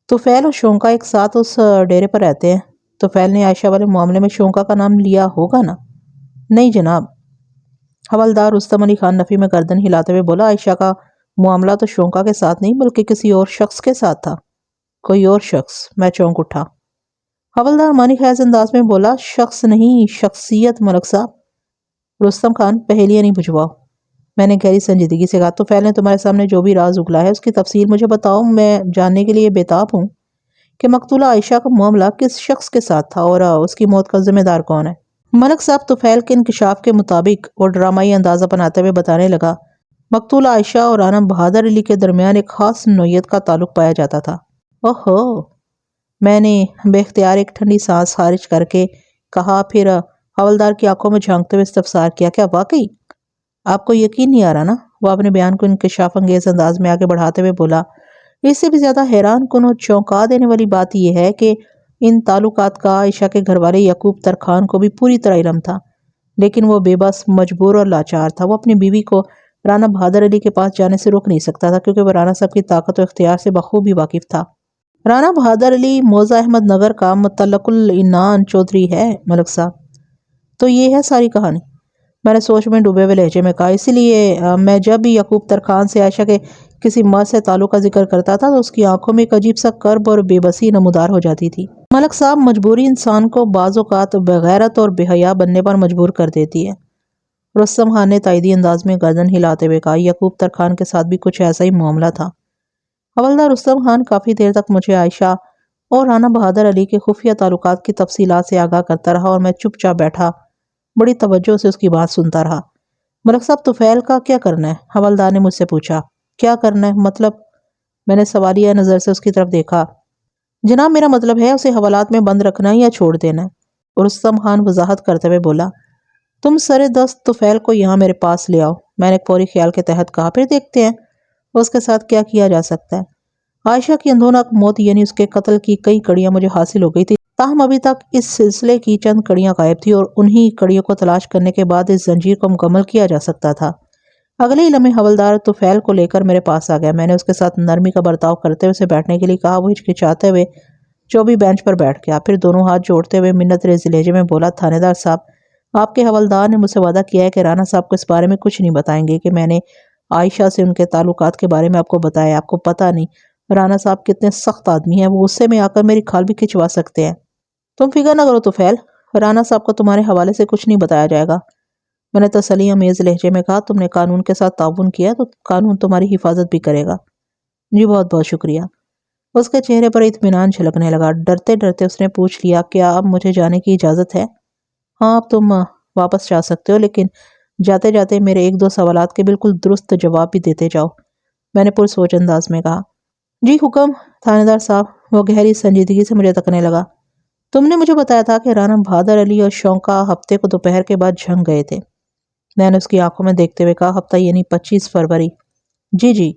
طفیل اور شونکا ایک ساتھ اس ڈیرے پر رہتے ہیں۔ طفیل نے عائشہ والے معاملے میں شونکا کا نام لیا ہوگا نا؟ نہیں جناب۔ حوالدار رستم علی خان نفی میں گردن ہلاتے ہوئے بولا، عائشہ کا معاملہ تو شونکا کے ساتھ نہیں بلکہ کسی اور شخص کے ساتھ تھا۔ کوئی اور شخص؟ میں چونک اٹھا۔ حوالدار معنی خیز انداز میں بولا، شخص نہیں، شخصیت ملک صاحب۔ رستم خان، پہیلیاں نہیں بجھواؤ، میں نے گہری سنجیدگی سے کہا۔ طفیل نے تمہارے سامنے جو بھی راز اگلا ہے اس کی تفصیل مجھے بتاؤ، میں جاننے کے لیے بےتاب ہوں کہ مقتولہ عائشہ کا معاملہ کس شخص کے ساتھ تھا اور اس کی موت کا ذمہ دار کون ہے؟ ملک صاحب طفیل کے انکشاف کے مطابق اور ڈرامائی اندازہ بناتے ہوئے بتانے لگا، مقتولہ عائشہ اور رانا بہادر علی کے درمیان ایک خاص نوعیت کا تعلق پایا جاتا تھا۔ اوہو، میں نے بے اختیار ایک ٹھنڈی سانس خارج کر کے کہا۔ پھر حوالدار کی آنکھوں میں جھانکتے ہوئے استفسار کیا، کیا واقعی؟ آپ کو یقین نہیں آ رہا نا؟ وہ اپنے بیان کو انکشاف انگیز انداز میں آگے بڑھاتے ہوئے بولا۔ اس سے بھی زیادہ حیران کن اور چونکا دینے والی بات یہ ہے کہ ان تعلقات کا عائشہ کے گھر والے یعقوب ترکھان کو بھی پوری طرح علم تھا، لیکن وہ بے بس، مجبور اور لاچار تھا۔ وہ اپنی بیوی کو رانا بہادر علی کے پاس جانے سے روک نہیں سکتا تھا کیونکہ وہ رانا صاحب کی طاقت و اختیار سے بخوبی واقف تھا۔ رانا بہادر علی موزہ احمد نگر کا مطلق العنان چودھری ہے ملک صاحب۔ تو یہ ہے ساری کہانی، میں نے سوچ میں ڈوبے ہوئے لہجے میں کہا۔ اسی لیے میں جب بھی یعقوب ترکھان سے عائشہ کے کسی مرد سے تعلق کا ذکر کرتا تھا تو اس کی آنکھوں میں ایک عجیب سا کرب اور بے بسی نمودار ہو جاتی تھی۔ ملک صاحب، مجبوری انسان کو بعض اوقات بغیرت اور بے حیا بننے پر مجبور کر دیتی ہے۔ رستم خان نے تائیدی انداز میں گردن ہلاتے ہوئے کہا، یعقوب ترکھان کے ساتھ بھی کچھ ایسا ہی معاملہ تھا۔ حوالدار رستم خان کافی دیر تک مجھے عائشہ اور رانا بہادر علی کے خفیہ تعلقات کی تفصیلات سے آگاہ کرتا رہا اور میں چپ چاپ بیٹھا بڑی توجہ سے اس کی بات سنتا رہا۔ ملک صاحب، طفیل کا کیا کرنا ہے؟ حوالدار نے مجھ سے پوچھا۔ کیا کرنا ہے مطلب؟ میں نے سوالیہ نظر سے اس کی طرف دیکھا۔ جناب، میرا مطلب ہے اسے حوالات میں بند رکھنا یا چھوڑ دینا ہے۔ رستم خان وضاحت کرتے ہوئے بولا، تم سر دست طفیل کو یہاں میرے پاس لے آؤ۔ میں نے ایک فوری خیال کے تحت کہا، پھر دیکھتے ہیں اس کے ساتھ کیا کیا جا سکتا ہے۔ عائشہ کی اندھونک موت یعنی اس کے قتل کی کئی کڑیاں مجھے حاصل ہو گئی تھی، تاہم ابھی تک اس سلسلے کی چند کڑیاں غائب تھی اور انہی کڑیوں کو تلاش کرنے کے بعد اس زنجیر کو مکمل کیا جا سکتا تھا۔ اگلے ہی لمحے حوالدار طفیل کو لے کر میرے پاس آ گیا۔ میں نے اس کے ساتھ نرمی کا برتاؤ کرتے ہوئے اسے بیٹھنے کے لیے کہا۔ وہ ہچکچاتے ہوئے چوبی بینچ پر بیٹھ گیا، پھر دونوں ہاتھ جوڑتے ہوئے منت ریز لہجے میں بولا، تھانے دار صاحب، آپ کے حوالدار نے مجھ سے وعدہ کیا ہے کہ رانا صاحب کو اس بارے میں کچھ نہیں بتائیں گے کہ میں نے عائشہ سے ان کے تعلقات کے بارے میں آپ کو بتایا۔ آپ کو پتہ نہیں رانا صاحب کتنے سخت آدمی ہیں، وہ غصے میں آ کر میری کھال بھی کھچوا سکتے ہیں۔ تم فکر نہ کرو طفیل، رانا صاحب کو تمہارے حوالے سے کچھ نہیں بتایا جائے گا۔ میں نے تسلی امیز لہجے میں کہا، تم نے قانون کے ساتھ تعاون کیا تو قانون تمہاری حفاظت بھی کرے گا۔ جی بہت بہت شکریہ۔ اس کے چہرے پر اطمینان جھلکنے لگا۔ ڈرتے ڈرتے اس نے پوچھ لیا، کیا اب مجھے جانے کی اجازت ہے؟ ہاں اب تم واپس جا سکتے ہو، لیکن جاتے جاتے میرے ایک دو سوالات کے بالکل درست جواب بھی دیتے جاؤ، میں نے پرسوچ انداز میں کہا۔ جی حکم تھانے دار صاحب۔ وہ گہری سنجیدگی سے مجھے تکنے لگا۔ تم نے مجھے بتایا تھا کہ رانا بہادر علی اور شونکا ہفتے کو دوپہر کے بعد جھنگ گئے تھے۔ میں نے اس کی آنکھوں میں دیکھتے ہوئے کہا، ہفتہ یعنی 25 فروری؟ جی جی۔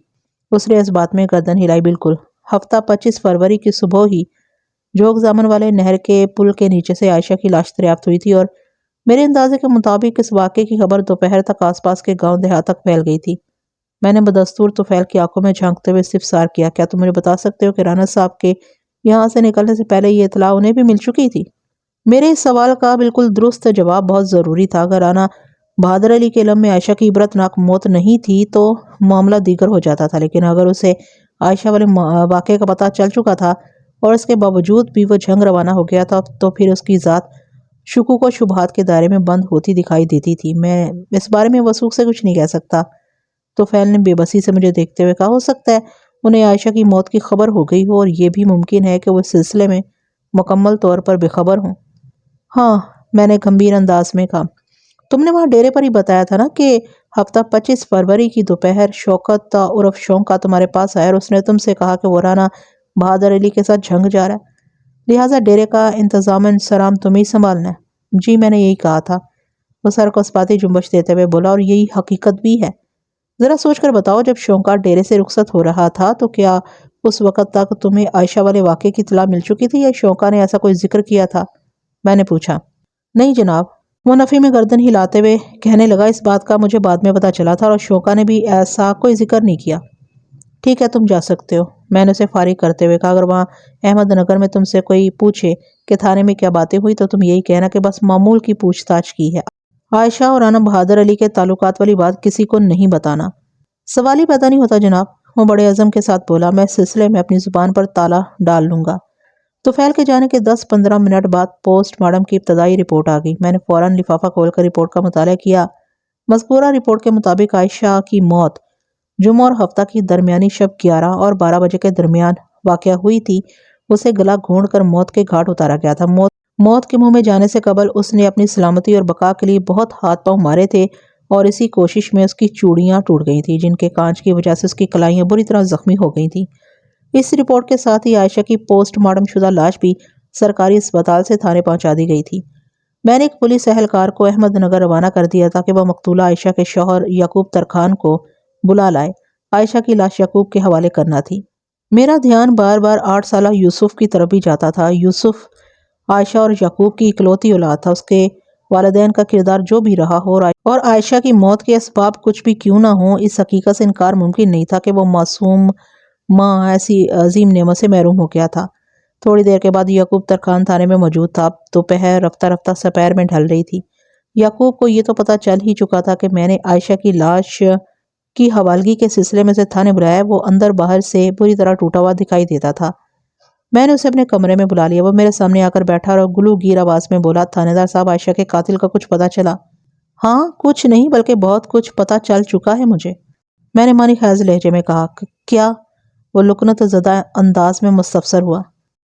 اس نے اس بات میں گردن ہلائی۔ بالکل، ہفتہ 25 فروری کی صبح ہی جوگ زامن والے نہر کے پل کے نیچے سے عائشہ کی لاش دریافت ہوئی تھی، اور میرے اندازے کے مطابق اس واقعے کی خبر دوپہر تک آس پاس کے گاؤں دیہات تک پھیل گئی تھی۔ میں نے بدستور طفیل کی آنکھوں میں جھانکتے ہوئے استفسار کیا، کیا تم مجھے بتا سکتے ہو کہ رانا صاحب کے یہاں سے نکلنے سے پہلے یہ اطلاع انہیں بھی مل چکی تھی؟ میرے اس سوال کا بالکل درست جواب بہت ضروری تھا۔ اگر رانا بہادر علی کے علم میں عائشہ کی عبرتناک موت نہیں تھی تو معاملہ دیگر ہو جاتا تھا، لیکن اگر اسے عائشہ والے واقعے کا پتہ چل چکا تھا اور اس کے باوجود بھی وہ جھنگ روانہ ہو گیا تھا تو پھر اس کی ذات شکوک و شبہات کے دائرے میں بند ہوتی دکھائی دیتی تھی۔ میں اس بارے میں وثوق سے کچھ نہیں کہہ سکتا۔ تو فیل نے بے بسی سے مجھے دیکھتے ہوئے کہا، ہو سکتا ہے انہیں عائشہ کی موت کی خبر ہو گئی ہو، اور یہ بھی ممکن ہے کہ وہ اس سلسلے میں مکمل طور پر بے خبر ہوں۔ ہاں، میں نے گمبھیر انداز میں کہا، تم نے وہاں ڈیرے پر ہی بتایا تھا نا کہ ہفتہ 25 فروری کی دوپہر شوکت عرف شونکا تمہارے پاس آیا اور اس نے تم سے کہا کہ وہ رانا بہادر علی کے ساتھ جھنگ جا رہا ہے، لہٰذا ڈیرے کا انتظام انصرام تمہیں ہی سنبھالنا ہے۔ جی میں نے یہی کہا تھا، وہ سر کو اسپاتی جنبش دیتے ہوئے بولا، اور یہی حقیقت بھی ہے۔ ذرا سوچ کر بتاؤ، جب شونکا ڈیرے سے رخصت ہو رہا تھا تو کیا اس وقت تک تمہیں عائشہ والے واقعے کی اطلاع مل چکی تھی یا شونکا نے ایسا کوئی ذکر کیا تھا؟ میں نے پوچھا۔ نہیں جناب، وہ نفی میں گردن ہلاتے ہوئے کہنے لگا، اس بات کا مجھے بعد میں پتا چلا تھا اور شونکا نے بھی ایسا کوئی ذکر نہیں کیا۔ ٹھیک ہے، تم جا سکتے ہو، میں نے اسے فارغ کرتے ہوئے کہا۔ اگر وہاں احمد نگر میں تم سے کوئی پوچھے کہ تھانے میں کیا باتیں ہوئی تو تم یہی کہنا کہ بس معمول کی پوچھ تاچھ کی ہے، عائشہ اور رانا بہادر علی کے تعلقات والی بات کسی کو نہیں بتانا۔ سوال ہی پیدا نہیں ہوتا جناب، وہ بڑے عزم کے ساتھ بولا۔ میں اس سلسلے میں اپنی زبان پر تالا ڈال لوں گا۔ طفیل کے جانے کے 10-15 منٹ بعد پوسٹ مارٹم کی ابتدائی رپورٹ آ گئی۔ میں نے فوراً لفافہ کھول کر رپورٹ کا مطالعہ کیا۔ مذکورہ رپورٹ کے مطابق عائشہ کی موت جمعہ اور ہفتہ کی درمیانی شب 11 اور 12 بجے کے درمیان واقع ہوئی تھی۔ اسے گلا گھونٹ کر موت کے گھاٹ اتارا گیا تھا۔ موت کے منہ میں جانے سے قبل اس نے اپنی سلامتی اور بقا کے لیے بہت ہاتھ پاؤں مارے تھے، اور اسی کوشش میں اس کی چوڑیاں ٹوٹ گئی تھیں، جن کے کانچ کی وجہ سے اس کی کلائیاں بری طرح زخمی ہو گئی تھیں۔ اس رپورٹ کے ساتھ ہی عائشہ کی پوسٹ مارٹم شدہ لاش بھی سرکاری اسپتال سے تھانے پہنچا دی گئی تھی۔ میں نے ایک پولیس اہلکار کو احمد نگر روانہ کر دیا تاکہ وہ مقتولہ عائشہ کے شوہر یعقوب ترکھان کو بلا لائے۔ عائشہ کی لاش یعقوب کے حوالے کرنا تھی۔ میرا دھیان بار بار 8 سالہ یوسف کی طرف بھی جاتا تھا۔ یوسف عائشہ اور یعقوب کی اکلوتی اولاد تھا۔ اس کے والدین کا کردار جو بھی رہا ہو اور عائشہ کی موت کے اسباب کچھ بھی کیوں نہ ہوں، اس حقیقت سے انکار ممکن نہیں تھا کہ وہ معصوم ماں ایسی عظیم نعمت سے محروم ہو گیا تھا۔ تھوڑی دیر کے بعد یعقوب ترکھان تھانے میں موجود تھا۔ دوپہر رفتہ رفتہ سپہر میں ڈھل رہی تھی۔ یعقوب کو یہ تو پتہ چل ہی چکا تھا کہ میں نے عائشہ کی لاش کی حوالگی کے سلسلے میں سے تھانے بلایا۔ وہ اندر باہر سے بری طرح ٹوٹا ہوا دکھائی دیتا تھا۔ میں نے اسے اپنے کمرے میں بلا لیا۔ وہ میرے سامنے آ کر بیٹھا اور گلو گیر آواز میں بولا، تھانے دار صاحب، عائشہ کے قاتل کا کچھ پتہ چلا؟ ہاں، کچھ نہیں بلکہ بہت کچھ پتہ چل چکا ہے مجھے، میں نے معنی خیز لہجے میں کہا۔ کیا؟ وہ لکنت زدہ انداز میں مستفسر ہوا۔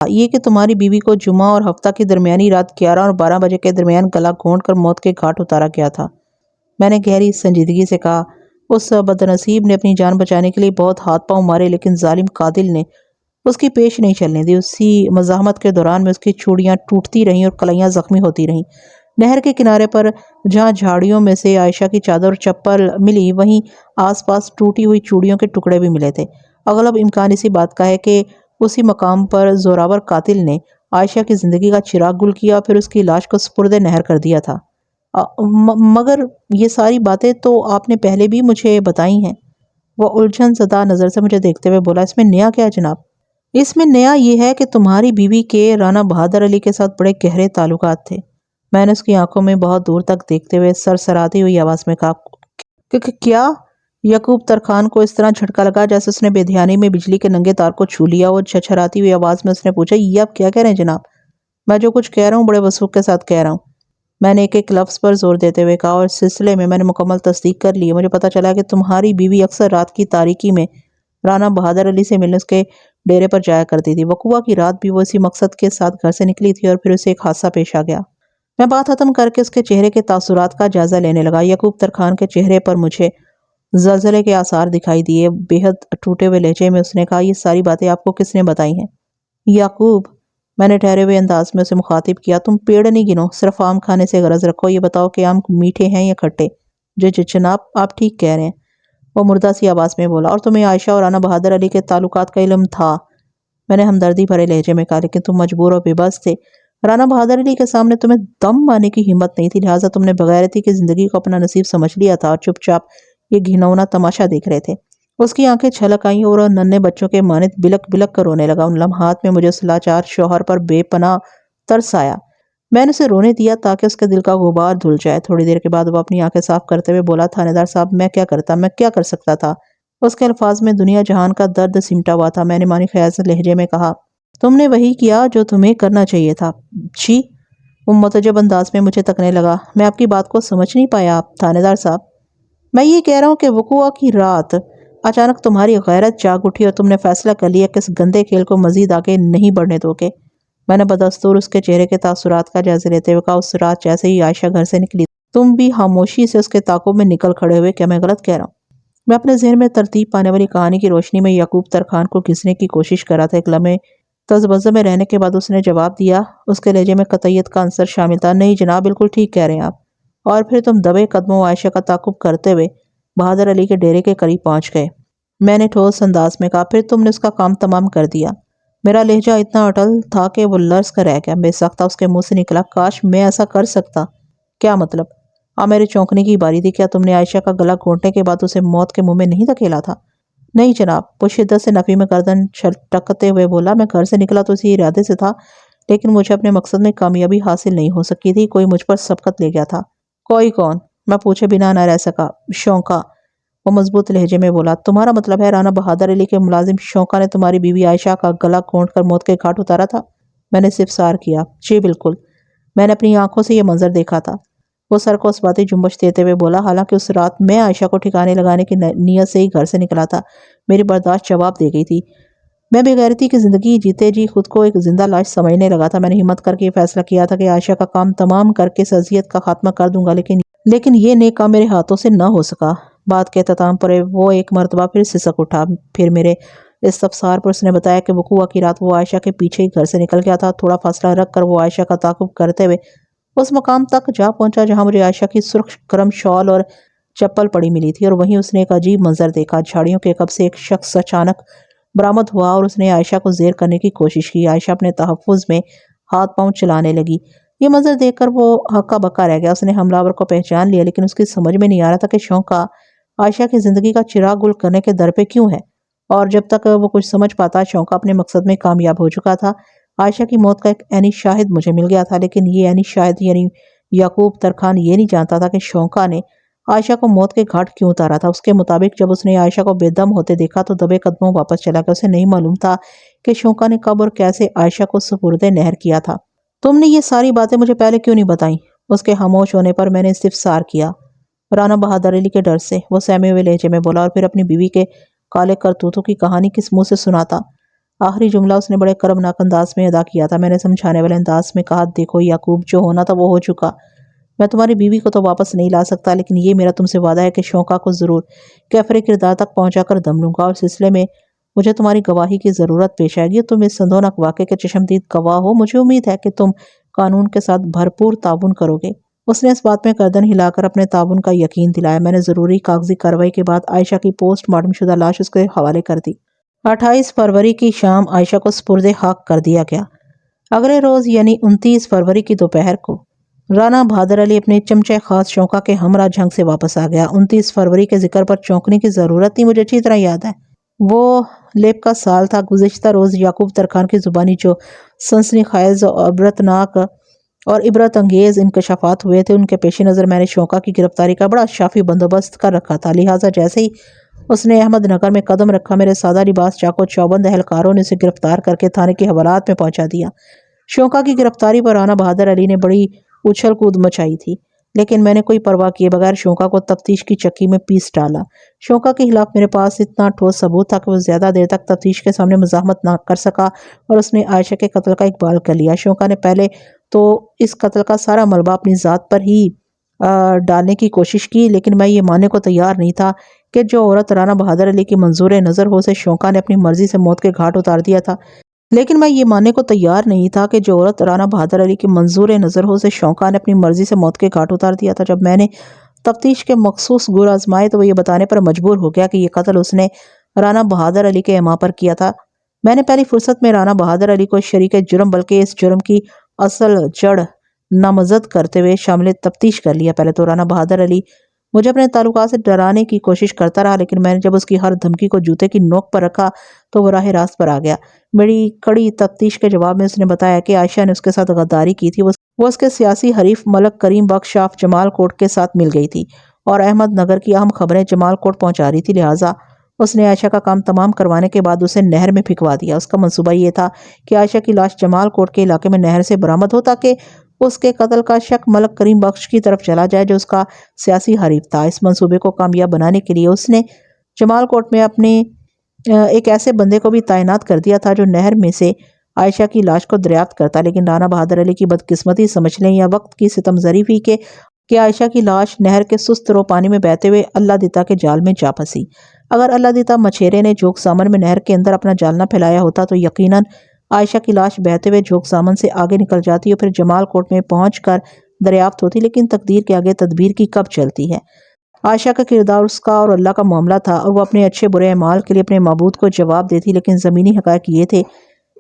یہ کہ تمہاری بیوی کو جمعہ اور ہفتہ کی درمیانی رات 11 اور 12 بجے کے درمیان گلا گھونٹ کر موت کے گھاٹ اتارا گیا تھا، میں نے گہری سنجیدگی سے کہا۔ اس بدنصیب نے اپنی جان بچانے کے لیے بہت ہاتھ پاؤں مارے، لیکن ظالم قاتل نے اس کی پیش نہیں چلنے دی۔ اسی مزاحمت کے دوران میں اس کی چوڑیاں ٹوٹتی رہیں اور کلائیاں زخمی ہوتی رہیں۔ نہر کے کنارے پر جہاں جھاڑیوں میں سے عائشہ کی چادر اور چپل ملی، وہیں آس پاس ٹوٹی ہوئی چوڑیوں کے ٹکڑے بھی ملے تھے۔ اغلب امکان اسی بات کا ہے کہ اسی مقام پر زوراور قاتل نے عائشہ کی زندگی کا چراغ گل کیا اور پھر اس کی لاش کو سپرد نہر کر دیا تھا۔ مگر یہ ساری باتیں تو آپ نے پہلے بھی مجھے بتائی ہیں، وہ الجھن زدہ نظر سے مجھے دیکھتے ہوئے بولا۔ اس میں نیا کیا جناب؟ اس میں نیا یہ ہے کہ تمہاری بیوی کے رانا بہادر علی کے ساتھ بڑے گہرے تعلقات تھے، میں نے اس کی آنکھوں میں بہت دور تک دیکھتے ہوئے سرسراتی ہوئی آواز میں کہا۔ کیا؟ یعقوب ترکھان کو اس طرح جھٹکا لگا جیسے اس نے بے دھیانی میں بجلی کے ننگے تار کو چھو لیا۔ وہ چھچھراتی ہوئی آواز میں اس نے پوچھا، یہ آپ کیا کہہ رہے ہیں جناب؟ میں جو کچھ کہہ رہا ہوں بڑے وثوق کے ساتھ کہہ رہا ہوں، میں نے ایک لفظ پر زور دیتے ہوئے کہا، اور اس سلسلے میں نے مکمل تصدیق کر لی ہے۔ مجھے پتہ چلا کہ تمہاری بیوی اکثر رات کی تاریکی میں رانا بہادر علی سے ملنے اس کے ڈیرے پر جایا کرتی تھی۔ وقوعہ کی رات بھی وہ اسی مقصد کے ساتھ گھر سے نکلی تھی اور پھر اسے ایک حادثہ پیش آ گیا۔ میں بات ختم کر کے اس کے چہرے کے تاثرات کا جائزہ لینے لگا۔ یعقوب ترخان کے چہرے پر مجھے زلزلے کے آثار دکھائی دیے۔ بے حد ٹوٹے ہوئے لہجے میں اس نے کہا، یہ ساری باتیں آپ کو کس نے بتائی ہیں؟ یعقوب، میں نے ٹھہرے ہوئے انداز میں اسے مخاطب کیا، تم پیڑ نہیں گنو، صرف آم کھانے سے غرض رکھو۔ یہ بتاؤ کہ آم میٹھے ہیں یا کھٹے؟ جی جناب، آپ ٹھیک کہہ رہے ہیں، وہ مردہ سی آواز میں بولا۔ اور تمہیں عائشہ اور رانا بہادر علی کے تعلقات کا علم تھا؟ میں نے ہمدردی بھرے لہجے میں کہا، لیکن تم مجبور اور بے بس تھے۔ رانا بہادر علی کے سامنے تمہیں دم مارنے کی ہمت نہیں تھی، لہٰذا تم نے بغیرتی کی زندگی کو اپنا نصیب سمجھ لیا تھا اور چپ چاپ یہ گھناؤنا تماشا دیکھ رہے تھے۔ اس کی آنکھیں چھلک آئیں اور وہ ننھے بچوں کے مانند بلک بلک کر رونے لگا۔ ان لمحات میں مجھے اس لاچار شوہر پر بے پناہ ترس آیا۔ میں نے اسے رونے دیا تاکہ اس کے دل کا غبار دھل جائے۔ تھوڑی دیر کے بعد وہ اپنی آنکھیں صاف کرتے ہوئے بولا، تھانے دار صاحب، میں کیا کر سکتا تھا؟ اس کے الفاظ میں دنیا جہان کا درد سمٹا ہوا تھا۔ میں نے معنی خیال سے لہجے میں کہا، تم نے وہی کیا جو تمہیں کرنا چاہیے تھا۔ چھی! وہ متعجب انداز میں مجھے تکنے لگا۔ میں آپ کی بات کو سمجھ نہیں پایا تھانے دار صاحب۔ میں یہ کہہ رہا ہوں کہ وقوعہ کی رات اچانک تمہاری غیرت جاگ اٹھی اور تم نے فیصلہ کر لیا کہ اس گندے کھیل کو مزید آگے نہیں بڑھنے دو گے۔ میں نے بدستور اس کے چہرے کے تاثرات کا جائزہ لیتے ہوئے کہا، اس رات جیسے ہی عائشہ گھر سے نکلی تم بھی خاموشی سے اس کے تعاقب میں نکل کھڑے ہوئے۔ کیا میں غلط کہہ رہا ہوں؟ میں اپنے ذہن میں ترتیب پانے والی کہانی کی روشنی میں یعقوب ترخان کو گھسنے کی کوشش کر رہا تھا۔ ایک لمحے تذبذب میں رہنے کے بعد اس نے جواب دیا، اس کے لہجے میں قطعیت کا عنصر شامل تھا، نہیں جناب، بالکل ٹھیک کہہ رہے ہیں آپ۔ اور پھر تم دبے قدموں عائشہ کا تعاقب کرتے ہوئے بہادر علی کے ڈیرے کے قریب پہنچ گئے۔ میں نے ٹھوس انداز میں کہا، پھر تم نے اس کا کام تمام کر دیا۔ میرا لہجہ اتنا اٹل تھا کہ وہ لرز کر رہ گیا۔ بے سختہ اس کے منہ سے نکلا، کاش میں ایسا کر سکتا۔ کیا مطلب؟ میرے چونکنے کی باری تھی۔ کیا تم نے عائشہ کا گلا گھونٹنے کے بعد اسے موت کے منہ میں نہیں دھکیلا تھا؟ نہیں جناب، وہ شدت سے نفی میں گردن چھٹکتے ہوئے بولا، میں گھر سے نکلا تو اسی ارادے سے تھا، لیکن مجھے اپنے مقصد میں کامیابی حاصل نہیں ہو سکی تھی۔ کوئی مجھ پر سبقت لے گیا تھا۔ کوئی کون؟ میں پوچھے بنا نہ رہ سکا۔ شونکا، وہ مضبوط لہجے میں بولا۔ تمہارا مطلب ہے رانا بہادر علی کے ملازم شونکا نے تمہاری بیوی عائشہ کا گلا گھونٹ کر موت کے گھاٹ اتارا تھا؟ میں نے استفسار کیا۔ جی بالکل، میں نے اپنی آنکھوں سے یہ منظر دیکھا تھا۔ وہ سر کو اثباتی جنبش دیتے ہوئے بولا، حالانکہ اس رات میں عائشہ کو ٹھکانے لگانے کی نیت سے ہی گھر سے نکلا تھا، میری برداشت جواب دے گئی تھی۔ میں بے غیرتی کی زندگی جیتے جی خود کو ایک زندہ لاش سمجھنے لگا تھا۔ میں نے ہمت کر کے یہ فیصلہ کیا تھا کہ عائشہ کا کام تمام کر کے اس اذیت کا خاتمہ کر دوں گا، لیکن یہ نیک کام میرے ہاتھوں سے نہ ہو سکا۔ بات کے اختتام پر وہ ایک مرتبہ پھر سسک اٹھا۔ پھر میرے استفسار پر اس نے بتایا کہ وقوعہ کی رات وہ عائشہ کے پیچھے ہی گھر سے نکل گیا تھا۔ تھوڑا فاصلہ رکھ کر وہ عائشہ کا تعاقب کرتے ہوئے اس مقام تک جا پہنچا جہاں مجھے عائشہ کی سرخ گرم شال اور چپل پڑی ملی تھی، اور وہیں اس نے ایک عجیب منظر دیکھا۔ جھاڑیوں کے کب سے ایک شخص اچانک برآمد ہوا اور اس نے عائشہ کو زیر کرنے کی کوشش کی۔ عائشہ اپنے تحفظ میں ہاتھ پاؤں چلانے لگی۔ یہ منظر دیکھ کر وہ ہکا بکا رہ گیا۔ اس نے حملہ آور کو پہچان لیا، لیکن اس کی سمجھ میں نہیں آ رہا تھا کہ شونکا عائشہ کی زندگی کا چراغ گل کرنے کے در پہ کیوں ہے، اور جب تک وہ کچھ سمجھ پاتا شونکا اپنے مقصد میں کامیاب ہو چکا تھا۔ عائشہ کی موت کا ایک عینی شاہد مجھے مل گیا تھا، لیکن یہ عینی شاہد یعنی یعقوب ترخان یہ نہیں جانتا تھا کہ شونکا نے عائشہ کو موت کے گھاٹ کیوں اتارا تھا۔ اس کے مطابق جب اس نے عائشہ کو بے دم ہوتے دیکھا تو دبے قدموں واپس چلا گیا۔ اسے نہیں معلوم تھا کہ شونکا نے کب اور کیسے عائشہ کو سپرد نہر کیا تھا۔ تم نے یہ ساری باتیں مجھے پہلے کیوں نہیں بتائیں؟ اس کے خاموش ہونے پر میں نے استفسار کیا۔ رانا بہادر علی کے ڈر سے، وہ سہمے ہوئے لہجے میں بولا، اور پھر اپنی بیوی کے کالے کرتوتوں کی کہانی کس منہ سے سناتا؟ آخری جملہ اس نے بڑے کربناک انداز میں ادا کیا تھا۔ میں نے سمجھانے والے انداز میں کہا، دیکھو یعقوب، جو ہونا تھا وہ ہو چکا۔ میں تمہاری بیوی کو تو واپس نہیں لا سکتا، لیکن یہ میرا تم سے وعدہ ہے کہ شونکا کو ضرور کیفر کردار تک پہنچا کر دم لوں گا، اور سلسلے میں مجھے تمہاری گواہی کی ضرورت پیش آئے گی۔ تم اس سندونک واقعے کے چشمدید گواہ ہو۔ مجھے امید ہے کہ تم قانون کے ساتھ بھرپور تعاون کرو گے۔ اس نے اس بات میں گردن ہلا کر اپنے تعاون کا یقین دلایا۔ میں نے ضروری کاغذی کارروائی کے بعد عائشہ کی پوسٹ مارٹم شدہ لاش اس کے حوالے کر دی۔ 28 فروری کی شام عائشہ کو سپرد خاک کر دیا گیا۔ اگلے روز یعنی 29 فروری کی دوپہر کو رانا بہادر علی اپنے چمچے خاص شونکا کے ہمراہ جھنگ سے واپس آ گیا۔ 29 فروری کے ذکر پر چونکنے کی ضرورت نہیں، مجھے اچھی طرح یاد ہے۔ وہ لیپ کا سال تھا۔ گزشتہ روز یعقوب ترخان کی زبانی جو سنسنی خیز اور عبرتناک اور عبرت انگیز انکشافات ہوئے تھے، ان کے پیش نظر میں نے شونکا کی گرفتاری کا بڑا شافی بندوبست کر رکھا تھا، لہٰذا جیسے ہی اس نے احمد نگر میں قدم رکھا، میرے سادہ لباس چاقو چوبند اہلکاروں نے اسے گرفتار کر کے تھانے کے حوالات میں پہنچا دیا۔ شونکا کی گرفتاری پر رانا بہادر علی نے بڑی اچھل کود مچائی تھی، لیکن میں نے کوئی پرواہ کیے بغیر شونکا کو تفتیش کی چکی میں پیس ڈالا۔ شونکا کے خلاف میرے پاس اتنا ٹھوس ثبوت تھا کہ وہ زیادہ دیر تک تفتیش کے سامنے مزاحمت نہ کر سکا اور اس نے عائشہ کے قتل کا اقبال کر لیا۔ شونکا نے پہلے تو اس قتل کا سارا ملبہ اپنی ذات پر ہی ڈالنے کی کوشش کی، لیکن میں یہ ماننے کو تیار نہیں تھا کہ جو عورت رانا بہادر علی کی منظور نظر ہو اسے شونکا نے اپنی مرضی سے موت کے گھاٹ اتار دیا تھا۔ لیکن میں یہ ماننے کو تیار نہیں تھا کہ جو عورت رانا بہادر علی کی منظور نظر ہو اسے شونکا نے اپنی مرضی سے موت کے گھاٹ اتار دیا تھا۔ جب میں نے تفتیش کے مخصوص گر آزمائے تو وہ یہ بتانے پر مجبور ہو گیا کہ یہ قتل اس نے رانا بہادر علی کے ایما پر کیا تھا۔ میں نے پہلی فرصت میں رانا بہادر علی کو شریک جرم بلکہ اس جرم کی اصل جڑ نامزد کرتے ہوئے شامل تفتیش کر لیا۔ پہلے تو رانا بہادر علی مجھے اپنے تعلقات سے ڈرانے کی کوشش کرتا رہا، لیکن میں نے جب اس کی ہر دھمکی کو جوتے کی نوک پر رکھا تو وہ راہ راست پر آ گیا۔ میری کڑی تفتیش کے جواب میں اس نے بتایا کہ عائشہ نے اس کے ساتھ غداری کی تھی۔ وہ اس کے سیاسی حریف ملک کریم بخش آف جمال کوٹ کے ساتھ مل گئی تھی اور احمد نگر کی اہم خبریں جمال کوٹ پہنچا رہی تھی، لہٰذا اس نے عائشہ کا کام تمام کروانے کے بعد اسے نہر میں پھینکوا دیا۔ اس کا منصوبہ یہ تھا کہ عائشہ کی لاش جمال کوٹ کے علاقے میں نہر سے برآمد ہو تاکہ اس کے قتل کا شک ملک کریم بخش کی طرف چلا جائے جو اس کا سیاسی حریف تھا۔ اس منصوبے کو کامیاب بنانے کے لیے اس نے جمال کوٹ میں اپنے ایک ایسے بندے کو بھی تعینات کر دیا تھا جو نہر میں سے عائشہ کی لاش کو دریافت کرتا، لیکن رانا بہادر علی کی بدقسمتی سمجھ لیں یا وقت کی ستم ظریفی کہ عائشہ کی لاش نہر کے سست رو پانی میں بہتے ہوئے اللہ دیتا کے جال میں جا پھنسی۔ اگر اللہ دیتا مچھیرے نے جوگ سامن میں نہر کے اندر اپنا جال نہ پھیلایا ہوتا تو یقیناً عائشہ کی لاش بہتے ہوئے جوگ سامن سے آگے نکل جاتی اور پھر جمال کوٹ میں پہنچ کر دریافت ہوتی، لیکن تقدیر کے آگے تدبیر کی کب چلتی ہے۔ عائشہ کا کردار اس کا اور اللہ کا معاملہ تھا اور وہ اپنے اچھے برے اعمال کے لیے اپنے معبود کو جواب دیتی، لیکن زمینی حقائق یہ تھے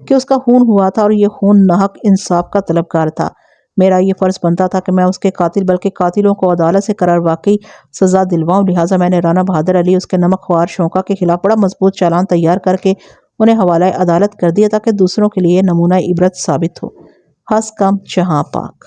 کہ اس کا خون ہوا تھا اور یہ خون ناحق انصاف کا طلبگار تھا۔ میرا یہ فرض بنتا تھا کہ میں اس کے قاتل بلکہ قاتلوں کو عدالت سے قرار واقعی سزا دلواؤں، لہٰذا میں نے رانا بہادر علی اس کے نمک خوار شونکا کے خلاف بڑا مضبوط چالان تیار کر کے انہیں حوالہ عدالت کر دیا تاکہ دوسروں کے لیے نمونہ عبرت ثابت ہو۔ ہس کم جہاں پاک۔